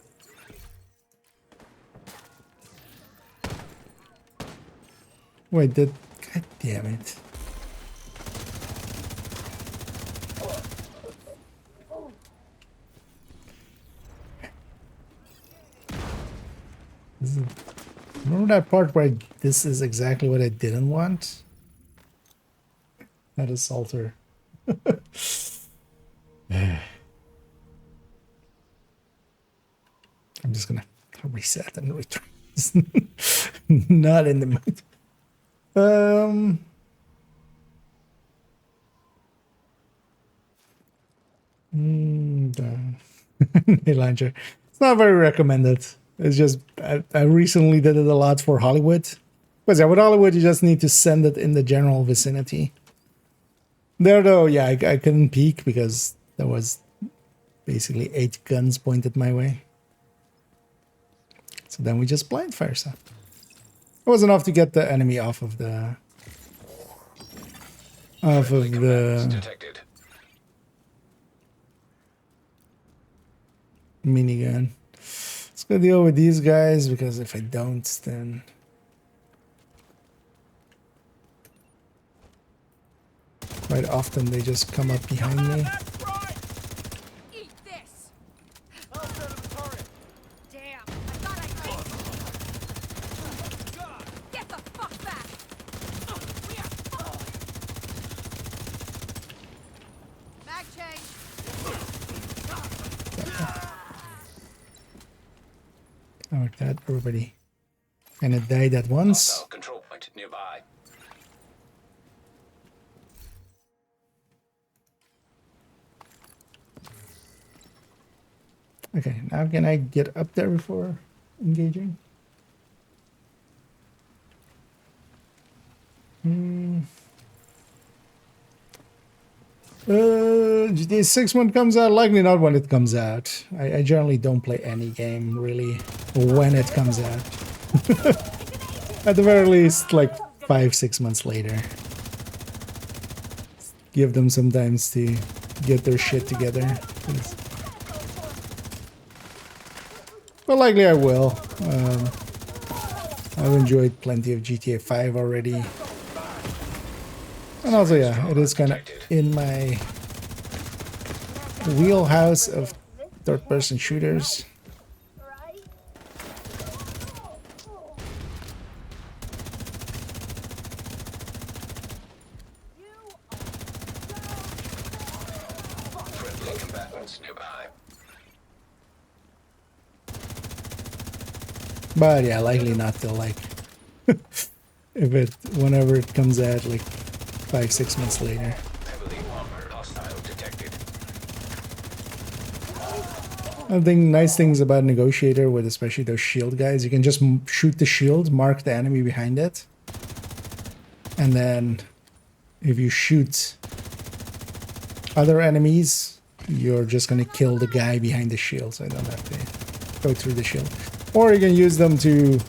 S4: Wait, God damn it. Remember that part where this is exactly what I didn't want? That assaulter. I'm just gonna reset and return. Not in the mood. Hey, launcher. It's not very recommended. It's just I recently did it a lot for Hollywood. But yeah, with Hollywood, you just need to send it in the general vicinity. There, though, yeah, I couldn't peek because there was basically 8 guns pointed my way. So then we just blind fire stuff. It was enough to get the enemy off of the
S6: Detected.
S4: minigun. Let's go deal with these guys, because if I don't, then quite often they just come up behind me.
S3: Eat this!
S8: I'll set him a turret.
S3: Damn, I thought I missed. Get the fuck back! Mag change!
S4: Like that, everybody kind of died at once.
S6: Hostile control point nearby.
S4: Okay, now can I get up there before engaging? GTA 6 when it comes out? Likely not when it comes out. I generally don't play any game, really, when it comes out. At the very least, like 5-6 months later. Give them some time to get their shit together. But likely I will. I've enjoyed plenty of GTA 5 already. And also, yeah, it is kind of in my wheelhouse of third-person shooters.
S6: Friendly combatants nearby.
S4: But yeah, likely not till like whenever it comes out, like 5-6 months later.
S6: Heavily armored hostile detected.
S4: I think nice things about Negotiator, with especially those shield guys, you can just shoot the shield, mark the enemy behind it, and then if you shoot other enemies, you're just gonna kill the guy behind the shield, so I don't have to go through the shield. Or you can use them to,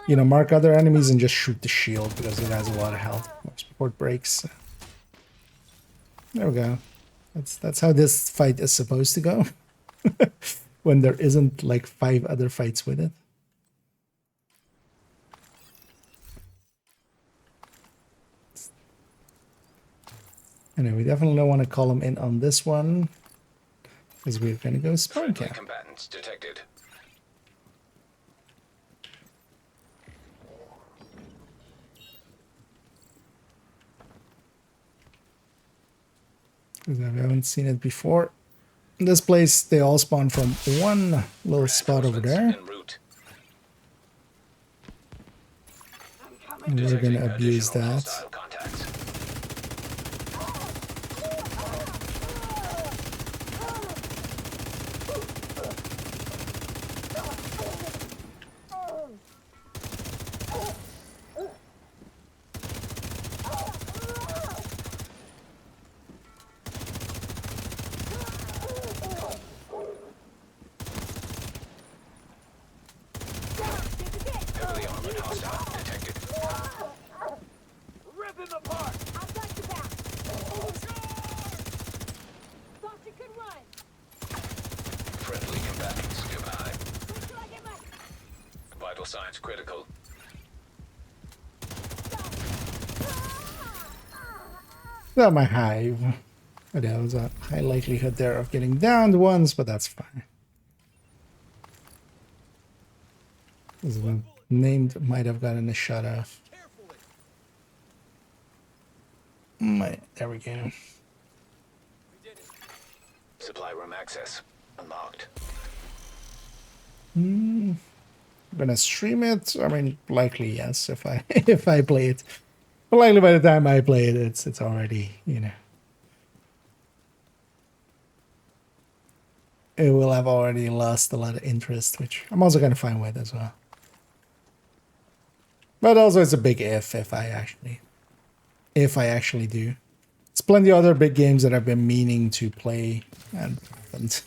S4: you know, mark other enemies and just shoot the shield, because it has a lot of health before it breaks. There we go. That's how this fight is supposed to go. When there isn't like 5 other fights with it. Anyway, we definitely don't want to call him in on this one, because we're gonna go spawn
S6: Friendly
S4: camp.
S6: combatants detected.
S4: Because I haven't seen it before. This place, they all spawn from one little spot over there.
S6: En route.
S4: And we're
S6: Detecting
S4: gonna abuse
S6: additional
S4: that.
S6: hostile contacts. Heavily armored hostile detected.
S8: Rip him apart.
S3: I've got your back! Thought you could run!
S6: Friendly combatants nearby.
S3: Wait till I get my...
S6: Vital signs critical.
S4: Not my hive. But there was a high likelihood there of getting downed once, but that's fine. This one named might have gotten a shot off. There we go.
S6: Supply room access unlocked.
S4: I'm gonna stream it. I mean, likely yes, if I if I play it. But likely by the time I play it, it's already, you know. It will have already lost a lot of interest, which I'm also gonna fine with as well. But also it's a big if I actually do. There's plenty of other big games that I've been meaning to play and haven't.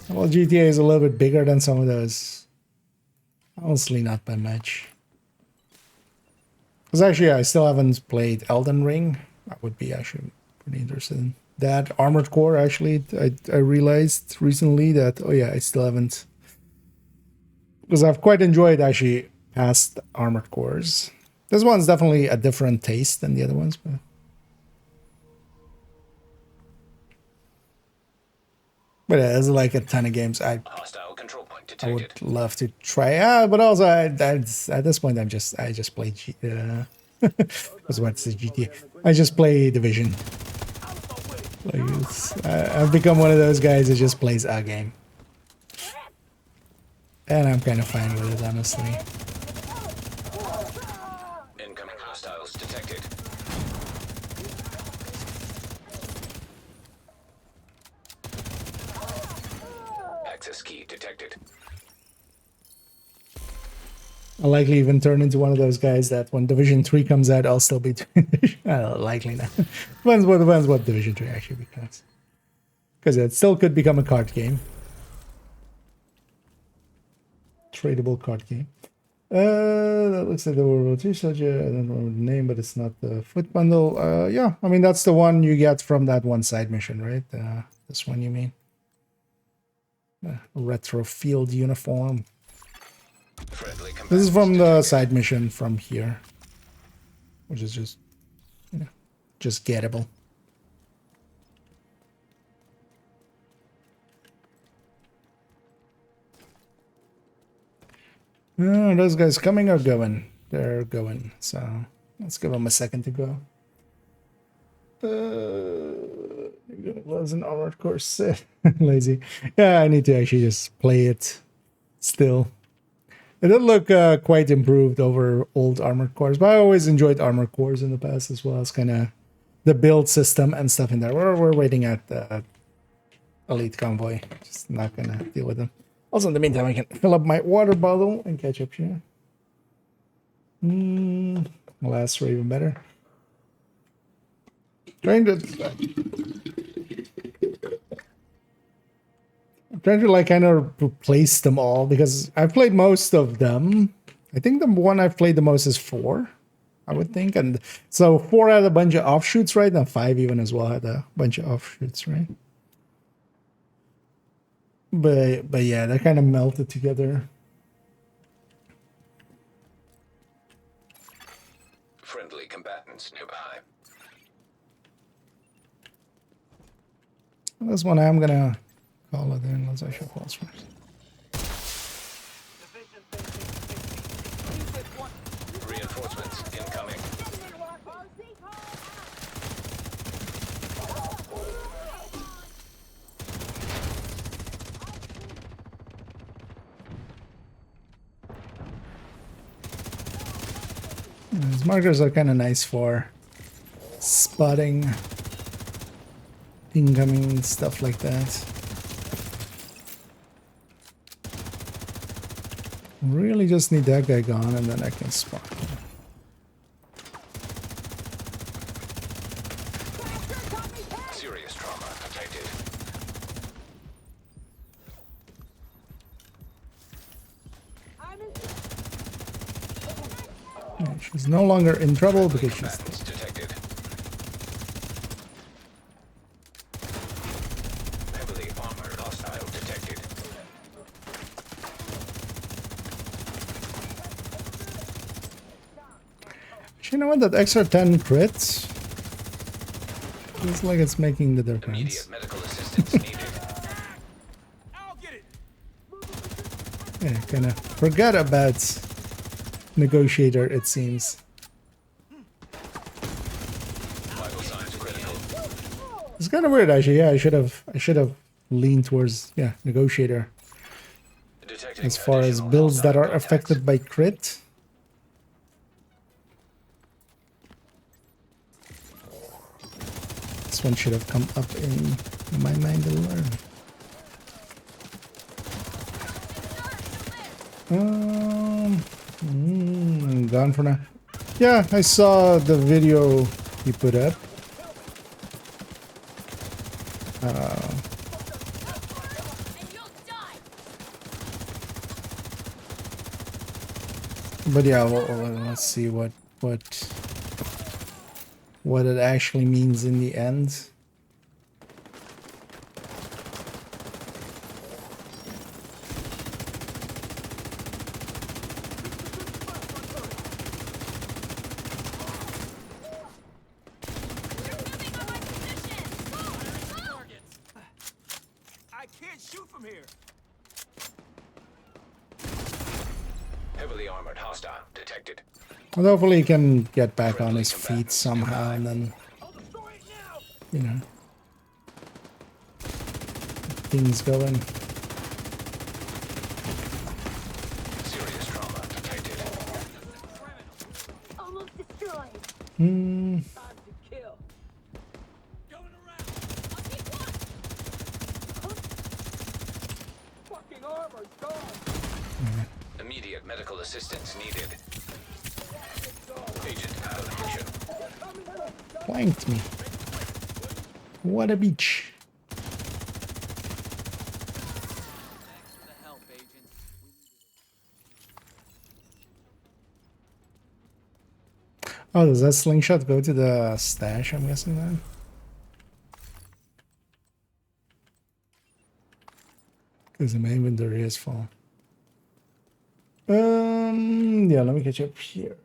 S4: Well, GTA is a little bit bigger than some of those Honestly, not by much. Because actually, I still haven't played Elden Ring. I would be actually pretty interested in that. Armored Core, actually, I realized recently that, oh yeah, I still haven't. Because I've quite enjoyed actually past Armored Cores. This one's definitely a different taste than the other ones, but yeah, there's like a ton of games
S6: Hostile control point
S4: I would
S6: detected.
S4: love to try. But also at this point I just play I was about to say GTA. I just play Division. Like I've become one of those guys that just plays a game, and I'm kind of fine with it, honestly.
S6: Incoming hostiles detected. Access key detected.
S4: I'll likely even turn into one of those guys that when Division 3 comes out, I'll still be doing likely not. depends what Division 3 actually becomes. Because it still could become a card game. Tradable card game. That looks like the World War II soldier. I don't know the name, but it's not the foot bundle. Yeah, I mean, that's the one you get from that one side mission, right? This one you mean? Retro field uniform. This is from the side mission from here, which is just, you know, just gettable. Are those guys coming or going? They're going, so let's give them a second to go. Was an armored course. Lazy. Yeah, I need to actually just play it still. It did look quite improved over old Armored Cores, but I always enjoyed Armored Cores in the past as well as kind of the build system and stuff in there. We're waiting at the elite convoy. Just not going to deal with them. Also, in the meantime, I can fill up my water bottle and catch up here. Last for even better. I'm trying to like kind of replace them all because I've played most of them. I think the one I've played the most is 4, I would think. And so 4 had a bunch of offshoots, right? And 5 even as well had a bunch of offshoots, right? But yeah, they kind of melted together.
S6: Friendly combatants nearby.
S4: This one I'm gonna call it in. Let's actually pause first.
S6: Reinforcements incoming.
S4: These markers are kind of nice for spotting incoming stuff like that. Really just need that guy gone and then I can spot him.
S6: Serious trauma detected.
S4: Yeah, she's no longer in trouble because she's
S6: Combatants detected. Heavily armored hostile detected.
S4: You know what? That extra 10 crits feels like it's making the difference.
S6: Immediate medical assistance needed.
S8: I'll get it.
S4: Yeah, kind of forgot about Negotiator, it seems.
S6: Vital signs critical.
S4: It's kind of weird, actually. Yeah, I should have leaned towards Negotiator
S6: Detecting
S4: as far as
S6: additional
S4: builds that are
S6: hostile
S4: affected by crit. This one should have come up in my mind a learn. I'm gone for now. Yeah, I saw the video he put up.
S3: And you'll die.
S1: But yeah, let's see what it actually means in the end.
S8: I can't shoot from here.
S6: Heavily armored hostile detected.
S1: Well, hopefully he can get back on his feet somehow and then, you know, things going.
S6: Serious trauma detected.
S3: Almost destroyed.
S1: Hmm.
S3: Time to kill.
S8: Going around.
S3: I'll take one.
S8: Fucking armor's gone.
S6: Immediate medical assistance needed. Agent out of mission.
S1: Flanked me. What a beach.
S7: Thanks for the help, Agent.
S1: Oh, does that slingshot go to the stash, I'm guessing then? Because my inventory is full. Yeah, let me catch up here.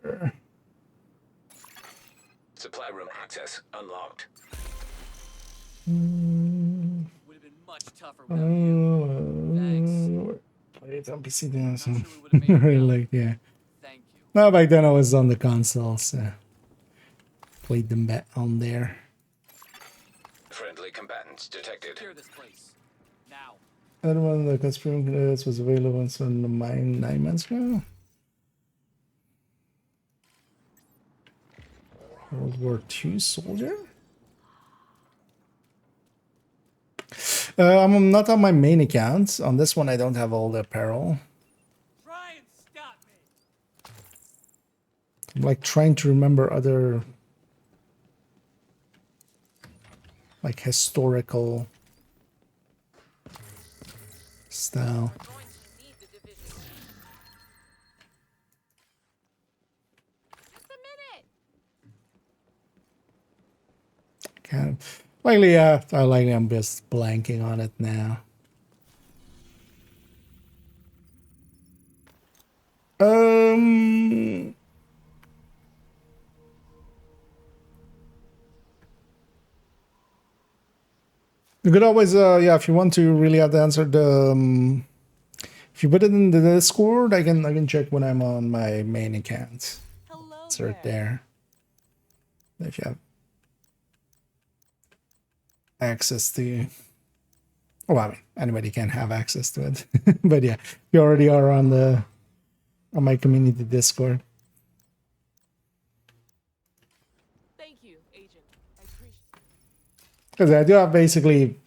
S6: Supply room access unlocked.
S7: Would have been much tougher without you. Thanks.
S1: Played on PC doing some.
S7: sure we would've made it
S1: Really
S7: out.
S1: like, yeah.
S7: Thank you.
S1: No, back then I was on the console, so played them back on there.
S6: Friendly combatants detected.
S7: Secure this place. Now.
S1: That one, the Conspiracy Credits was available on the mine 9 months ago. World War II soldier? I'm not on my main account. On this one, I don't have all the apparel.
S8: Try and stop me.
S1: I'm like trying to remember other like historical style.
S3: We're going to need the division. Just a minute.
S1: Kind of likely, yeah. I'm just blanking on it now. You could always, yeah, if you want to really have the answer, if you put it in the Discord, I can check when I'm on my main account.
S3: Hello
S1: It's right there. If you have access to, oh, I mean, anybody can have access to it, but yeah, you already are on my community Discord.
S3: Thank you, Agent. I appreciate it.
S1: Because I do have basically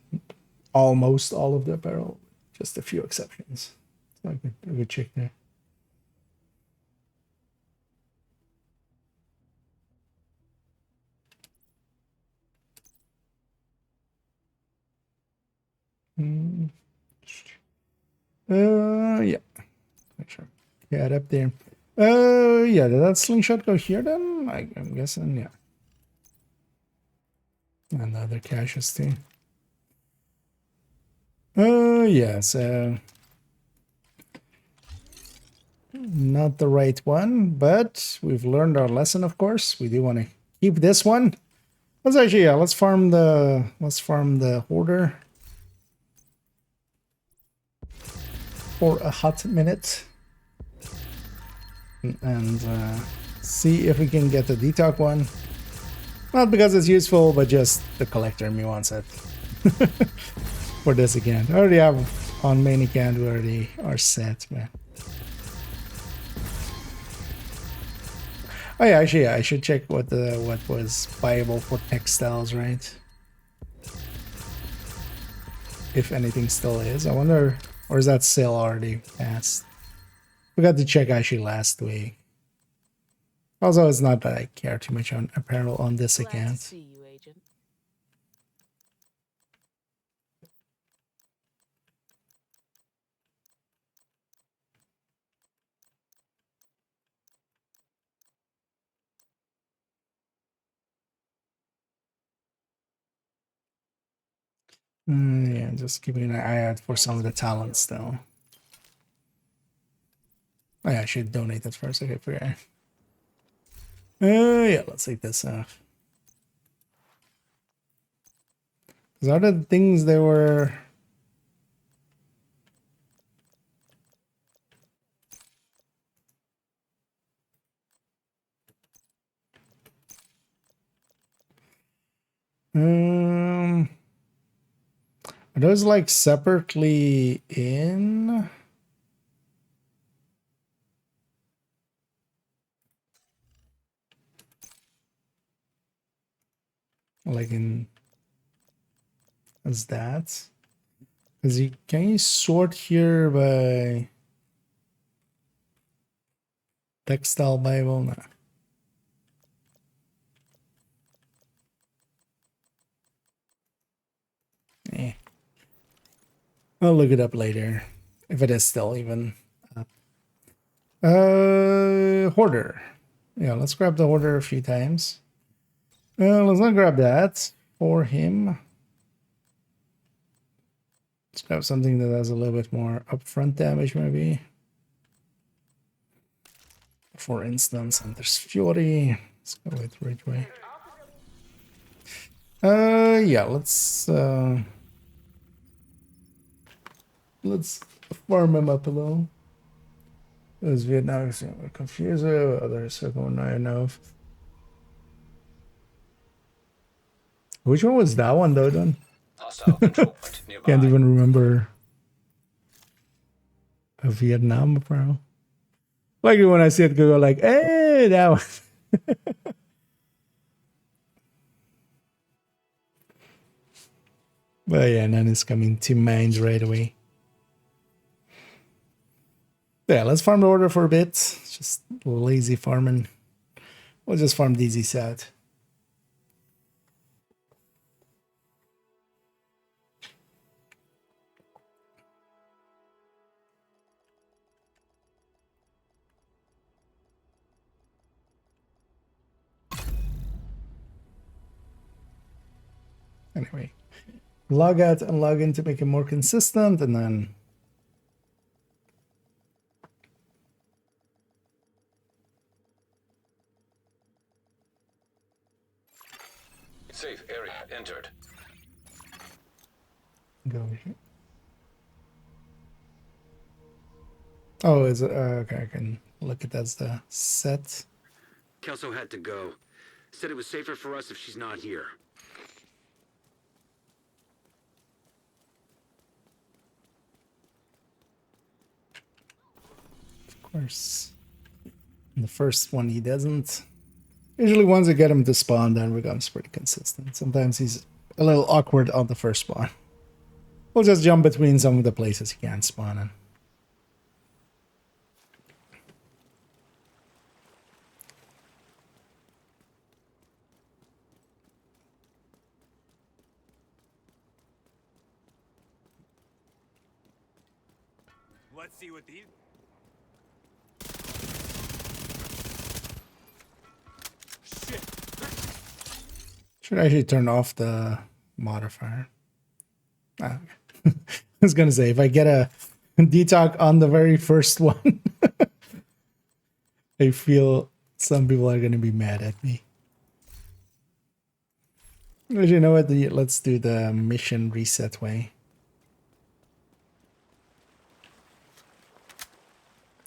S1: almost all of the apparel, just a few exceptions. So I could check there. Mm. Yeah. Make sure. Get up there. Yeah, did that slingshot go here then? I'm guessing, yeah. And the other caches too. Yeah, so not the right one, but we've learned our lesson, of course. We do want to keep this one. Let's actually, yeah, let's farm the hoarder for a hot minute. And see if we can get the detox one. Not because it's useful, but just the collector me wants it. For this again. I already have on main account, we already are set, man. Oh yeah, actually, yeah, I should check what was viable for textiles, right? If anything still is. I wonder, or is that sale already passed? We got to check actually last week. Also, it's not that I care too much on apparel on this
S3: Glad to
S1: account.
S3: see you, Agent.
S1: Yeah, just keeping an eye out for some of the talents though. Oh, yeah, I should donate that first. Okay, forget. Yeah, let's take this off. These are the things they were. Are those like separately in? Like in as that? Because you can you sort here by textile Bible? No. Eh. I'll look it up later if it is still even up. Hoarder. Yeah, let's grab the hoarder a few times. Let's not grab that for him. Let's grab something that has a little bit more upfront damage, maybe. For instance, and there's Fury. Let's go with Ridgeway. Yeah, let's farm him up a little. Those Vietnamese are confused. Others are going I know of. Which one was that one though, Don?
S6: Hostile control point nearby.
S1: Can't even remember a Vietnam bro. Like when I see it go like, hey, that one. But yeah, none is coming to mind right away. Yeah, let's farm the order for a bit. Just lazy farming. We'll just farm DZs out. Anyway, log out and log in to make it more consistent, and then
S6: Safe area entered.
S1: go here. Oh, is it? Okay, I can look at that's the set.
S2: Kelso had to go. Said it was safer for us if she's not here.
S1: Of course. In the first one, he doesn't. Usually, once you get him to spawn, then becomes pretty consistent. Sometimes he's a little awkward on the first spawn. We'll just jump between some of the places he can't spawn in.
S8: Let's see what these. Shit.
S1: Should actually turn off the modifier. Ah, I was gonna say if I get a detox on the very first one, I feel some people are gonna be mad at me. But you know what? Let's do the mission reset way.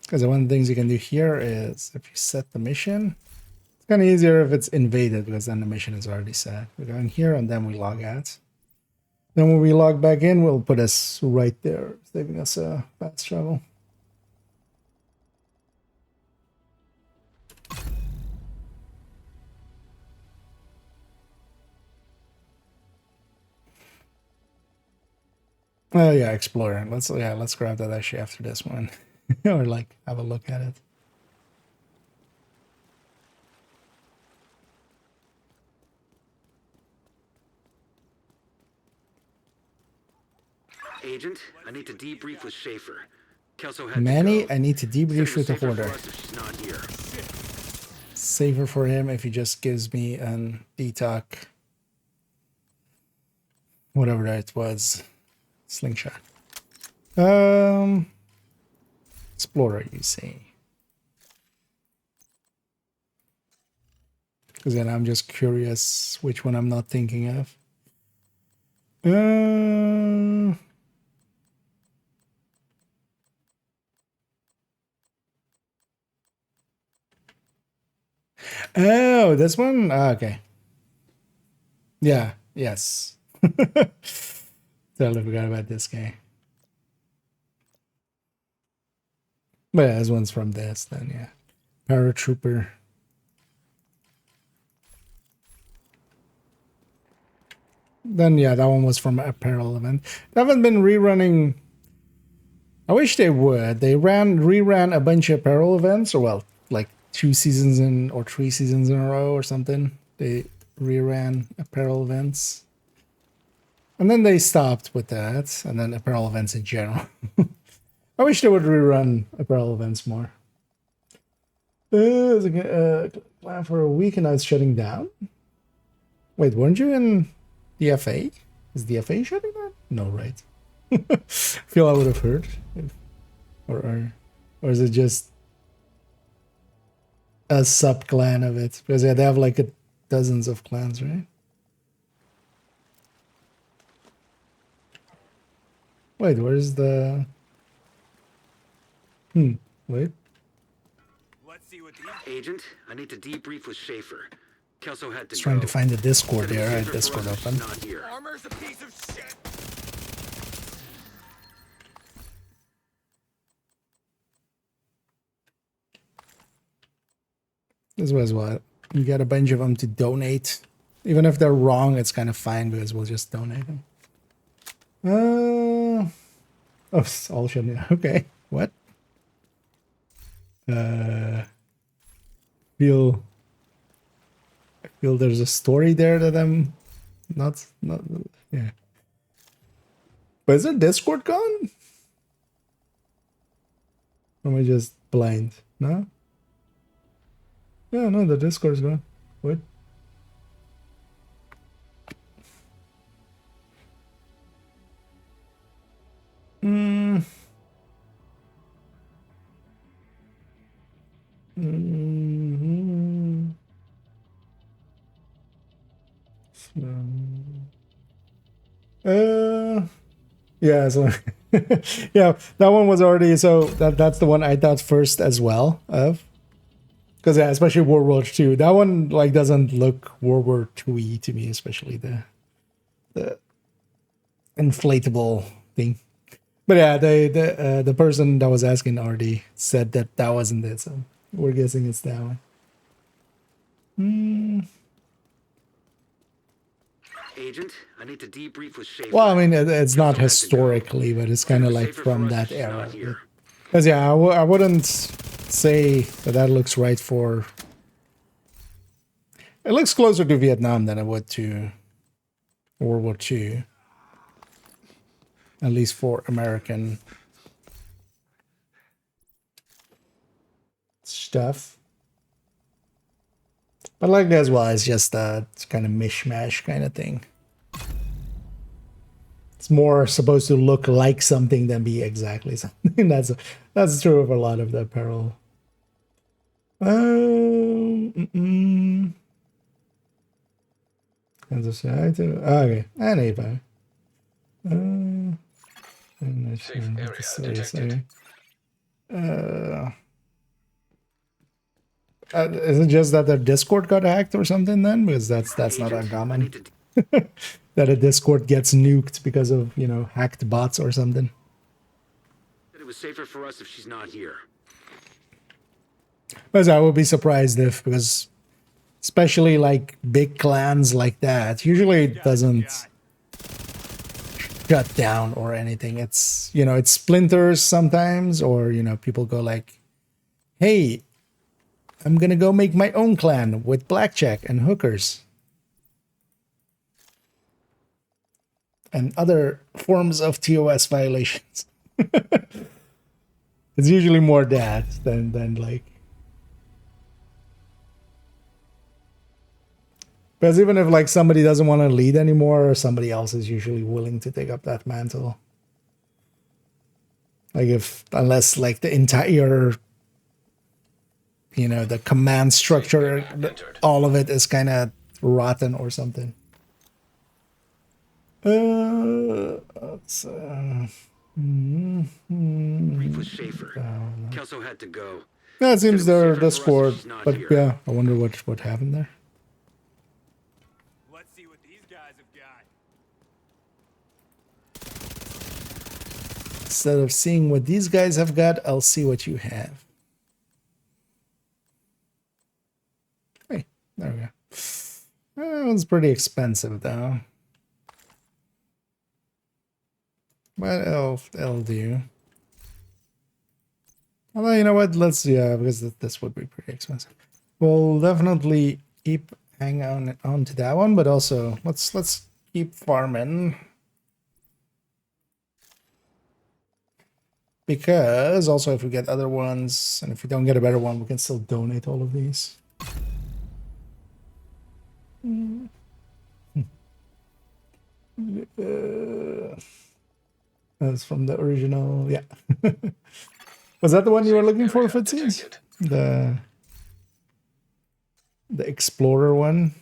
S1: Because one of the things you can do here is if you set the mission, it's kind of easier if it's invaded because then the mission is already set. We go in here and then we log out. Then when we log back in, we'll put us right there, saving us a fast travel. Oh yeah, Explorer. Let's grab that actually after this one. Or like have a look at it.
S2: Agent, I need to debrief with Schaefer. Kelso had
S1: Manny,
S2: to go.
S1: I need to
S2: Said it
S1: debrief
S2: was
S1: with the
S2: safer for
S1: Hoarder.
S2: us if she's not here.
S1: Safer for him if he just gives me an detox. whatever that was. Slingshot. Explorer, you say? Because then I'm just curious which one I'm not thinking of. Oh, this one? Ah, okay. Yeah, yes. Totally forgot about this guy. But yeah, this one's from this, then, yeah. Paratrooper. Then, yeah, that one was from Apparel Event. They haven't been rerunning. I wish they would. They reran a bunch of Apparel events, or well, like 2 seasons in or 3 seasons in a row or something. They reran Apparel events. And then they stopped with that, and then Apparel events in general. I wish they would rerun Apparel events more. Plan for a week and now it's shutting down? Wait, weren't you in the FA? Is the FA shutting down? No, right. Feel I would have heard. Or is it just a sub-clan of it? Because yeah, they have like dozens of clans, right? Wait, where's the... wait.
S8: Let's see what
S2: Agent, I need to debrief with Schaefer. Kelso had to
S1: Just trying
S2: go.
S1: to find the Discord
S2: Said it was
S1: there.
S2: safer
S1: Discord
S2: for us if
S1: open.
S2: she's not here.
S8: armor's a piece of shit.
S1: This was what? You get a bunch of them to donate. Even if they're wrong, it's kind of fine because we'll just donate them. Oh, it's all shut. Okay, what? I feel there's a story there that I'm not yeah. But isn't Discord gone? Or am I just blind? No? Yeah, no, the Discord's gone. What? Yeah, so yeah, that one was already, so that's the one I thought first as well of, because yeah, especially World War II. That one like doesn't look World War II-y to me, especially the inflatable thing. But yeah, the person that was asking already said that wasn't it, so we're guessing it's that one.
S2: Agent, I need to debrief with Schaefer.
S1: Well, I mean, it's not
S2: Kelso had to go.
S1: historically, but it's kind of
S2: Said it was
S1: like
S2: safer
S1: from
S2: for us
S1: that
S2: if she's
S1: era.
S2: not here.
S1: Because yeah, I wouldn't say that looks right for... It looks closer to Vietnam than it would to World War II. At least for American stuff. But like that as well, it's just a kind of mishmash kind of thing. It's more supposed to look like something than be exactly something. That's true of a lot of the apparel. Okay, anyway.
S6: Safe area detected.
S1: Is it just that their Discord got hacked or something then? Because that's not
S2: Agent, I
S1: uncommon.
S2: need to
S1: That a Discord gets nuked because of, you know, hacked bots or something.
S2: Said it was safer for us if she's not here.
S1: But I would be surprised if, because especially like big clans like that, usually it doesn't shut down or anything. It's, you know, it splinters sometimes, or, you know, people go like, hey, I'm gonna go make my own clan with blackjack and hookers and other forms of TOS violations. It's usually more that than like...
S4: Because even if like somebody doesn't want to lead anymore, somebody else is usually willing to take up that mantle. Like unless like the entire, you know, the command structure, all of it is kind of rotten or something. Let's,
S2: Brief with Schaefer. Kelso had to go.
S4: yeah, it
S2: Said
S4: seems
S2: was
S4: they're
S2: safer
S4: this
S2: for us if
S4: forward,
S2: she's not
S4: but
S2: here.
S4: yeah, I wonder what happened there.
S8: Let's see what these guys have got.
S4: Instead of seeing what these guys have got, I'll see what you have. Hey, there we go. That one's pretty expensive though. But it'll do. Although, you know what, let's, yeah, because this would be pretty expensive. We'll definitely keep hanging on to that one, but also let's keep farming. Because also if we get other ones, and if we don't get a better one, we can still donate all of these. That's from the original, yeah. Was that the one you were looking for, Fitzies? The Explorer one?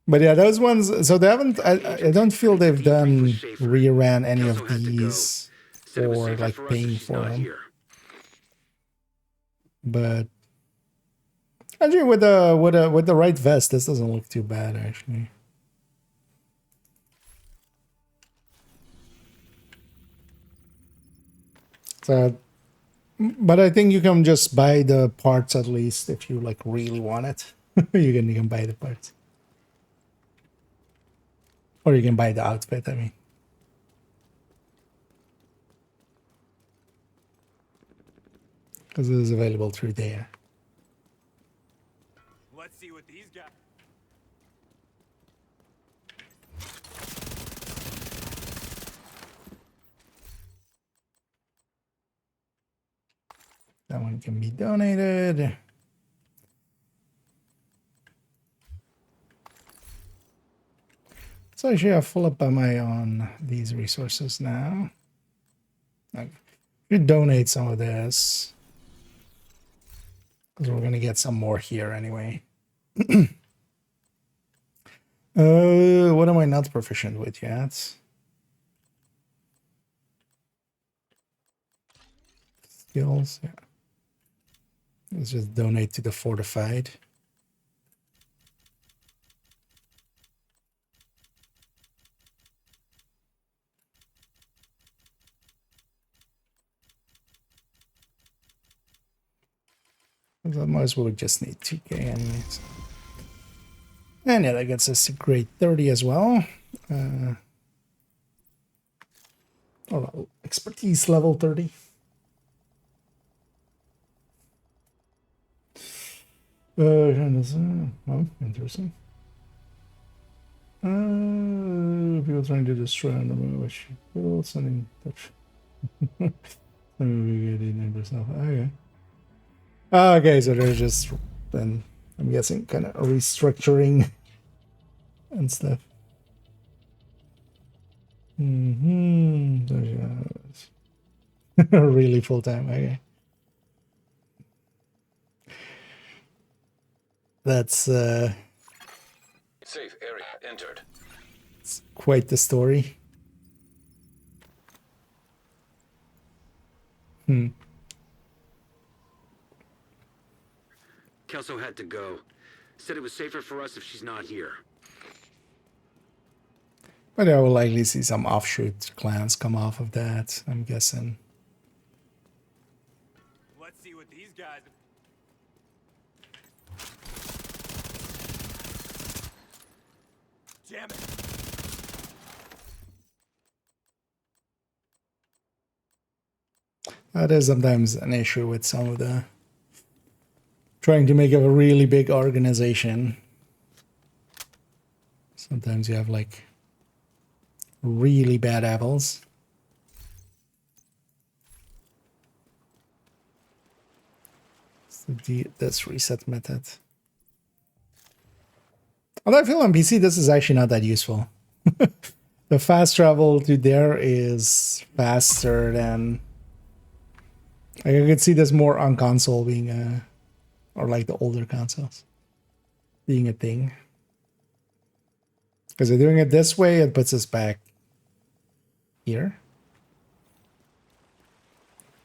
S4: But yeah, those ones, so they haven't, I don't feel they've done reran any of these or like paying for them. But actually with the right vest, this doesn't look too bad actually. So, but I think you can just buy the parts at least if you like really want it. you can buy the parts. Or you can buy the outfit, I mean. Because it is available through there.
S8: Let's see what these got.
S4: That one can be donated. So actually I full up am I on these resources now. Okay. You donate some of this. Because we're gonna get some more here anyway. What am I not proficient with yet? Skills, yeah. Let's just donate to the fortified. Otherwise, we'll just need 2k anyways. And yeah, that gets us to grade 30 as well. Expertise level 30. Oh, interesting. People trying to destroy and which people sending touch. Okay. Okay, so they're just then I'm guessing kind of restructuring and stuff. Really full time. Okay. That's
S6: Safe area entered.
S4: it's quite the story.
S2: Kelso had to go. Said it was safer for us if she's not here.
S4: But I will likely see some offshoot clans come off of that, I'm guessing.
S8: Let's see what these guys have. Damn it.
S4: That is sometimes an issue with some of the trying to make a really big organization. Sometimes you have like really bad apples. So this reset method. Although I feel on PC this is actually not that useful. The fast travel to there is faster than... Like, I could see this more on console being a... Or like the older consoles being a thing. Because they're doing it this way, it puts us back here.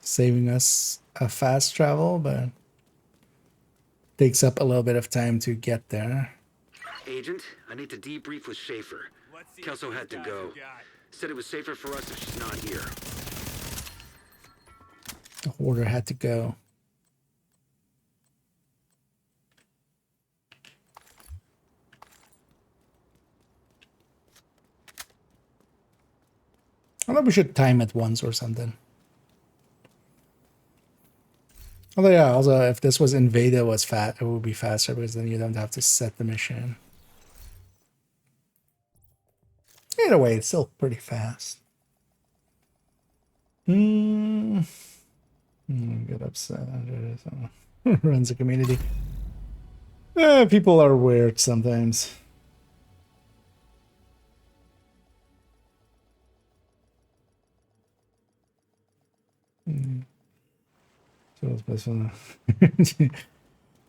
S4: Saving us a fast travel, but takes up a little bit of time to get there.
S2: Agent, I need to debrief with Schaefer.
S8: Let's see
S2: Kelso
S8: what
S2: had to
S8: these
S2: go.
S8: guys have got.
S2: Said it was safer for us if she's not here.
S4: The Hoarder had to go. I thought we should time it once or something. Although yeah, also if this was Invade, it would be faster because then you don't have to set the mission. Either way, it's still pretty fast. Get upset. Runs a community. People are weird sometimes.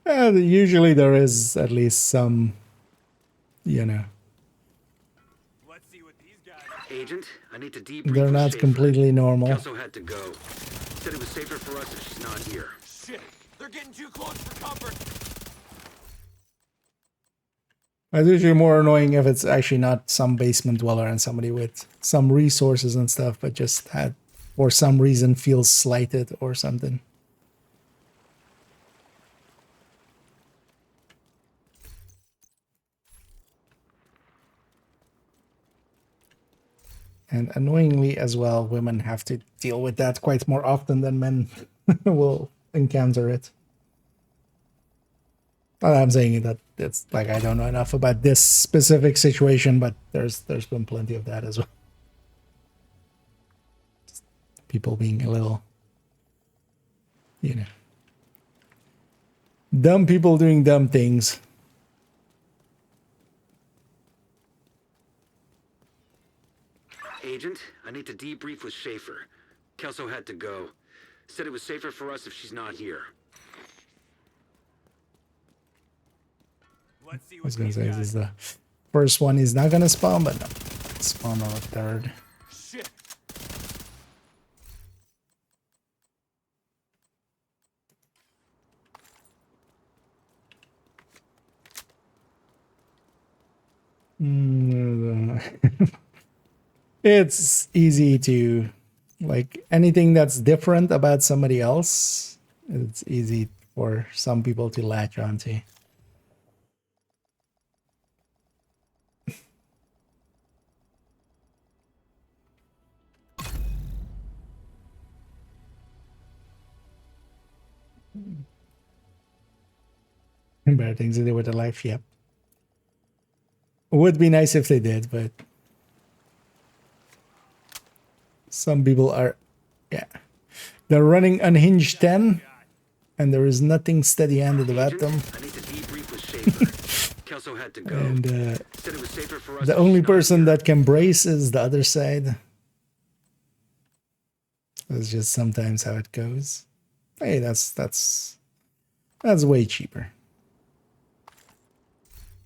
S4: Usually there is at least some, you know.
S8: Let's see what these guys have got.
S2: Agent, I need to debrief
S4: They're
S2: with
S4: not
S2: Schaefer.
S4: completely normal.
S2: Kelso had to go. Said it was safer for us if she's not here.
S8: Shit, they're getting too close for comfort.
S4: It's usually more annoying if it's actually not some basement dweller and somebody with some resources and stuff, but just had, for some reason, feels slighted or something. And annoyingly as well, women have to deal with that quite more often than men will encounter it. Well, I'm saying that it's like I don't know enough about this specific situation, but there's been plenty of that as well. People being a little, you know, dumb people doing dumb things.
S2: Agent, I need to debrief with Schaefer. Kelso had to go. Said it was safer for us if she's not here.
S8: Let's see
S4: I
S8: what
S4: was gonna
S8: these
S4: say
S8: guys
S4: this is the first one he's not gonna spawn, but no, spawn on a third.
S8: Shit.
S4: It's easy to, like, anything that's different about somebody else, it's easy for some people to latch onto. Better things to do with their life, yep. Would be nice if they did, but some people are, yeah. They're running Unhinged 10, and there is nothing steady-handed about them.
S2: I need to debrief with Schaefer. Kelso had to go.
S4: And
S2: Said it was safer for us
S4: the
S2: if
S4: only
S2: she's not
S4: person
S2: here.
S4: that can brace is the other side. That's just sometimes how it goes. Hey, that's way cheaper.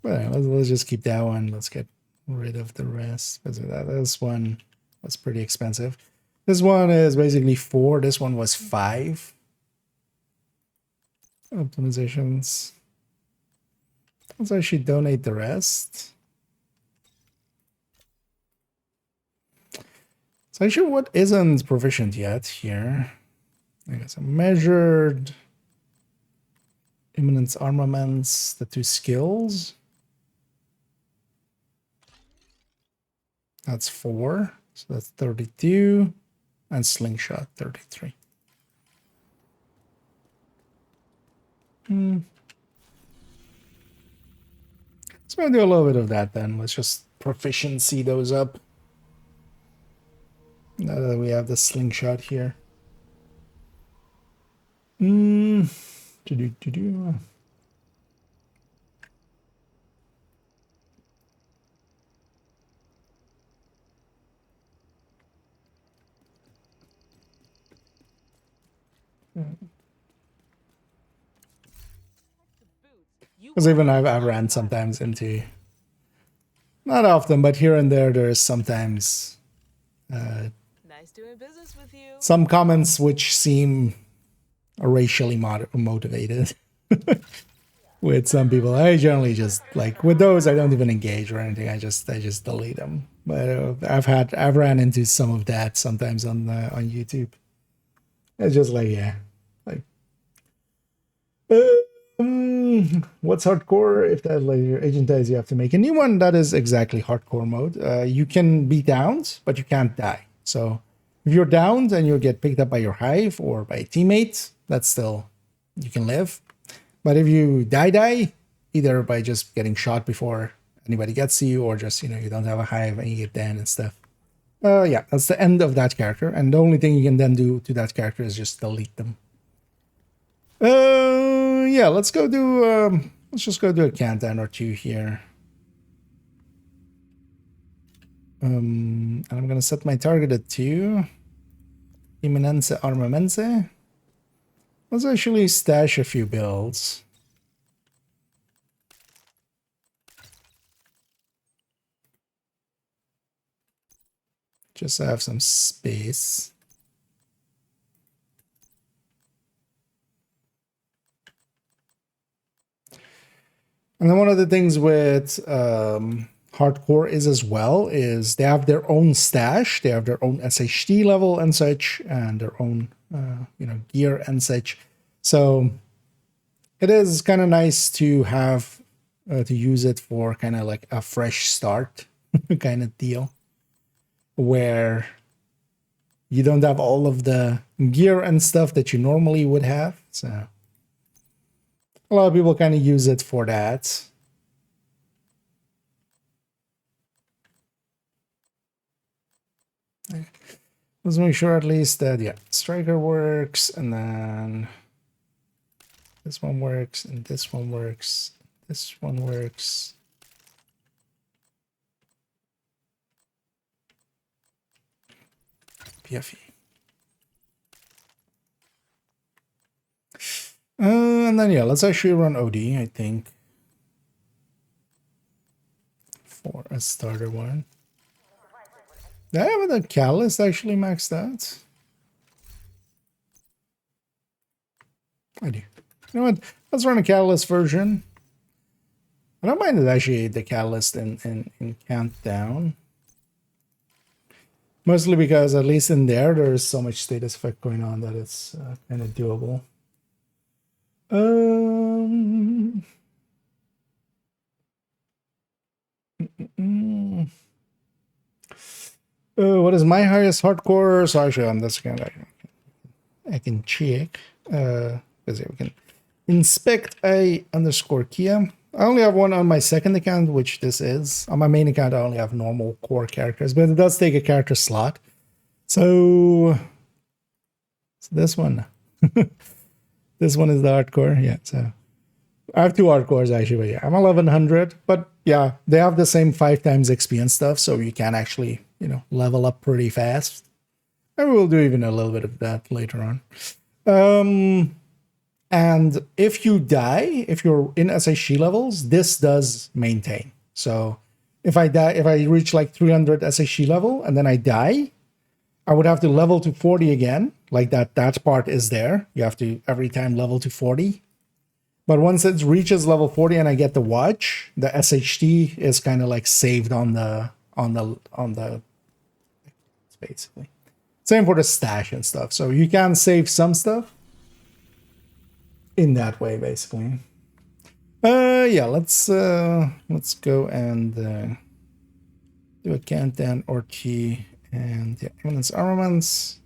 S4: But let's just keep that one. Let's get rid of the rest. Because this one was pretty expensive. This one is basically 4. This one was 5. Optimizations. Let's actually donate the rest. So actually what isn't proficient yet here? I guess a measured imminence armaments, the 2 skills. That's 4. So that's 32. And slingshot 33. So I'm gonna do a little bit of that then. Let's just proficiency those up. Now that we have the slingshot here.
S1: Because even I've ran sometimes into, not often, but here and there is sometimes
S3: Nice doing business with you.
S1: some comments which seem racially motivated with some people. I generally just like with those I don't even engage or anything. I just delete them. But I've ran into some of that sometimes on YouTube. It's just like, yeah, like what's hardcore? If that later agent dies, you have to make a new one. That is exactly hardcore mode. You can be downed, but you can't die. So if you're downed and you get picked up by your hive or by a teammate, that's still, you can live. But if you die, either by just getting shot before anybody gets to you, or just, you know, you don't have a hive and you get down and stuff. Yeah, that's the end of that character. And the only thing you can then do to that character is just delete them. Yeah, let's go do, let's just go do a countdown or two here. And I'm gonna set my target at 2. Imminense Armamense. Let's actually stash a few builds. Just to have some space. And then one of the things with hardcore is as well is they have their own stash, they have their own SHD level and such, and their own you know, gear and such. So it is kind of nice to have to use it for kind of like a fresh start kind of deal, where you don't have all of the gear and stuff that you normally would have. So a lot of people kind of use it for that. Let's make sure at least that, yeah, striker works, and then this one works, and this one works, this one works. PFE. And then, yeah, let's actually run OD, I think, for a starter one. Did I have the catalyst actually maxed out? I do. You know what? Let's run a catalyst version. I don't mind it actually, the catalyst in countdown. Mostly because at least in there's so much status effect going on that it's kind of doable. What is my highest hardcore? So actually, on this account, I can check. Because we can inspect a underscore Kia. I only have one on my second account, which this is. On my main account, I only have normal core characters, but it does take a character slot. So this one. This one is the hardcore. Yeah, so I have 2 hardcores actually, but yeah, I'm 1100. But yeah, they have the same 5 times XP and stuff, so you can actually, you know, level up pretty fast. And we'll do even a little bit of that later on. And if you die, if you're in SHG levels, this does maintain. So if I die, if I reach like 300 SHG level and then I die, I would have to level to 40 again. Like that part is there. You have to every time level to 40. But once it reaches level 40 and I get the watch, the SHD is kind of like saved on the basically. Same for the stash and stuff. So you can save some stuff in that way, basically. Yeah, let's go and do a countdown or key and yeah, eminence armaments.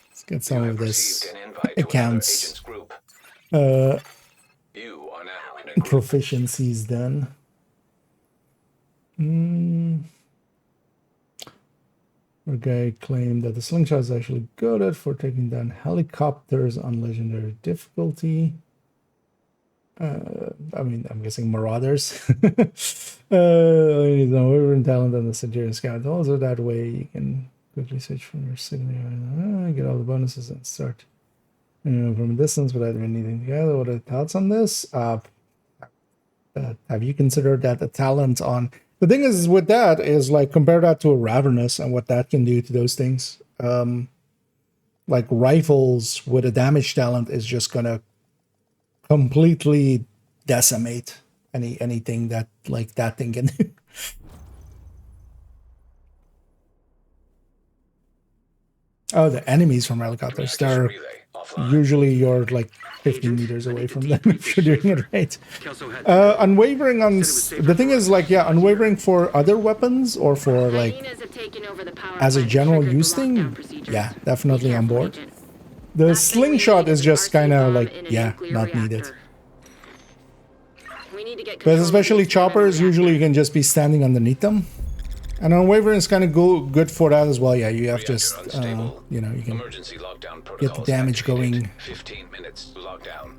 S1: Let's get some of this accounts proficiencies done. A guy claimed that the slingshot is actually good for taking down helicopters on legendary difficulty.
S4: I mean, I'm guessing Marauders. You know, we're in talent on the Centurion Scout. Also, that way you can quickly switch from your signal, get all the bonuses and start from a distance without doing anything together. What are the thoughts on this? Have you considered that a talent on? The thing is with that is like compare that to a Ravenous and what that can do to those things. Like rifles with a damage talent is just gonna completely decimate anything that like that thing can do. Oh, the enemies from helicopters. They're usually you're like 15 meters away from them if you're doing it right. Unwavering on the thing is like, yeah, unwavering for other weapons or for like as a general use thing, yeah, definitely on board. The slingshot is just kind of like, yeah, not needed. But especially choppers, usually you can just be standing underneath them. And unwavering is kind of good for that as well. Yeah, you have just, you know, you can get the damage going.
S6: 15 minutes lockdown.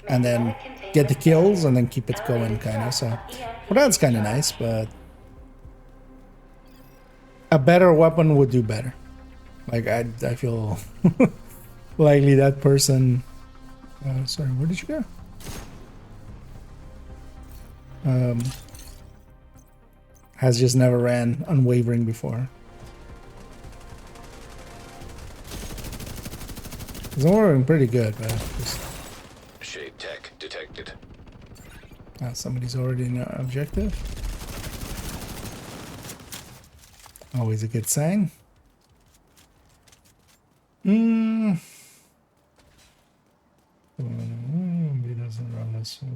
S4: And then get the kills and then keep it going, kind of. So, well, that's kind of nice, but a better weapon would do better. Like, I feel likely that person... sorry, where did you go? Has just never ran unwavering before. It's unwavering pretty good, but just...
S6: Shade tech detected.
S4: Somebody's already in the objective. Always a good sign.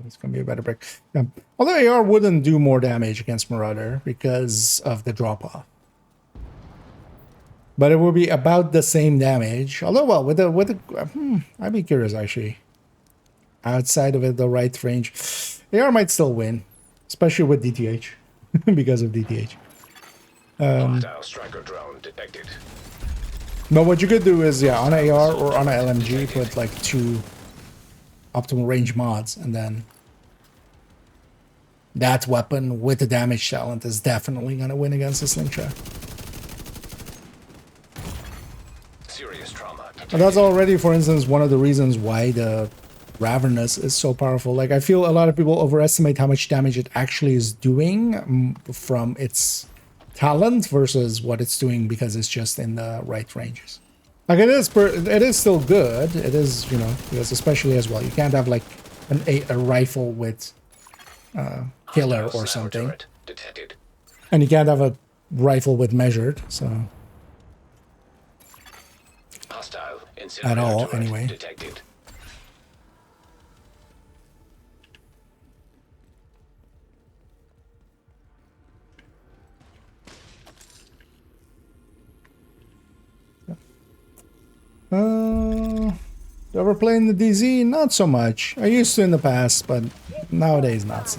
S4: It's gonna be a better break. Yeah. Although AR wouldn't do more damage against Marauder because of the drop off, but it would be about the same damage. Although, well, with the I'd be curious actually. Outside of it, the right range, AR might still win, especially with DTH because of DTH.
S6: Hostile striker drone detected.
S4: But what you could do is, yeah, on AR or on a LMG, put like 2 optimal range mods, and then that weapon with the damage talent is definitely going to win against the slingshot.
S6: Serious trauma.
S4: And that's already, for instance, one of the reasons why the Ravenous is so powerful. Like, I feel a lot of people overestimate how much damage it actually is doing from its talent versus what it's doing because it's just in the right ranges. Like, it is still good. It is, you know, because especially as well, you can't have like a rifle with killer or something, and you can't have a rifle with measured, so at all anyway.
S6: Detected.
S4: Ever playing the DZ? Not so much. I used to in the past, but nowadays not so.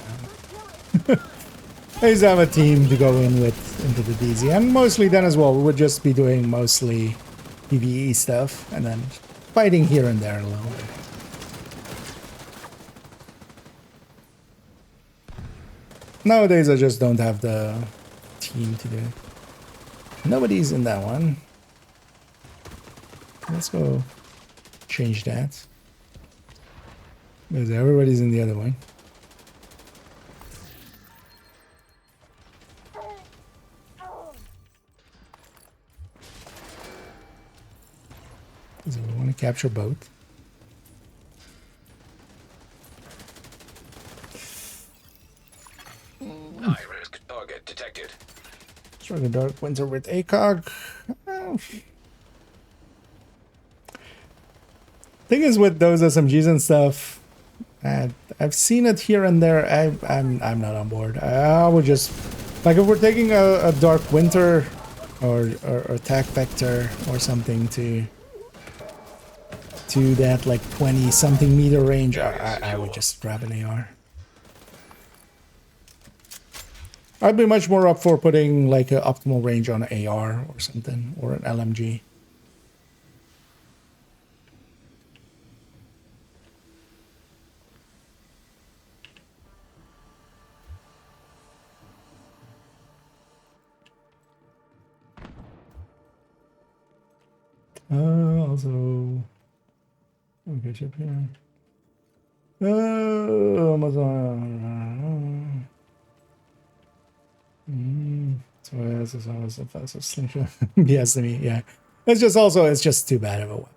S4: I used to have a team to go in with into the DZ, and mostly then as well, we would just be doing mostly PvE stuff, and then fighting here and there a little bit. Nowadays, I just don't have the team to do it. Nobody's in that one. Let's go change that. Because everybody's in the other one. So we want to capture both.
S6: High risk target detected.
S4: Try the Dark Winter with ACOG. Thing is with those SMGs and stuff, I've seen it here and there. I'm not on board. I would just, like, if we're taking a Dark Winter or attack vector or something to that like 20 something meter range, I would just grab an AR. I'd be much more up for putting like an optimal range on an AR or something, or an LMG. Also, okay, chip here. Amazon. So this is always the fastest thing. Yes, to me, yeah. It's just too bad of a weapon.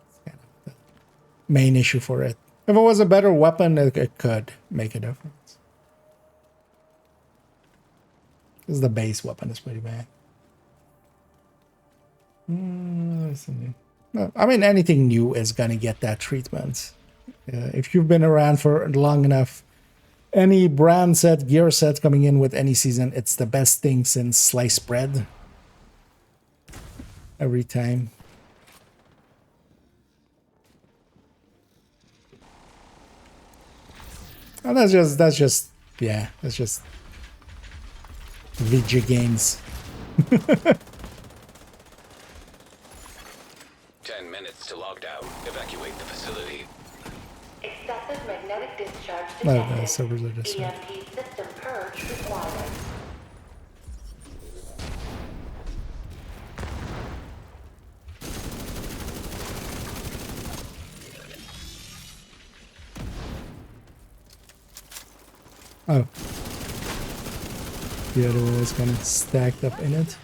S4: It's kind of the main issue for it. If it was a better weapon, it could make a difference. Because the base weapon is pretty bad. No, I mean, anything new is gonna get that treatment. If you've been around for long enough, any brand set, gear set coming in with any season, it's the best thing since sliced bread. Every time. And that's just video games.
S6: 10 minutes to lockdown. Evacuate the facility.
S11: Excessive magnetic discharge
S4: No,
S11: detected.
S4: the servers are just
S11: EMP system purge required.
S4: Oh. The other one was kind of stacked up in it.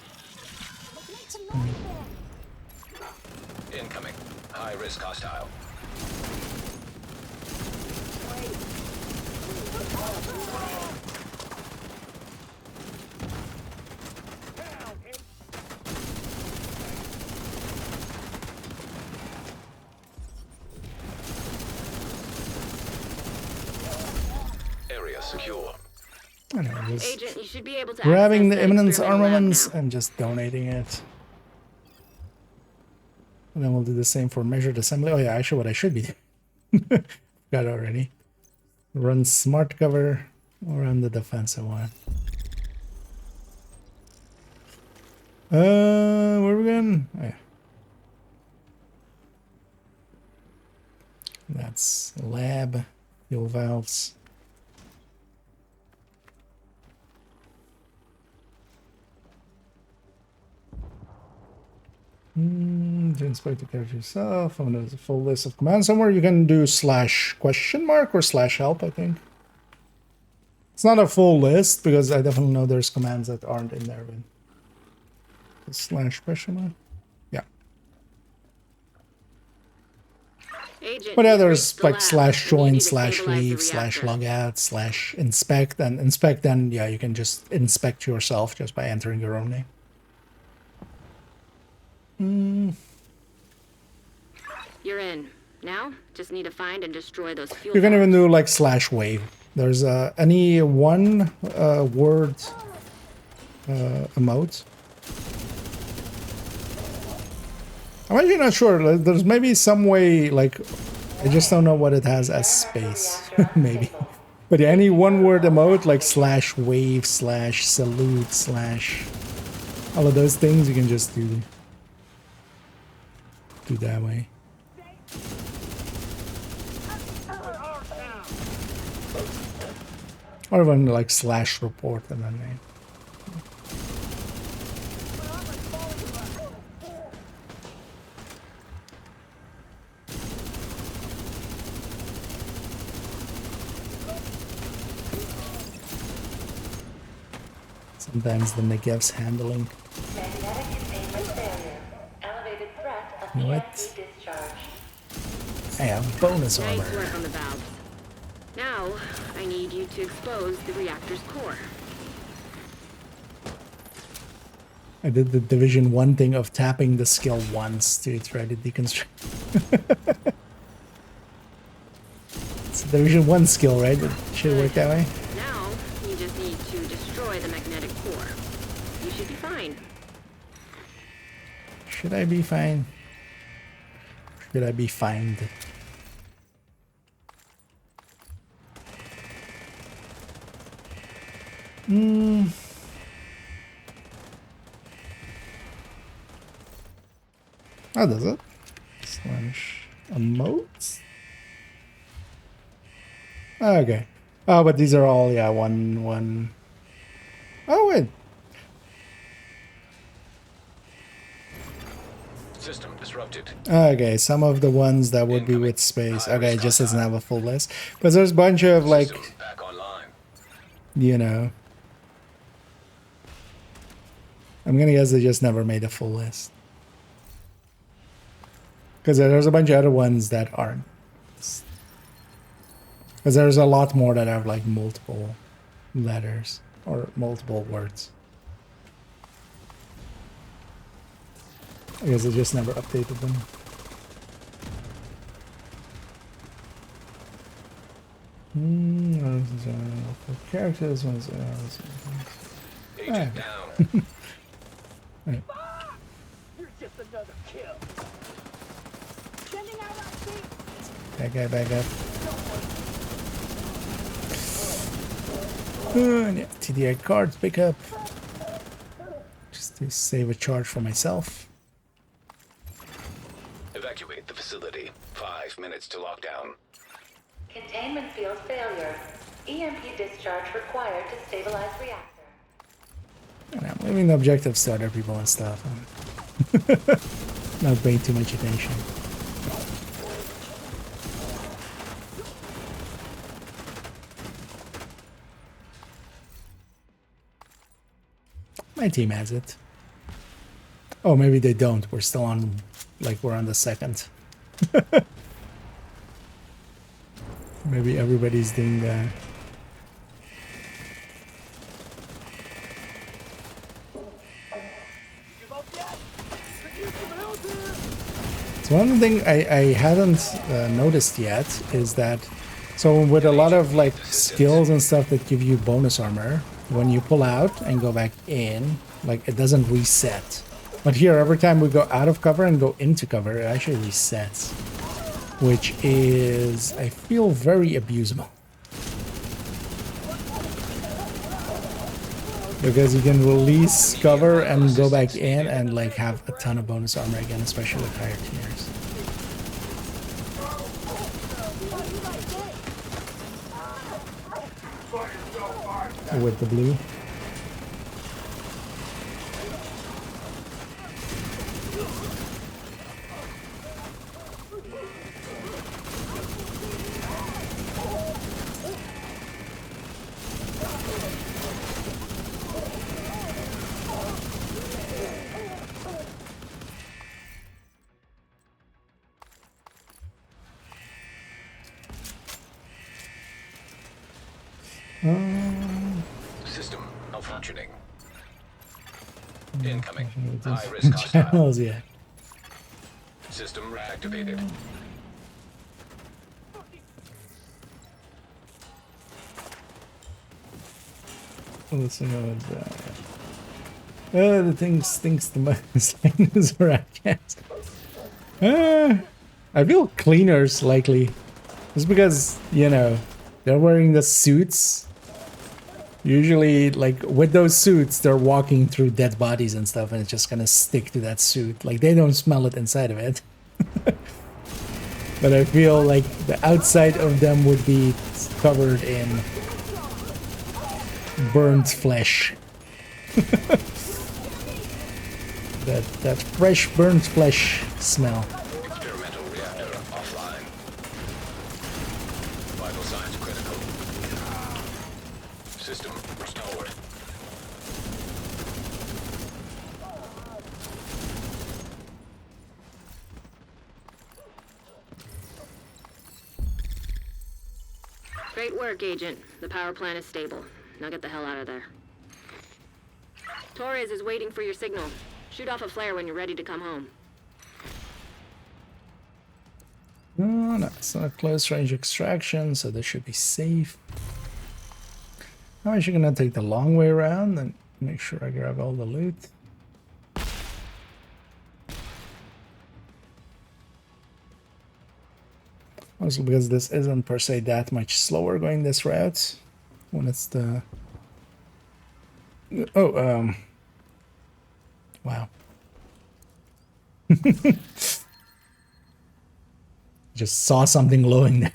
S6: Incoming. High risk hostile. Area secure.
S4: I don't know, just
S3: Agent, you should be able to
S4: grabbing
S3: access
S4: the
S3: that
S4: Eminence
S3: experimental lab
S4: armaments
S3: now.
S4: and just donating it. And then we'll do the same for measured assembly. Oh yeah, actually what I should be doing. Got it already. Run smart cover or run the defensive one. Where are we going? Oh, yeah. That's lab, fuel valves. To inspect the character yourself. And there's a full list of commands somewhere. You can do /? Or /help, I think. It's not a full list because I definitely know there's commands that aren't in there. But /? Yeah.
S3: Agent,
S4: But yeah,
S3: you've
S4: there's
S3: reached the
S4: like
S3: lab.
S4: /join,
S3: We need to stabilize the
S4: /leave,
S3: reactor.
S4: /logout, /inspect. And inspect, then yeah, you can just inspect yourself just by entering your own name.
S3: You're in. Now, just need to find and destroy those fuel
S4: You can even
S3: valves.
S4: do like /wave. There's any one word emote. I'm actually not sure. Like, there's maybe some way, like, I just don't know what it has as space. Maybe. But yeah, any one word emote, like /wave, /salute, / all of those things, you can just do that way. Or even like /report and then name. Sometimes the Negev's handling.
S11: Magnetic containment failure. Elevated threat of
S4: You know
S11: EMP
S4: what?
S11: discharge.
S4: I have bonus
S3: Nice
S4: armor.
S3: work on the valves. Now, I need you to expose the reactor's core.
S4: I did the Division 1 thing of tapping the skill once to try to deconstruct. It's a Division 1 skill, right? It should work that way.
S3: Now, you just need to destroy the magnetic core. You should be fine.
S4: Should I be fine? Should I be fined? How does it? /emotes? Okay. Oh, but these are all, yeah, one. Oh, wait.
S6: System disrupted.
S4: Okay, some of the ones that would be with space. Okay, it just doesn't have a full list. But there's a bunch of like,
S6: System back online.
S4: you know. I'm gonna guess they just never made a full list. Because there's a bunch of other ones that aren't. Because there's a lot more that have like multiple letters or multiple words. I guess I just never updated them. For characters,
S6: Agent down.
S4: Right.
S9: You're just another kill. Sending out our team.
S4: Back up. Yeah, TDI cards pick up. Just to save a charge for myself.
S6: Evacuate the facility. 5 minutes to lockdown.
S11: Containment field failure. EMP discharge required to stabilize reactor.
S4: And I'm leaving the objectives to other people and stuff. Not paying too much attention. My team has it. Oh, maybe they don't. We're still on, like, we're on the second. Maybe everybody's doing that. So one thing I hadn't noticed yet is that, so with a lot of like skills and stuff that give you bonus armor, when you pull out and go back in, like it doesn't reset. But here, every time we go out of cover and go into cover, it actually resets. Which is, I feel, very abusable. Because you can release cover and go back in and like have a ton of bonus armor again, especially with higher tiers. With the blue.
S6: System malfunctioning. Incoming. High-risk hostile.
S4: Channels, yeah.
S6: System reactivated.
S4: Let's see what the thing stinks the most. I feel cleaner slightly. Just because, you know, they're wearing the suits. Usually, like, with those suits, they're walking through dead bodies and stuff, and it's just gonna stick to that suit. Like, they don't smell it inside of it. But I feel like the outside of them would be covered in burnt flesh. that fresh burnt flesh smell.
S6: Experimental reactor offline. Vital signs critical. System restored.
S3: Great work, Agent. The power plant is stable. Now get the hell out of there. Torres is waiting for your signal. Shoot off a flare when you're ready to come home.
S4: No, it's not a close range extraction, so this should be safe. I'm actually gonna take the long way around and make sure I grab all the loot. Also because this isn't per se that much slower going this route when it's the... Oh, wow. Just saw something glowing there.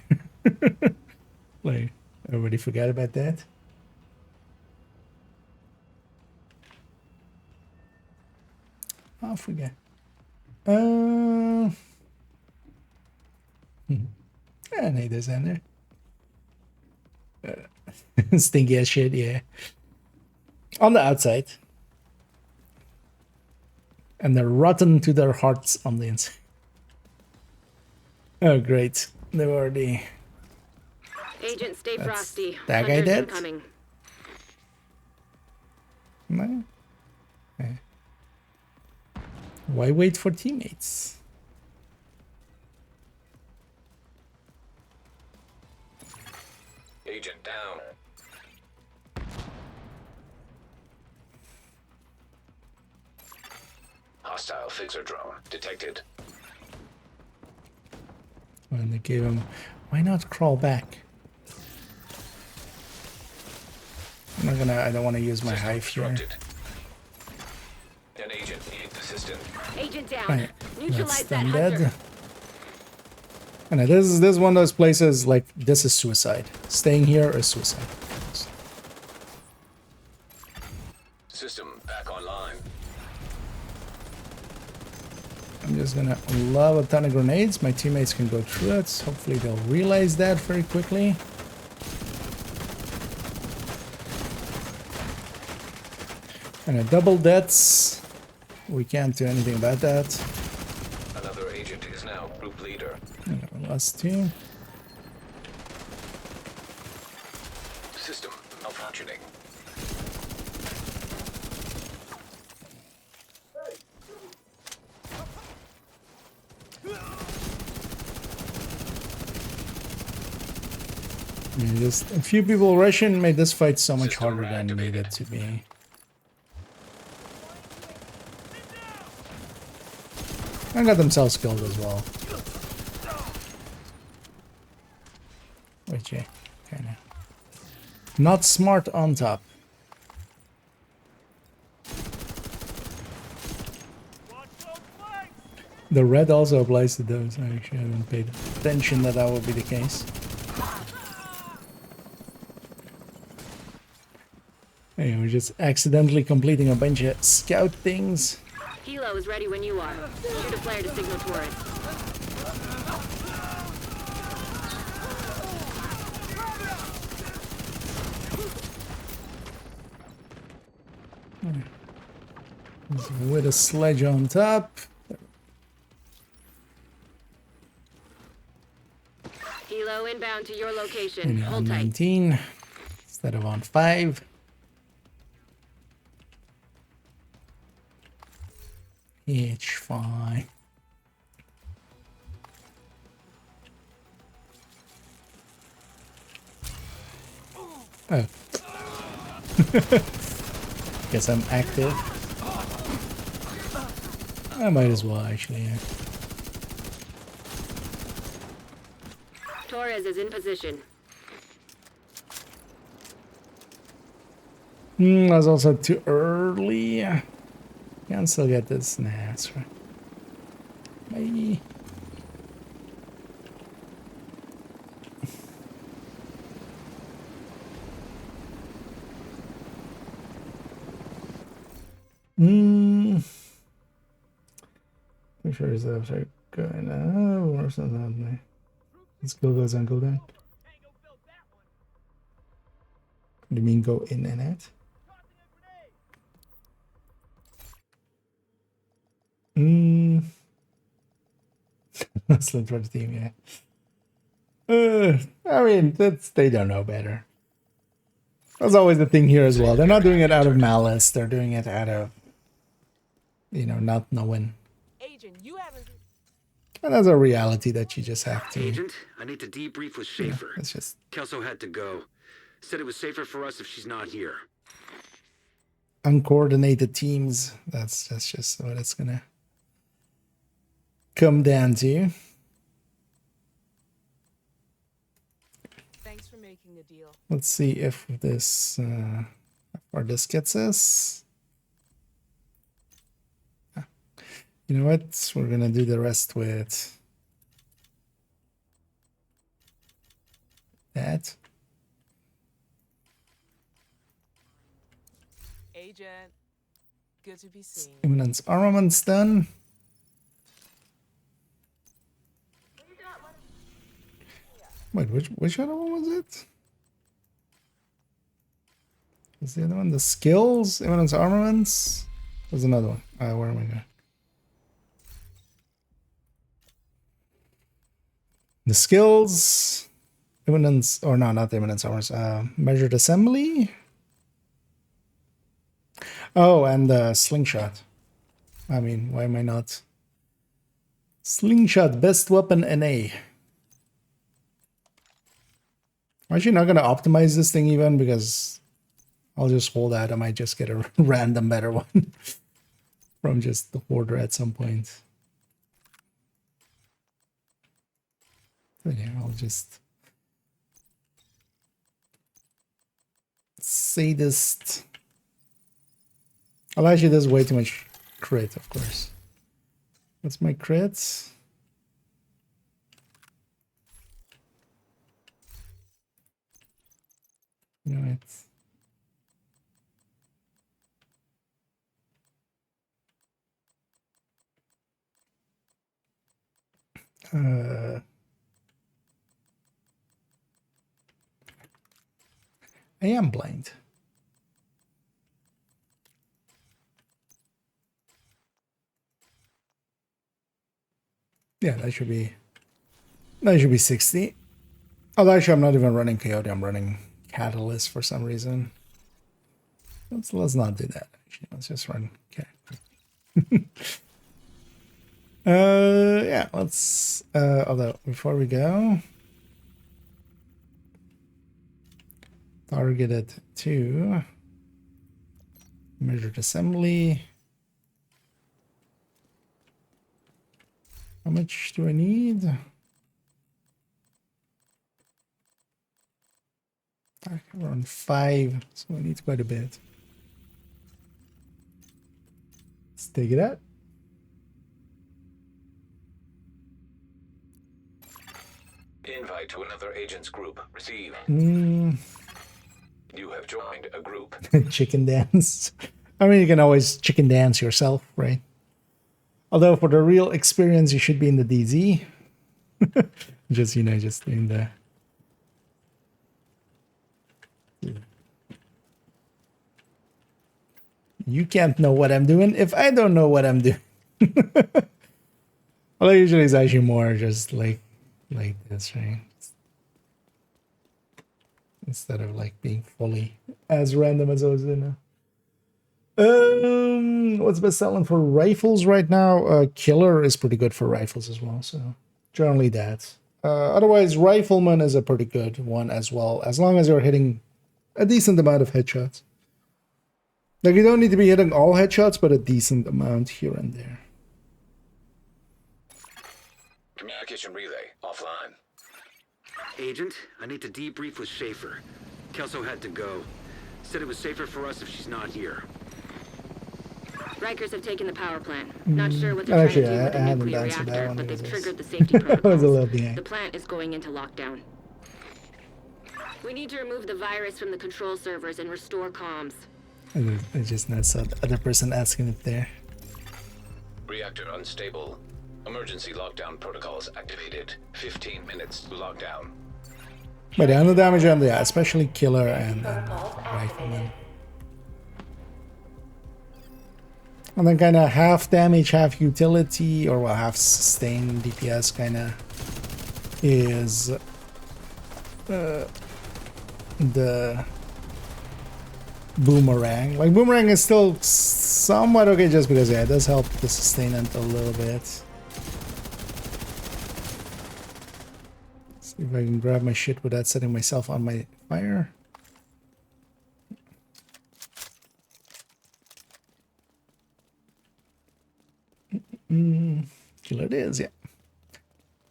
S4: Like, everybody forgot about that? Off we go. I need this in there. Stinky as shit, yeah. On the outside. And they're rotten to their hearts on the inside. Oh, great. They've already...
S3: Agent, stay frosty.
S4: That guy
S3: Hunters
S4: dead?
S3: incoming.
S4: No. Okay. Why wait for teammates?
S6: Agent down. Hostile phaser drone detected.
S4: When they gave him... Why not crawl back? I'm not gonna... I don't want to use my
S6: System
S4: hive here.
S6: disrupted. An agent needs assistance.
S3: Agent down.
S4: Right.
S3: Neutralize
S4: That's
S3: that
S4: them
S3: hunter.
S4: dead. And this is one of those places, like, this is suicide. Staying here is suicide.
S6: System back online.
S4: I'm just gonna lob a ton of grenades. My teammates can go through it. Hopefully they'll realize that very quickly. And a double deaths. We can't do anything about that.
S6: Another agent is now group leader.
S4: And last two.
S6: System malfunctioning.
S4: Yeah, just a few people rushing made this fight so much harder than it needed to be. And got themselves killed as well. Wait, Jay. Okay, now. Not smart on top. The red also applies to those. I actually haven't paid attention that that would be the case. Hey, we're just accidentally completing a bunch of scout things.
S3: Helo is ready when you are. Shoot a flare to signal tourists.
S4: With a sledge on top.
S3: Helo inbound to your location.
S4: And on
S3: Hold tight.
S4: 19 instead of on 5. It's fine. Oh. Guess I'm active. I might as well, actually, yeah.
S3: Torres is in position.
S4: That's also too early. Can still get this. Nah, that's right. Bye. Make sure it's upside going up or something. Let's go goes and go down. What do you mean go in and out? Let's look for the team, yeah. I mean, they don't know better. That's always the thing here as well. They're not doing it out of malice. They're doing it out of, you know, not knowing.
S7: Agent, you haven't.
S4: And that's a reality that you just have to.
S2: Agent, I need to debrief with Schaefer.
S4: It's just
S2: Kelso had to go. Said it was safer for us if she's not here.
S4: uncoordinated teams. That's just what it's gonna come down to.
S7: Thanks for making the deal.
S4: Let's see if this how far this gets us. You know what? We're gonna do the rest with that.
S7: Agent, good to be seen.
S4: Imminence armaments done.
S1: Wait, which other one was it? What's the other one? The skills, evidence, armaments. There's another one. Where am I going? The skills, evidence, or no, not the evidence armors. Measured assembly. Oh, and the slingshot. I mean, why am I not? Slingshot, best weapon NA. I'm actually not going to optimize this thing even because I'll just hold that. I might just get a random better one from just the hoarder at some point. But yeah, I'll just sadist. Oh, actually, there's way too much crit, of course. What's my crits? You know, it's I am blind. Yeah, that should be 60. Oh, actually, I'm not even running Coyote. I'm running Catalyst for some reason. Let's not do that. Actually, let's just run. Okay. Yeah. Let's. Although before we go, targeted to measured assembly. How much do I need? Around 5, so I need quite a bit. Let's take it out.
S6: Invite to another agent's group. Receive. You have joined a group.
S1: Chicken dance. I mean, you can always chicken dance yourself, right? Although for the real experience, you should be in the DZ. Just, you know, just in the... You can't know what I'm doing if I don't know what I'm doing. Although usually it's actually more just like this, right? Instead of like being fully as random as I was in. What's best selling for rifles right now? Killer is pretty good for rifles as well, so generally that. Otherwise, Rifleman is a pretty good one as well, as long as you're hitting a decent amount of headshots. Like, you don't need to be hitting all headshots, but a decent amount here and there.
S6: Communication relay offline.
S2: Agent, I need to debrief with Schaefer. Kelso had to go. Said it was safer for us if she's not here.
S3: Rikers have taken the power plant. Not sure what they're trying to do with the nuclear reactor, but they've triggered the safety protocols. The plant is going into lockdown. We need to remove the virus from the control servers and restore comms.
S1: I just noticed the other person asking it there.
S6: Reactor unstable. Emergency lockdown protocols activated. 15 minutes to lockdown.
S1: But yeah, no damage on the especially Killer and Rifleman. And then kind of half damage, half utility, or well, half sustain DPS kind of is the Boomerang. Like, Boomerang is still somewhat okay just because, yeah, it does help the sustainment a little bit. See if I can grab my shit without setting myself on my fire. Killer it is, yeah.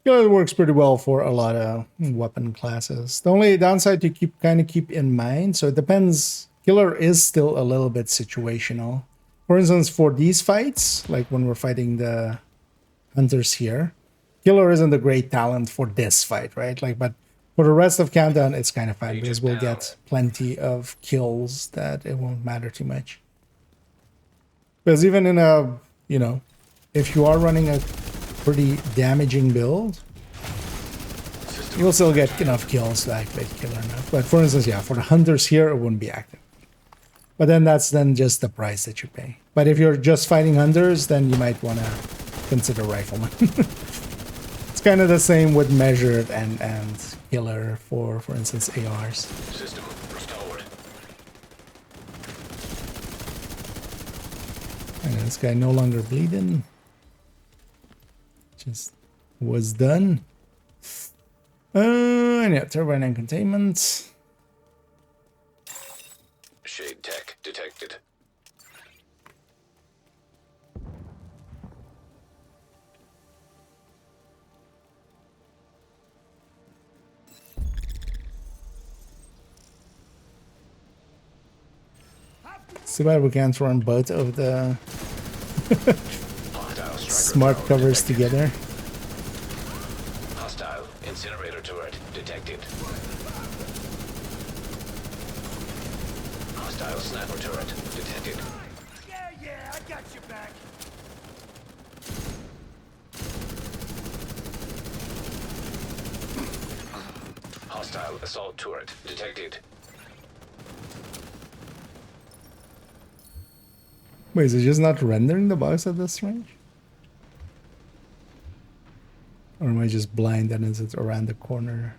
S1: Killer works pretty well for a lot of weapon classes. The only downside to keep in mind, so it depends. Killer is still a little bit situational. For instance, for these fights, like when we're fighting the hunters here, Killer isn't a great talent for this fight, right? Like, but for the rest of Countdown, it's kind of fine because we'll get plenty of kills that it won't matter too much. Because even in a, you know, if you are running a pretty damaging build,
S4: You'll still get enough kills to activate killer enough. But for instance, yeah, for the hunters here, it wouldn't be active. But then that's then just the price that you pay. But if you're just fighting hunters, then you might want to consider rifleman. It's kind of the same with measured and killer for instance, ARs.
S6: System restored.
S4: And this guy no longer bleeding. Just was done. And yeah, turbine and containment.
S6: Shade tech detected.
S4: Too bad we can't run both of the smart covers together.
S6: Hostile incinerator turret detected. Hostile sniper turret detected.
S8: Yeah, I got you back.
S6: Hostile assault turret detected.
S4: Wait, is it just not rendering the box at this range? Or am I just blind and is it around the corner?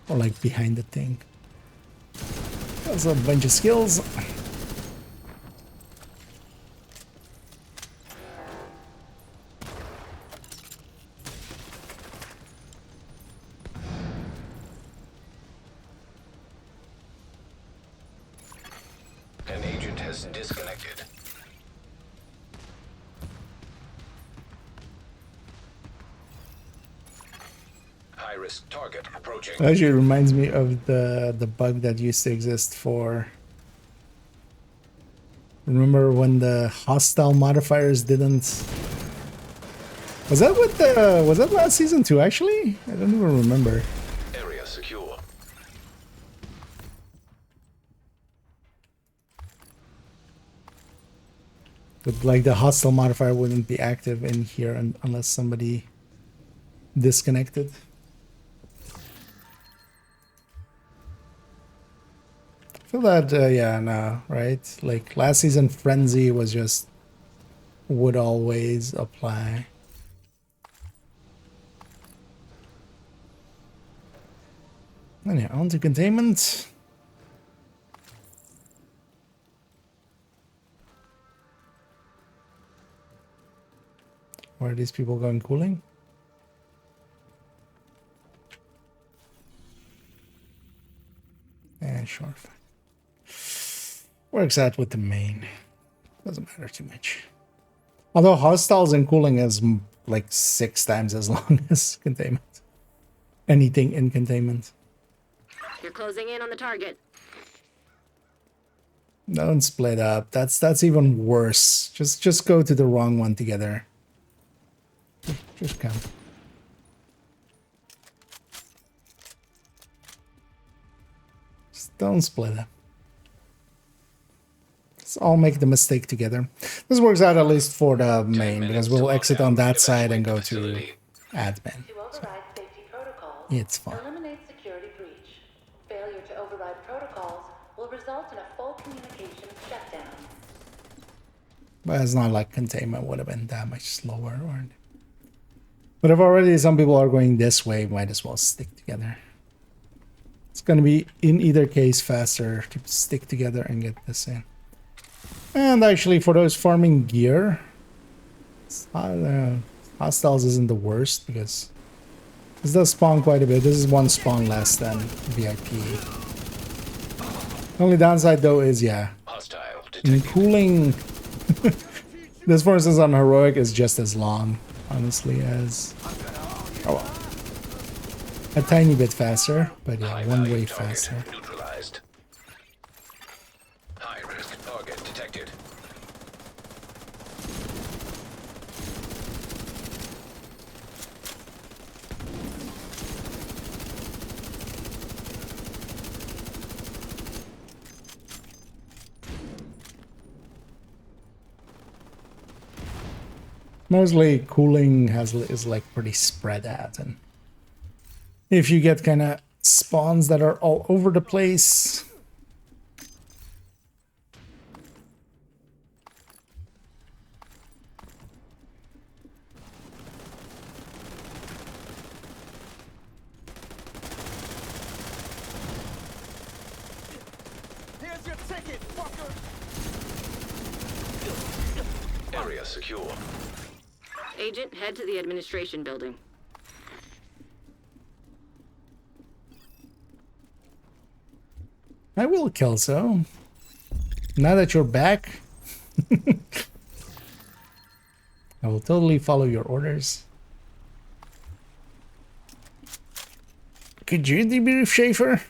S4: Or like behind the thing? That's a bunch of skills.
S6: An agent has disconnected. High-risk target approaching.
S4: Actually, it reminds me of the bug that used to exist for. Remember when the hostile modifiers didn't? Was that what the? Was that last season too? Actually, I don't even remember.
S6: Area secure.
S4: But like the hostile modifier wouldn't be active in here unless somebody disconnected. I feel that, yeah, no, right? Like last season, Frenzy was just would always apply. And yeah, on to containment. Where are these people going cooling? And sure. Works out with the main. Doesn't matter too much. Although hostiles and cooling is like 6 times as long as containment. Anything in containment.
S3: You're closing in on the target.
S4: Don't split up. That's even worse. Just go to the wrong one together. Just come. Just don't split up. Let's all make the mistake together. This works out at least for the main, because we'll exit on that side and go to admin.
S11: To override safety protocols,
S4: It's fine.
S11: eliminate security breach. Failure to override protocols will result in a full communications shutdown.
S4: But it's not like containment would have been that much slower. But if already some people are going this way, might as well stick together. It's going to be, in either case, faster to stick together and get this in. And actually, for those farming gear, hostiles isn't the worst because this does spawn quite a bit. This is one spawn less than VIP. The only downside, though, is, yeah, in cooling, this, for instance, on Heroic is just as long, honestly, as... Oh, well. A tiny bit faster, but yeah, one way faster.
S6: Neutralized. High-risk target detected.
S1: Mostly cooling is like pretty spread out, and if you get kind of spawns that are all over the place,
S8: Here's your ticket, fucker.
S6: Area secure.
S3: Agent, head to the administration building.
S1: I will, Kelso. Now that you're back, I will totally follow your orders. Could you debrief Schaefer?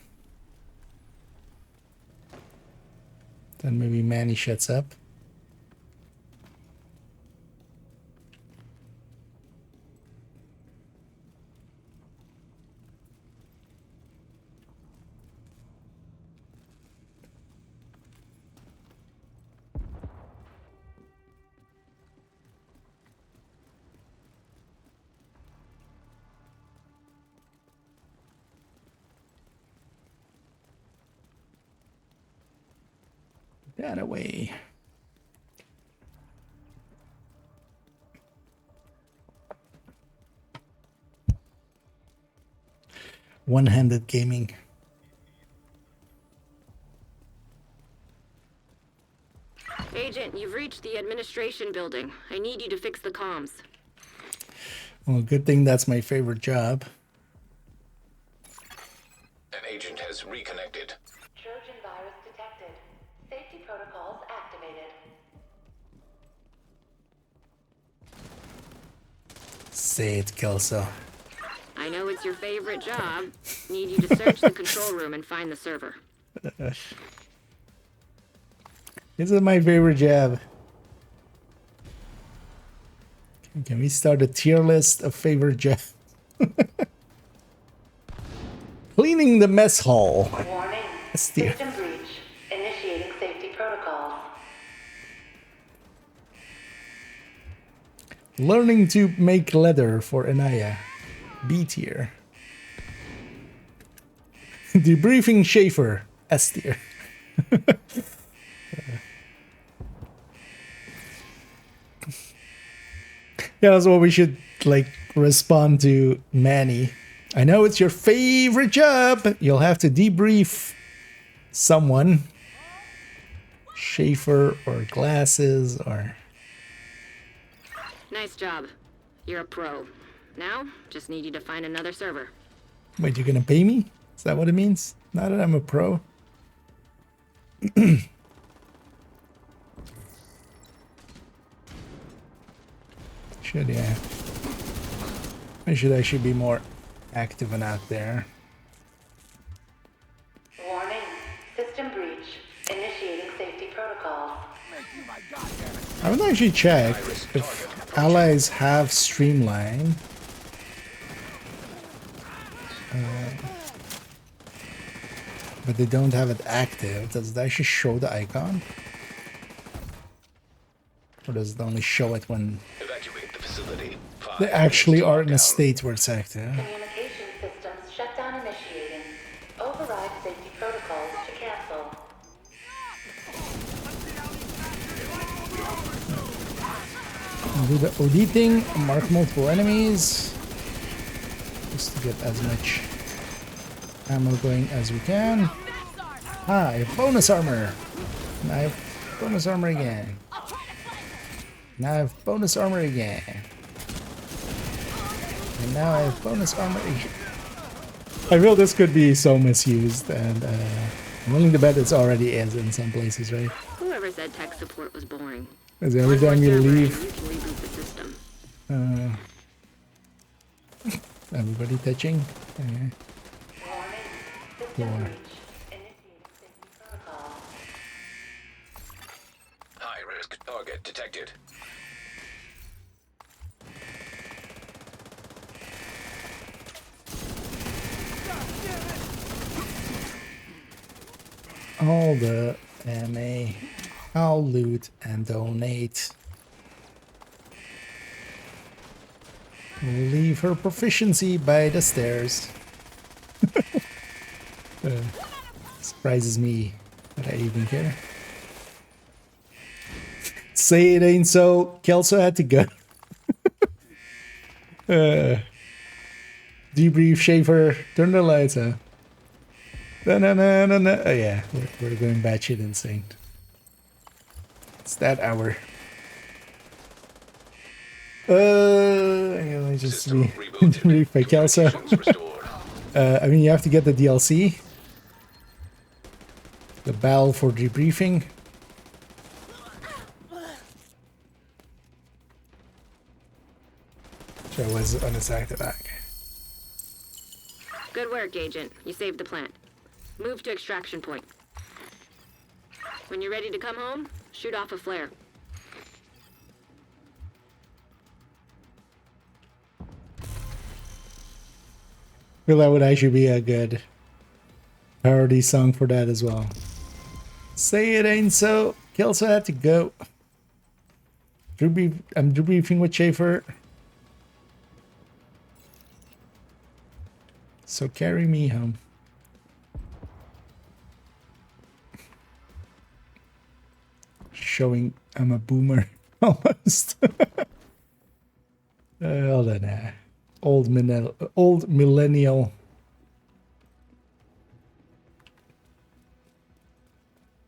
S1: Then maybe Manny shuts up. That away. One-handed gaming.
S3: Agent, you've reached the administration building. I need you to fix the comms.
S1: Well, good thing that's my favorite job.
S6: An agent has reconnected.
S11: Trojan virus detected. Safety protocols activated.
S1: Say it, Kelso.
S3: I know it's your favorite job. Need you to search the control room and find the server.
S1: This is my favorite job. Can we start a tier list of favorite jobs? Cleaning the mess hall.
S11: Warning. System breach. Initiating safety protocols.
S1: Learning to make leather for Anaya. B tier. Debriefing Schaefer. S tier. Yeah, that's what we should like respond to Manny. I know it's your favorite job. You'll have to debrief someone. Schaefer or Glasses or...
S3: Nice job. You're a pro. Now, just need you to find another server.
S1: Wait, you're gonna pay me? Is that what it means? Now that I'm a pro? Should, yeah. I should actually be more active and out there.
S11: Warning. System breach. Initiating safety protocols.
S1: I would actually check if allies have Streamline. But they don't have it active. Does it actually show the icon? Or does it only show it when
S6: Evacuate the facility.
S1: they actually are in a state where it's active?
S11: Communication systems shutdown initiating. Override safety protocols to cancel.
S1: Do the OD thing, mark multiple enemies. Just to get as much ammo going as we can. Ah, I have bonus armor. And I have bonus armor again. Now I have bonus armor again. And now I have bonus armor again. I feel this could be so misused, and I'm willing to bet it's already is in some places, right?
S3: Whoever said tech support was boring.
S1: Because every time you leave,
S3: You can reboot the system.
S1: everybody touching. Okay. Four.
S6: High risk target detected.
S1: All the MA, I'll loot and donate. Leave her proficiency by the stairs. Surprises me that I even care. Say it ain't so. Kelso had to go. Debrief Schaefer. Turn the lights on. No. Oh yeah, we're going batshit insane. It's that hour. I just rebrief by Kelso. I mean, you have to get the DLC. The battle for debriefing. Which I was on his active back.
S3: Good work, Agent. You saved the plant. Move to extraction point. When you're ready to come home, shoot off a flare.
S1: Feel that would actually be a good parody song for that as well. Say it ain't so. Kelso had to go. I'm debriefing with Schaefer. So carry me home. Showing I'm a boomer almost. Hold on. Old millennial.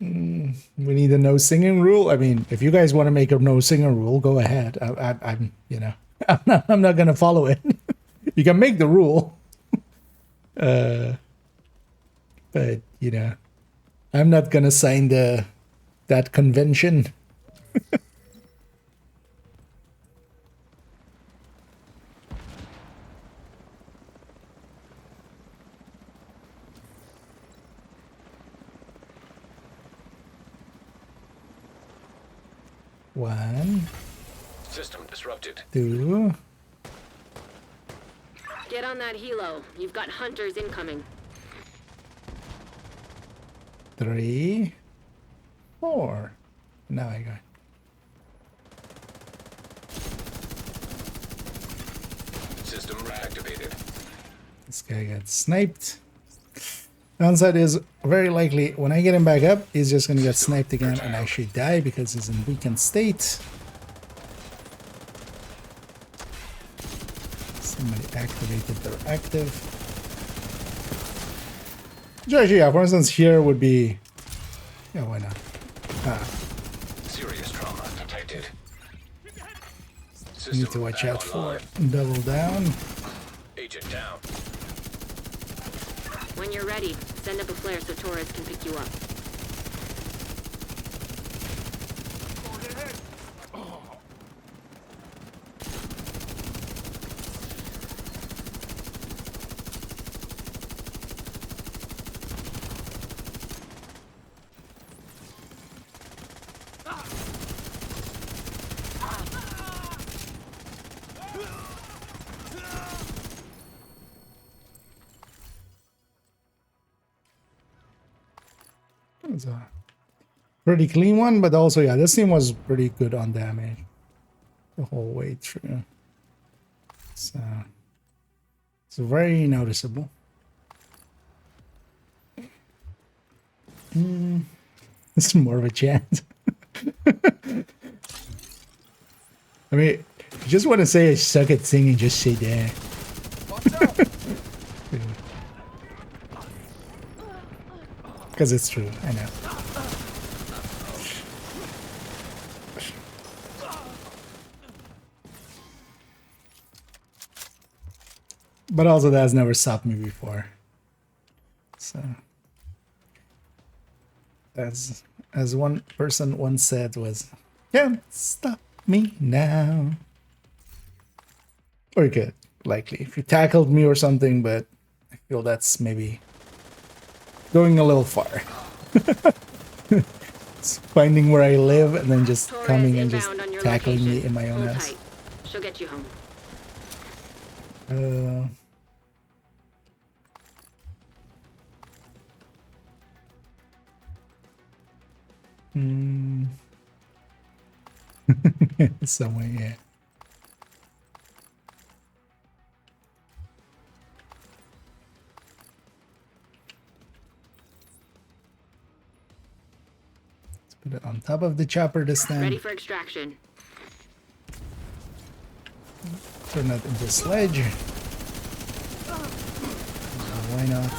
S1: We need a no singing rule. I mean, if you guys want to make a no singing rule, go ahead. I'm you know, I'm not gonna follow it. You can make the rule. But you know, I'm not gonna sign that convention. One.
S6: System disrupted.
S1: Two.
S3: Get on that helo. You've got hunters incoming.
S1: 3. 4. Now I got.
S6: System reactivated.
S1: This guy got sniped. Downside is very likely when I get him back up, he's just gonna get sniped again and actually die because he's in weakened state. Somebody activated their active. Which actually, yeah, for instance, here would be. Yeah, why not?
S6: Serious trauma detected.
S1: Need to watch out for double down.
S6: Agent down.
S3: When you're ready, send up a flare so Torres can pick you up.
S1: It's a pretty clean one, but also, yeah, this team was pretty good on damage the whole way through. So it's very noticeable. This is more of a chance. I mean, if you just want to say I suck at singing, just say that. Because it's true, I know. But also that has never stopped me before. So as one person once said was, can't stop me now. Or you could, likely, if you tackled me or something, but I feel that's maybe going a little far. It's finding where I live and then just
S3: Torres
S1: coming and just
S3: inbound on your
S1: tackling
S3: location.
S1: me in my own
S3: Hold
S1: house.
S3: tight. She'll get you home.
S1: Somewhere, yeah. Put it on top of the chopper this time.
S3: Ready for extraction.
S1: Turn that into a sledge. Why not?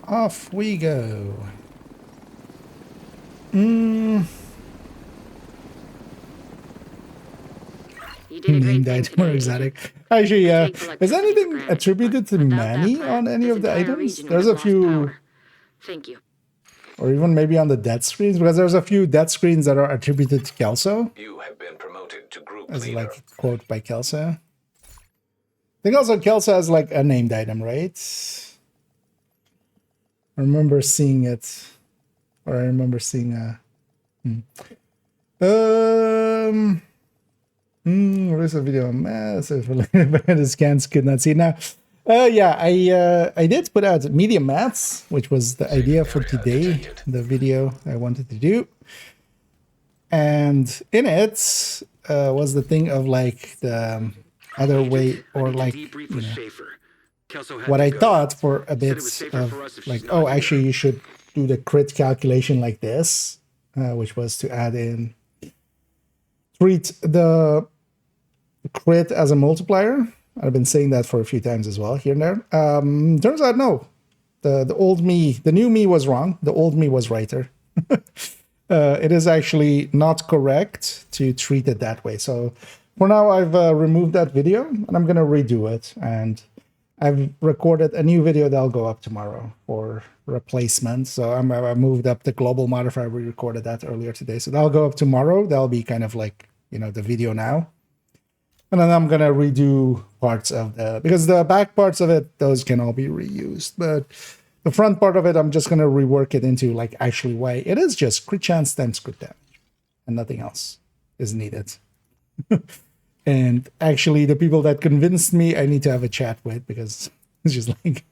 S1: Off we go. Named item or exotic. Actually, is anything attributed to Manny on any of the items? There's a few.
S3: Thank you.
S1: Or even maybe on the death screens, because there's a few death screens that are attributed to Kelso.
S6: You have been promoted to group
S1: as
S6: leader.
S1: like a quote by Kelso. I think also Kelso has like a named item, right? I remember seeing it, or I remember seeing a. Where's the video? Massive. The scans could not see now. Yeah, I did put out medium mats, which was the idea for today, the video I wanted to do. And in it was the thing of like the other way, or like, you know, what I thought for a bit of like, oh, actually you should do the crit calculation like this, which was to add in, treat the crit as a multiplier. I've been saying that for a few times as well, here and there. Turns out, no. The old me, the new me was wrong. The old me was righter. It is actually not correct to treat it that way. So for now, I've removed that video, and I'm going to redo it. And I've recorded a new video that'll go up tomorrow for replacement. So I moved up the global modifier. We recorded that earlier today. So that'll go up tomorrow. That'll be kind of like, you know, the video now. And then I'm going to redo parts of the, because the back parts of it, those can all be reused. But the front part of it, I'm just going to rework it into like actually why it is just crit chance times crit damage. And nothing else is needed. And actually the people that convinced me, I need to have a chat with, because it's just like,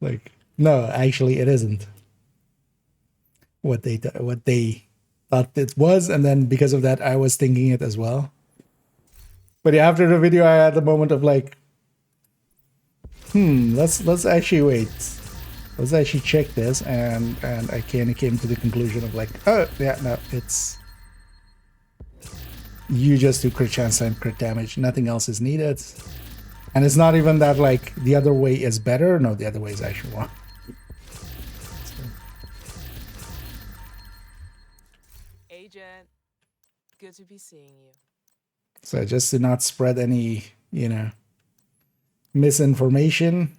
S1: like, no, actually it isn't what they thought it was. And then because of that, I was thinking it as well. But yeah, after the video, I had the moment of like, let's actually wait. Let's actually check this, and I kind of came to the conclusion of like, oh yeah, no, it's you just do crit chance and crit damage. Nothing else is needed, and it's not even that like the other way is better. No, the other way is actually wrong.
S12: Agent, good to be seeing you.
S1: So just to not spread any, you know, misinformation,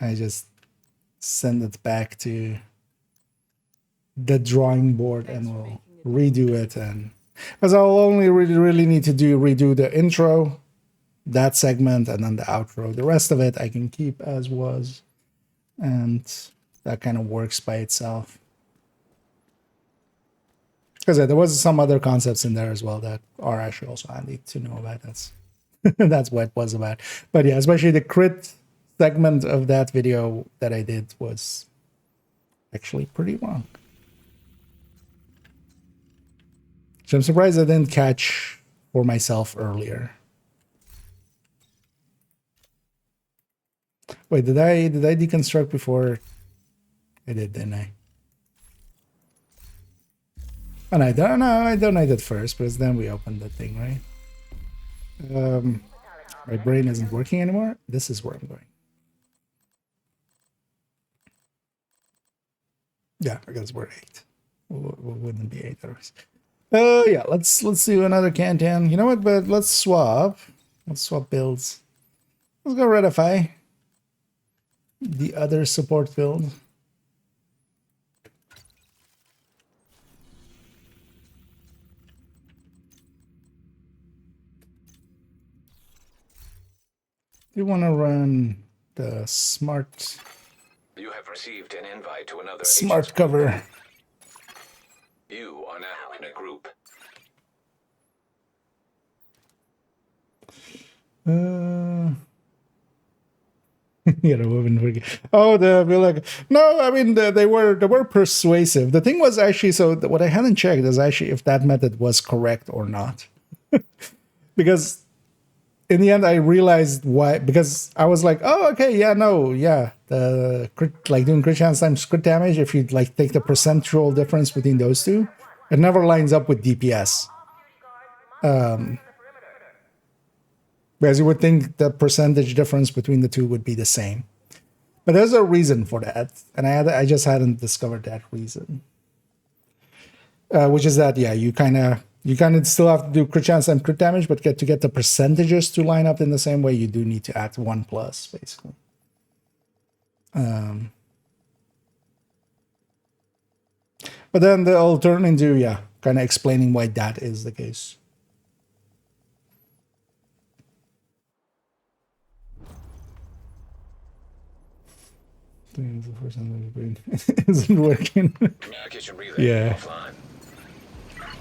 S1: I just send it back to the drawing board and we'll redo it. And because I'll only really need to redo the intro, that segment, and then the outro. The rest of it I can keep as was, and that kind of works by itself. Because there was some other concepts in there as well that are actually also handy to know about. That's what it was about. But yeah, especially the crit segment of that video that I did was actually pretty wrong. So I'm surprised I didn't catch for myself earlier. Wait, did I deconstruct before I did, didn't I? And I don't know, I donated first, because then we opened the thing, right? My brain isn't working anymore. This is where I'm going. Yeah, I guess we're 8. Wouldn't be 8 otherwise. Yeah, let's do another Cantan. You know what? But let's swap. Let's swap builds. Let's go Redify. The other support build. You want to run the smart.
S6: You have received an invite to another
S1: smart cover.
S6: You are now in a group.
S4: You know, oh, they're like, no, I mean, they were persuasive. The thing was actually, so what I hadn't checked is actually if that method was correct or not. Because in the end, I realized why, because I was like, oh, okay, yeah, no, yeah, the crit, like doing crit chance times crit damage, if you like take the percentual difference between those two, it never lines up with DPS. Because you would think the percentage difference between the two would be the same. But there's a reason for that, and I just hadn't discovered that reason. Which is that, yeah, you kind of still have to do crit chance and crit damage, but to get the percentages to line up in the same way, you do need to add 1+, basically. But then they'll turn into, yeah, kind of explaining why that is the case. The first time isn't working. Yeah.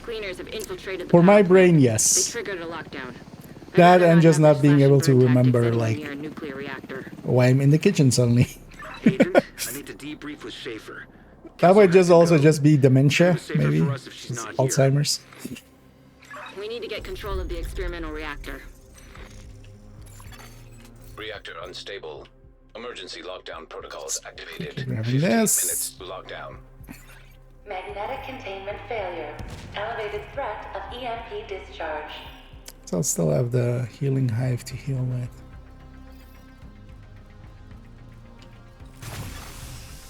S3: Cleaners have infiltrated the
S4: For my
S3: power
S4: brain,
S3: plant.
S4: yes.
S3: They triggered a lockdown.
S4: That
S3: Another
S4: and just not being able to
S3: unleashed
S4: remember,
S3: tactics
S4: like,
S3: near a nuclear reactor.
S4: why I'm in the kitchen suddenly.
S2: Agent, I need to debrief with Schaefer.
S4: That might just also just be dementia,
S2: Safer
S4: maybe.
S2: for us if she's not here.
S4: Alzheimer's.
S3: We need to get control of the experimental reactor.
S6: Reactor unstable. Emergency lockdown protocols activated.
S4: Grabbing
S6: 15
S4: this.
S6: minutes lockdown.
S11: Magnetic containment failure. Elevated threat of EMP discharge.
S4: So I'll still have the healing hive to heal with.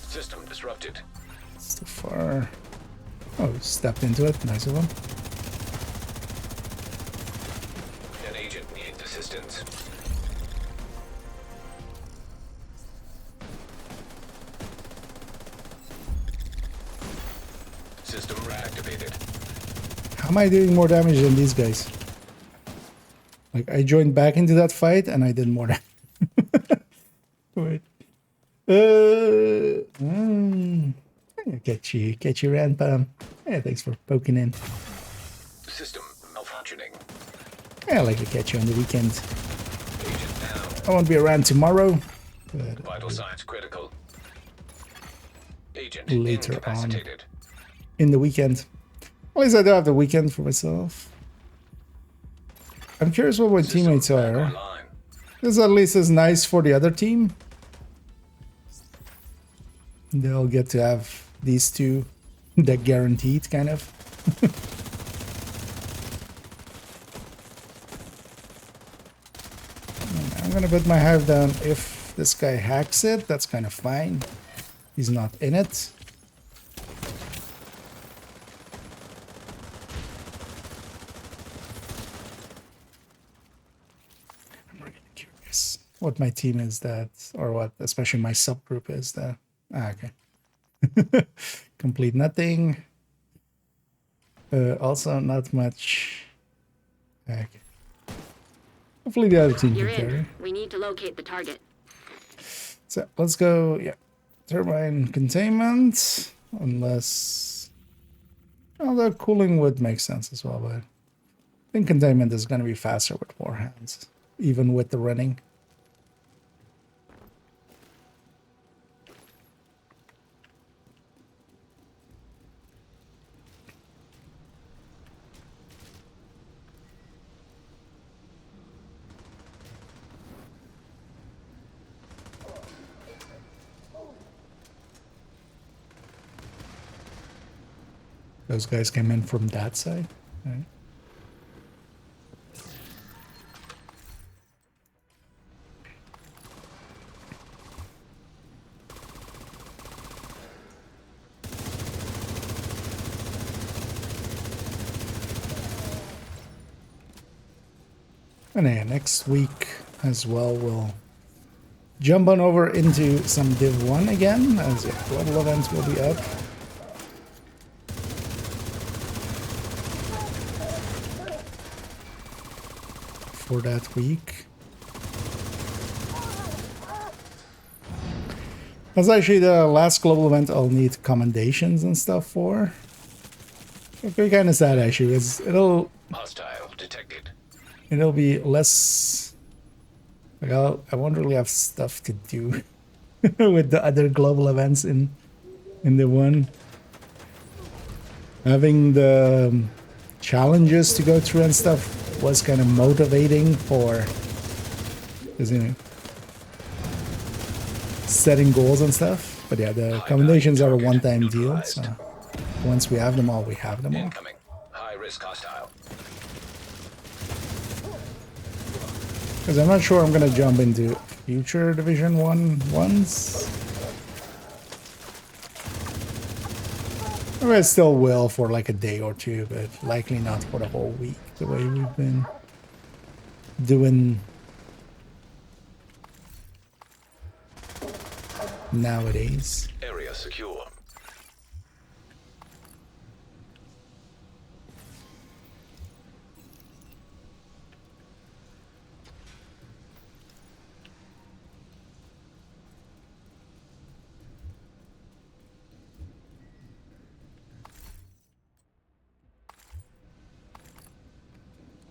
S6: System disrupted.
S4: So far. Oh, stepped into it. Nice of him.
S6: An agent needs assistance. System reactivated.
S4: How am I doing more damage than these guys? Like, I joined back into that fight and I did more damage. Wait. Get you, Rampam. Yeah, thanks for poking in.
S6: System malfunctioning.
S4: Yeah, I like to catch you on the weekend.
S6: Agent down.
S4: I won't be around tomorrow, but
S6: Vital signs critical. Agent
S4: later on
S6: incapacitated.
S4: in the weekend. At least I do have the weekend for myself. I'm curious what my teammates are. This at least is nice for the other team. They'll get to have these two, that guaranteed, kind of. I'm gonna put my hive down. If this guy hacks it, that's kind of fine. He's not in it. I'm really curious what my team is that, or what especially my subgroup is that. Ah, okay. Complete nothing. Also not much. Okay. Hopefully the other team
S3: You're
S4: can carry.
S3: in. We need to locate the target.
S4: So let's go, yeah. Turbine containment. Unless... although cooling would make sense as well, but I think containment is going to be faster with more hands. Even with the running. Those guys came in from that side. Right. And yeah, next week as well, we'll jump on over into some Div 1 again, as global events will be up. For that week. That's actually the last global event I'll need commendations and stuff for. It's kind of sad actually, because
S6: Hostile detected.
S4: it'll be less
S1: Like I won't really have stuff to do with the other global events in the one. Having the challenges to go through and stuff was kind of motivating for, you know, setting goals and stuff. But yeah, the commendations are a one-time deal, so once we have them all, we have them all.
S6: Incoming. High risk hostile.
S1: Because I'm not sure I'm gonna jump into future Division 1 ones. I still will for like a day or two, but likely not for the whole week, the way we've been doing nowadays.
S6: Area secure.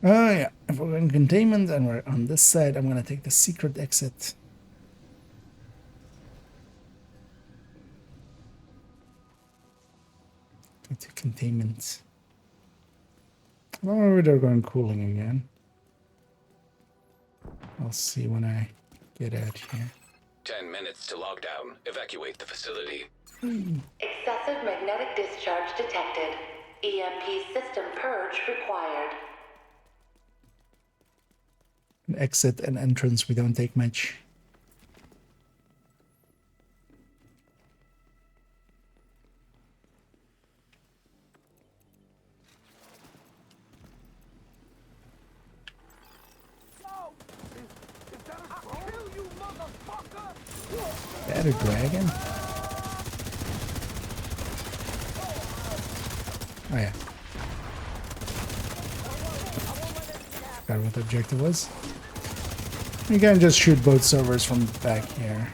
S1: Oh yeah, if we're in containment and we're on this side, I'm gonna take the secret exit. Into containment. I don't know whether they're going cooling again. I'll see when I get out here.
S6: 10 minutes to lockdown. Evacuate the facility.
S11: Excessive magnetic discharge detected. EMP system purge required.
S1: An exit and entrance, we don't take much. Is that a dragon? Oh yeah. Forgot what the objective was. You can just shoot both servers from back here.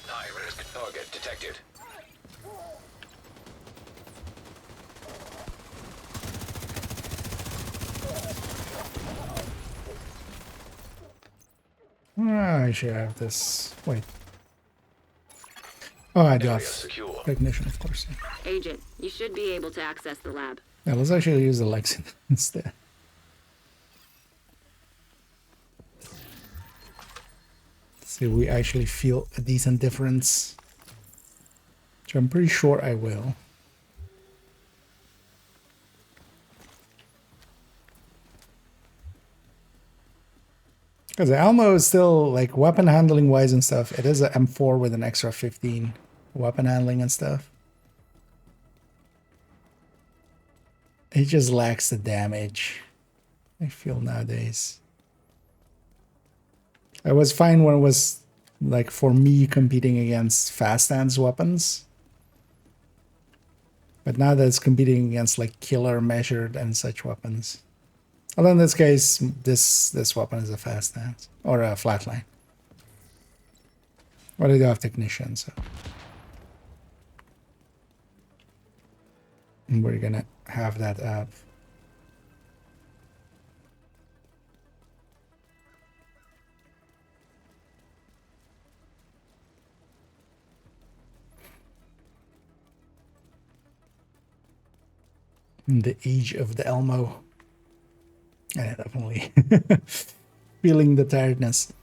S6: High risk target detected.
S1: I should have this. Wait. Oh, I do have recognition, of course.
S3: Agent, you should be able to access the lab.
S1: Yeah, let's actually use the Lexington instead. See if we actually feel a decent difference. Which I'm pretty sure I will. Because the Almo is still, like, weapon handling wise and stuff, it is an M4 with an extra 15 weapon handling and stuff. It just lacks the damage, I feel, nowadays. I was fine when it was, like, for me competing against fast hands weapons. But now that it's competing against, like, killer measured and such weapons. Although in this case, this weapon is a fast hand or a flatline. But I do have technician, so. And we're gonna have that up. In the age of the Elmo. Yeah, definitely. Feeling the tiredness.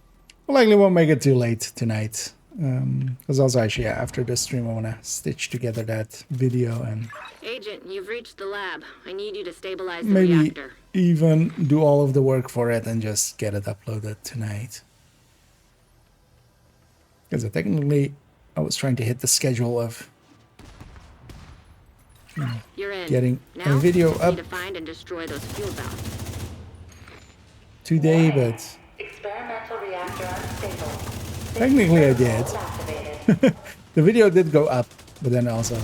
S1: Well, likely won't make it too late tonight. Because also actually, yeah, after the stream, I want to stitch together that video and...
S3: Agent, you've reached the lab. I need you to stabilize the
S1: maybe
S3: reactor.
S1: Even do all of the work for it and just get it uploaded tonight. Because technically, I was trying to hit the schedule of...
S3: You're in.
S1: Getting
S3: now,
S1: a video up
S3: to find and destroy those fuel valves.
S1: today, but
S11: Experimental reactor unstable.
S4: Technically I did. The video did go up, but then also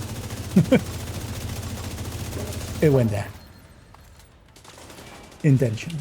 S4: it went down. Intention.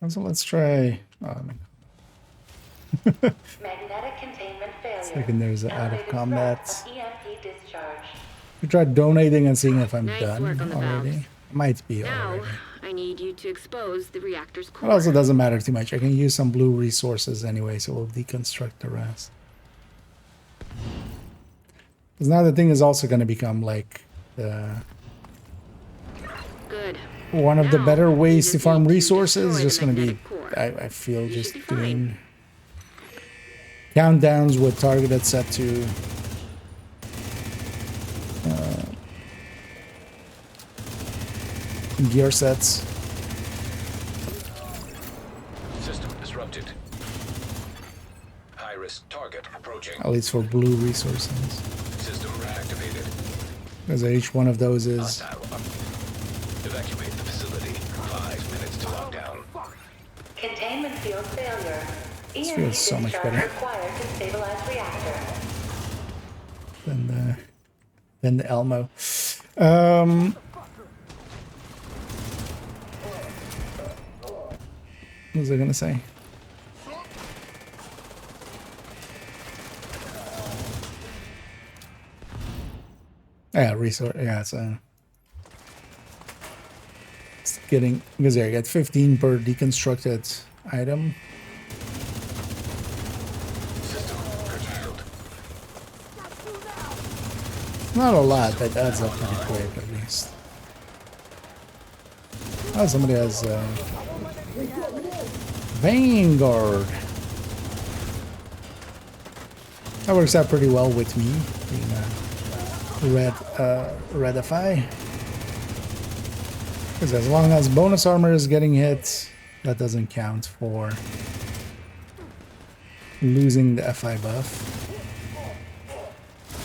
S4: So let's try.
S11: Magnetic containment failure.
S4: Second, there's out of combat.
S11: EMP discharge.
S4: We tried donating and seeing if I'm
S3: Nice
S4: done
S3: work on the
S4: already.
S3: valves.
S4: Might be
S3: Now,
S4: already.
S3: I need you to expose the reactor's
S4: It
S3: core.
S4: also doesn't matter too much. I can use some blue resources anyway, so we'll deconstruct the rest. Because now the thing is also going to become like
S3: Good.
S4: one of the
S3: Now,
S4: better
S3: you
S4: ways
S3: just
S4: to farm
S3: need to
S4: resources.
S3: destroy
S4: Just
S3: the
S4: going to be,
S3: magnetic core.
S4: I feel,
S3: You
S4: just
S3: should be fine.
S4: doing countdowns with targeted set to gear sets.
S6: System disrupted. High-risk target approaching.
S4: At least for blue resources.
S6: System reactivated.
S4: Because each one of those is...
S6: Evacuate the facility. 5 minutes to lockdown.
S11: Containment field failure.
S4: This
S11: EMP
S4: feels so much
S11: discharge
S4: better.
S11: required to stabilize reactor.
S4: than the Elmo. What was I gonna say? Yeah, resource. Yeah, it's getting, because I get 15 per deconstructed item. Not a lot, but adds up pretty quick at least. Oh, somebody has Vanguard. That works out pretty well with me, being redify. Because as long as bonus armor is getting hit, that doesn't count for losing the FI buff.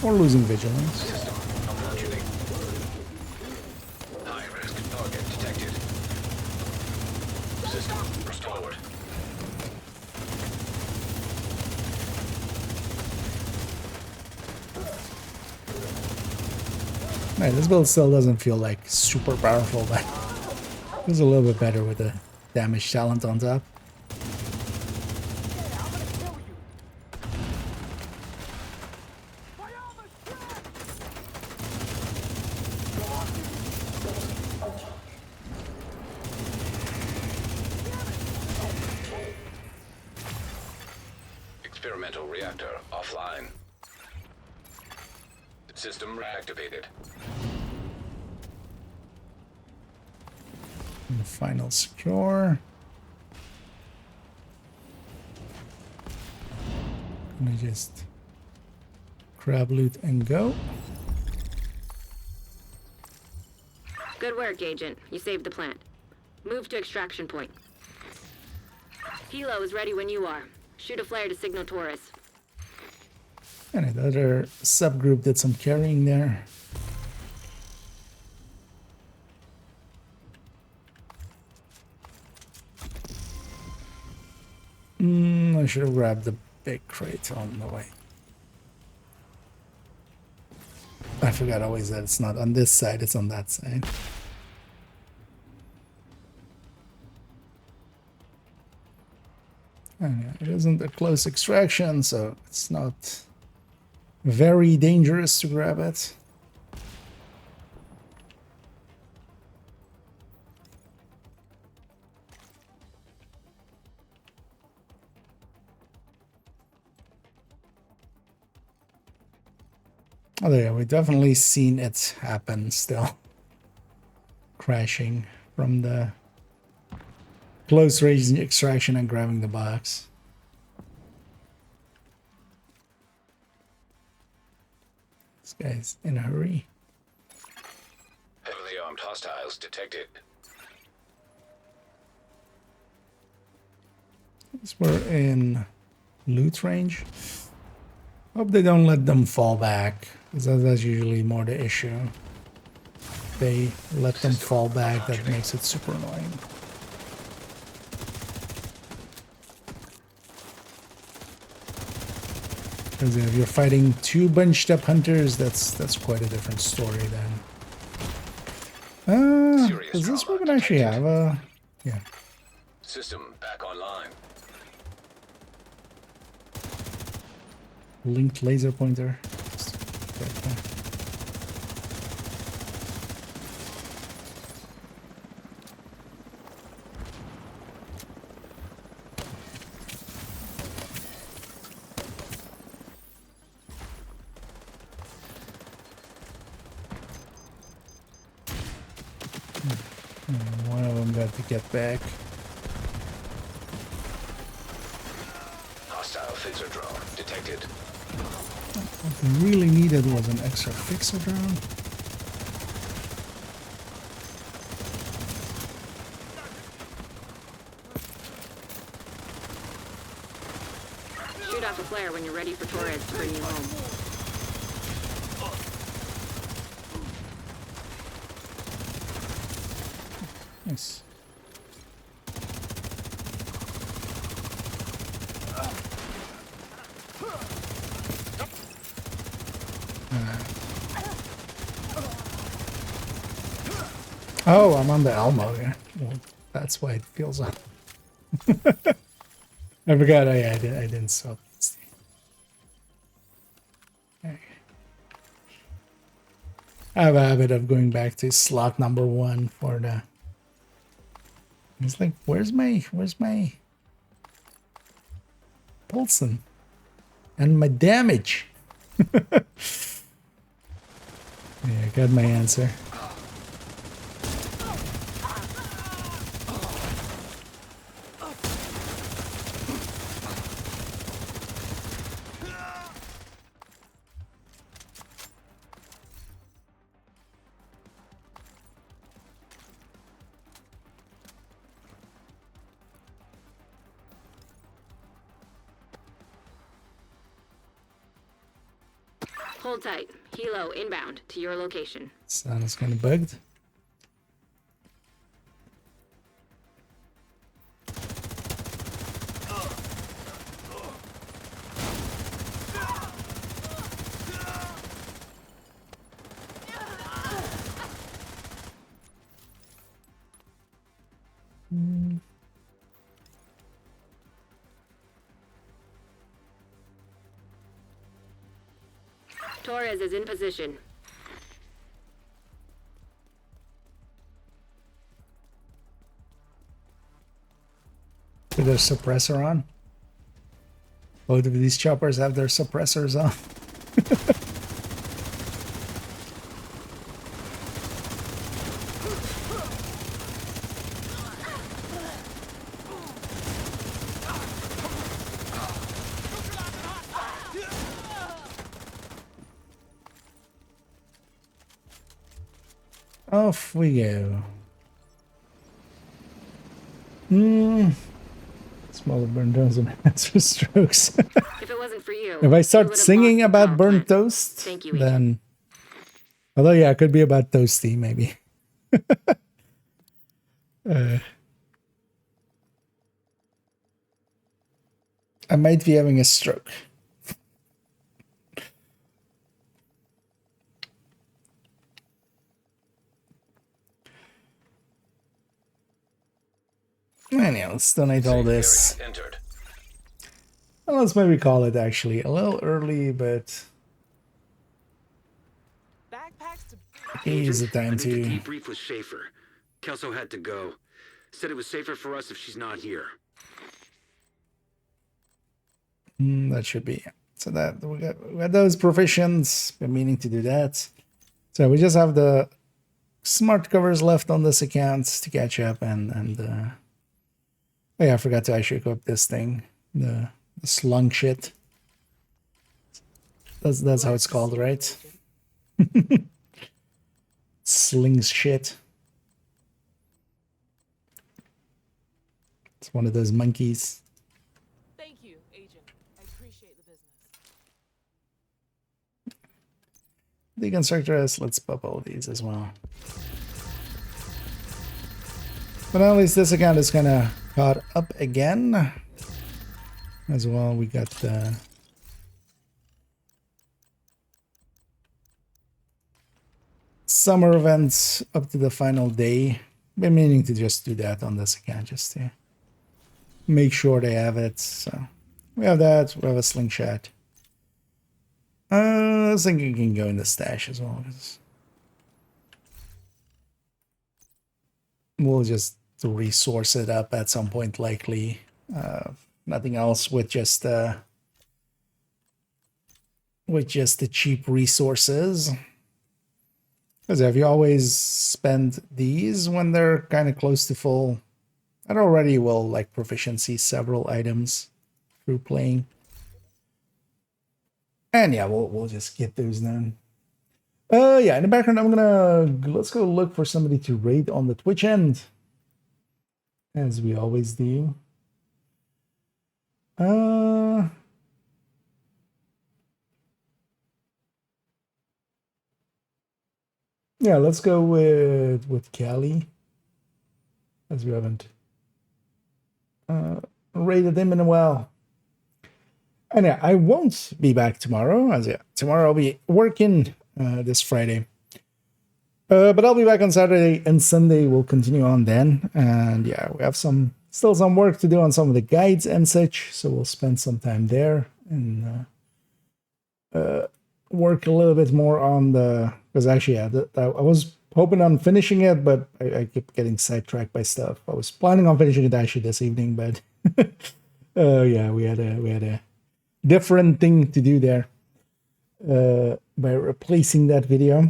S4: Or losing vigilance.
S6: High-risk target detected. System restored.
S4: Man, this build still doesn't feel like super powerful, but it's a little bit better with the damage talent on top.
S6: Experimental reactor offline. System reactivated.
S4: And the final secure. Gonna just grab loot and go.
S3: Good work, Agent. You saved the plant. Move to extraction point. Hilo is ready when you are. Shoot a flare to signal Taurus.
S4: And the other subgroup did some carrying there. I should have grabbed the big crate on the way. I forgot always that it's not on this side, it's on that side. And yeah, it isn't a close extraction, so it's not very dangerous to grab it. Oh yeah, we've definitely seen it happen still. Crashing from the close range extraction and grabbing the box.
S1: guy's in a hurry.
S6: Heavily armed hostiles detected.
S1: We're in loot range. Hope they don't let them fall back, because that's usually more the issue. They let them fall back, that makes it super annoying. Because if you're fighting two bunched up hunters, that's quite a different story then. Does this weapon actually have a... Yeah.
S6: System back online.
S1: Linked laser pointer. One of them got to get back.
S6: Hostile fixer drone detected.
S1: What we really needed was an extra fixer drone.
S3: Shoot off a flare when you're ready for Torres to bring you home.
S1: Nice. Oh, I'm on the Elmo here. Well, that's why it feels up. I forgot. Oh, yeah, I didn't stop. Okay. I have a habit of going back to slot number 1 for the... It's like, where's my Pulson and my damage? Yeah, I got my answer.
S3: Hold tight. Helo inbound to your location.
S1: Sounds kind of bugged.
S3: Torres is in position.
S1: With their suppressor on. Both of these choppers have their suppressors on. Off we go. Smaller burnt toast and answer strokes.
S3: If it wasn't for you,
S1: if I start singing about burnt toast, then... Although, yeah, it could be about toasty, maybe. I might be having a stroke. Anyhow, let's donate all this. Well, let's maybe call it actually a little early, but here's the time to
S2: debrief with Schaefer. Kelso had to go. Said it was safer for us if she's not here.
S1: That should be it. So that we got those provisions. Been meaning to do that. So we just have the smart covers left on this account to catch up and oh yeah, I forgot to actually equip this thing. The slung shit. That's how it's called, right?
S4: Slings shit. It's one of those monkeys.
S12: Thank you, Agent. I appreciate the business.
S4: Deconstructor, let's pop all these as well. But at least this account is kind of caught up again. As well, we got the summer events up to the final day. Been meaning to just do that on this account, just to make sure they have it. So we have that. We have a slingshot. I think you can go in the stash as well. We'll just resource it up at some point, likely. Nothing else with just the cheap resources. Because if you always spend these when they're kind of close to full, that already will like proficiency several items through playing. And yeah, we'll just get those done. Yeah, in the background, let's go look for somebody to raid on the Twitch end, as we always do. Yeah, let's go with Callie, as we haven't raided him in a while. And yeah, I won't be back tomorrow, as yeah, tomorrow I'll be working this Friday. But I'll be back on Saturday, and Sunday we'll continue on then. And yeah, we have still some work to do on some of the guides and such, so we'll spend some time there and work a little bit more on the, because actually, yeah, I was hoping on finishing it, but I kept getting sidetracked by stuff. I was planning on finishing it actually this evening, but yeah, we had a different thing to do there by replacing that video.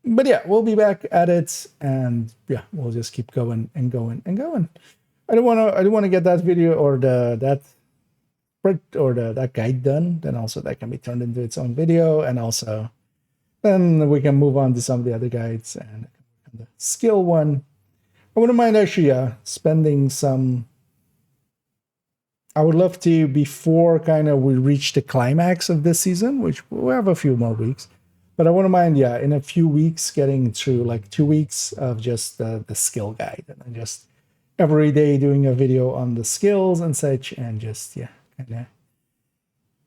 S4: But yeah, we'll be back at it, and yeah, we'll just keep going and going and going. I don't want to get that video or that guide done. Then also that can be turned into its own video, and also then we can move on to some of the other guides. And the skill one, I wouldn't mind actually spending some. I would love to, before kind of we reach the climax of this season, which we have a few more weeks. But I wouldn't mind, yeah, in a few weeks getting through like 2 weeks of just the skill guide, and then just every day doing a video on the skills and such, and just, yeah, kind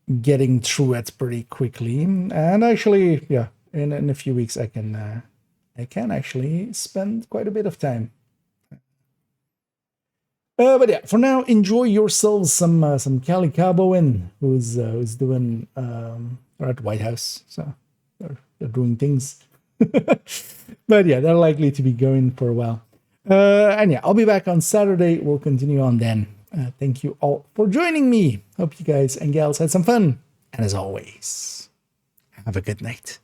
S4: of getting through it pretty quickly. And actually, yeah, in a few weeks I can actually spend quite a bit of time. But yeah, for now, enjoy yourselves some Callie Caboin, who's doing we're at White House, so they're doing things. But yeah, they're likely to be going for a while. And yeah, I'll be back on Saturday. We'll continue on then. Thank you all for joining me. Hope you guys and gals had some fun. And as always, have a good night.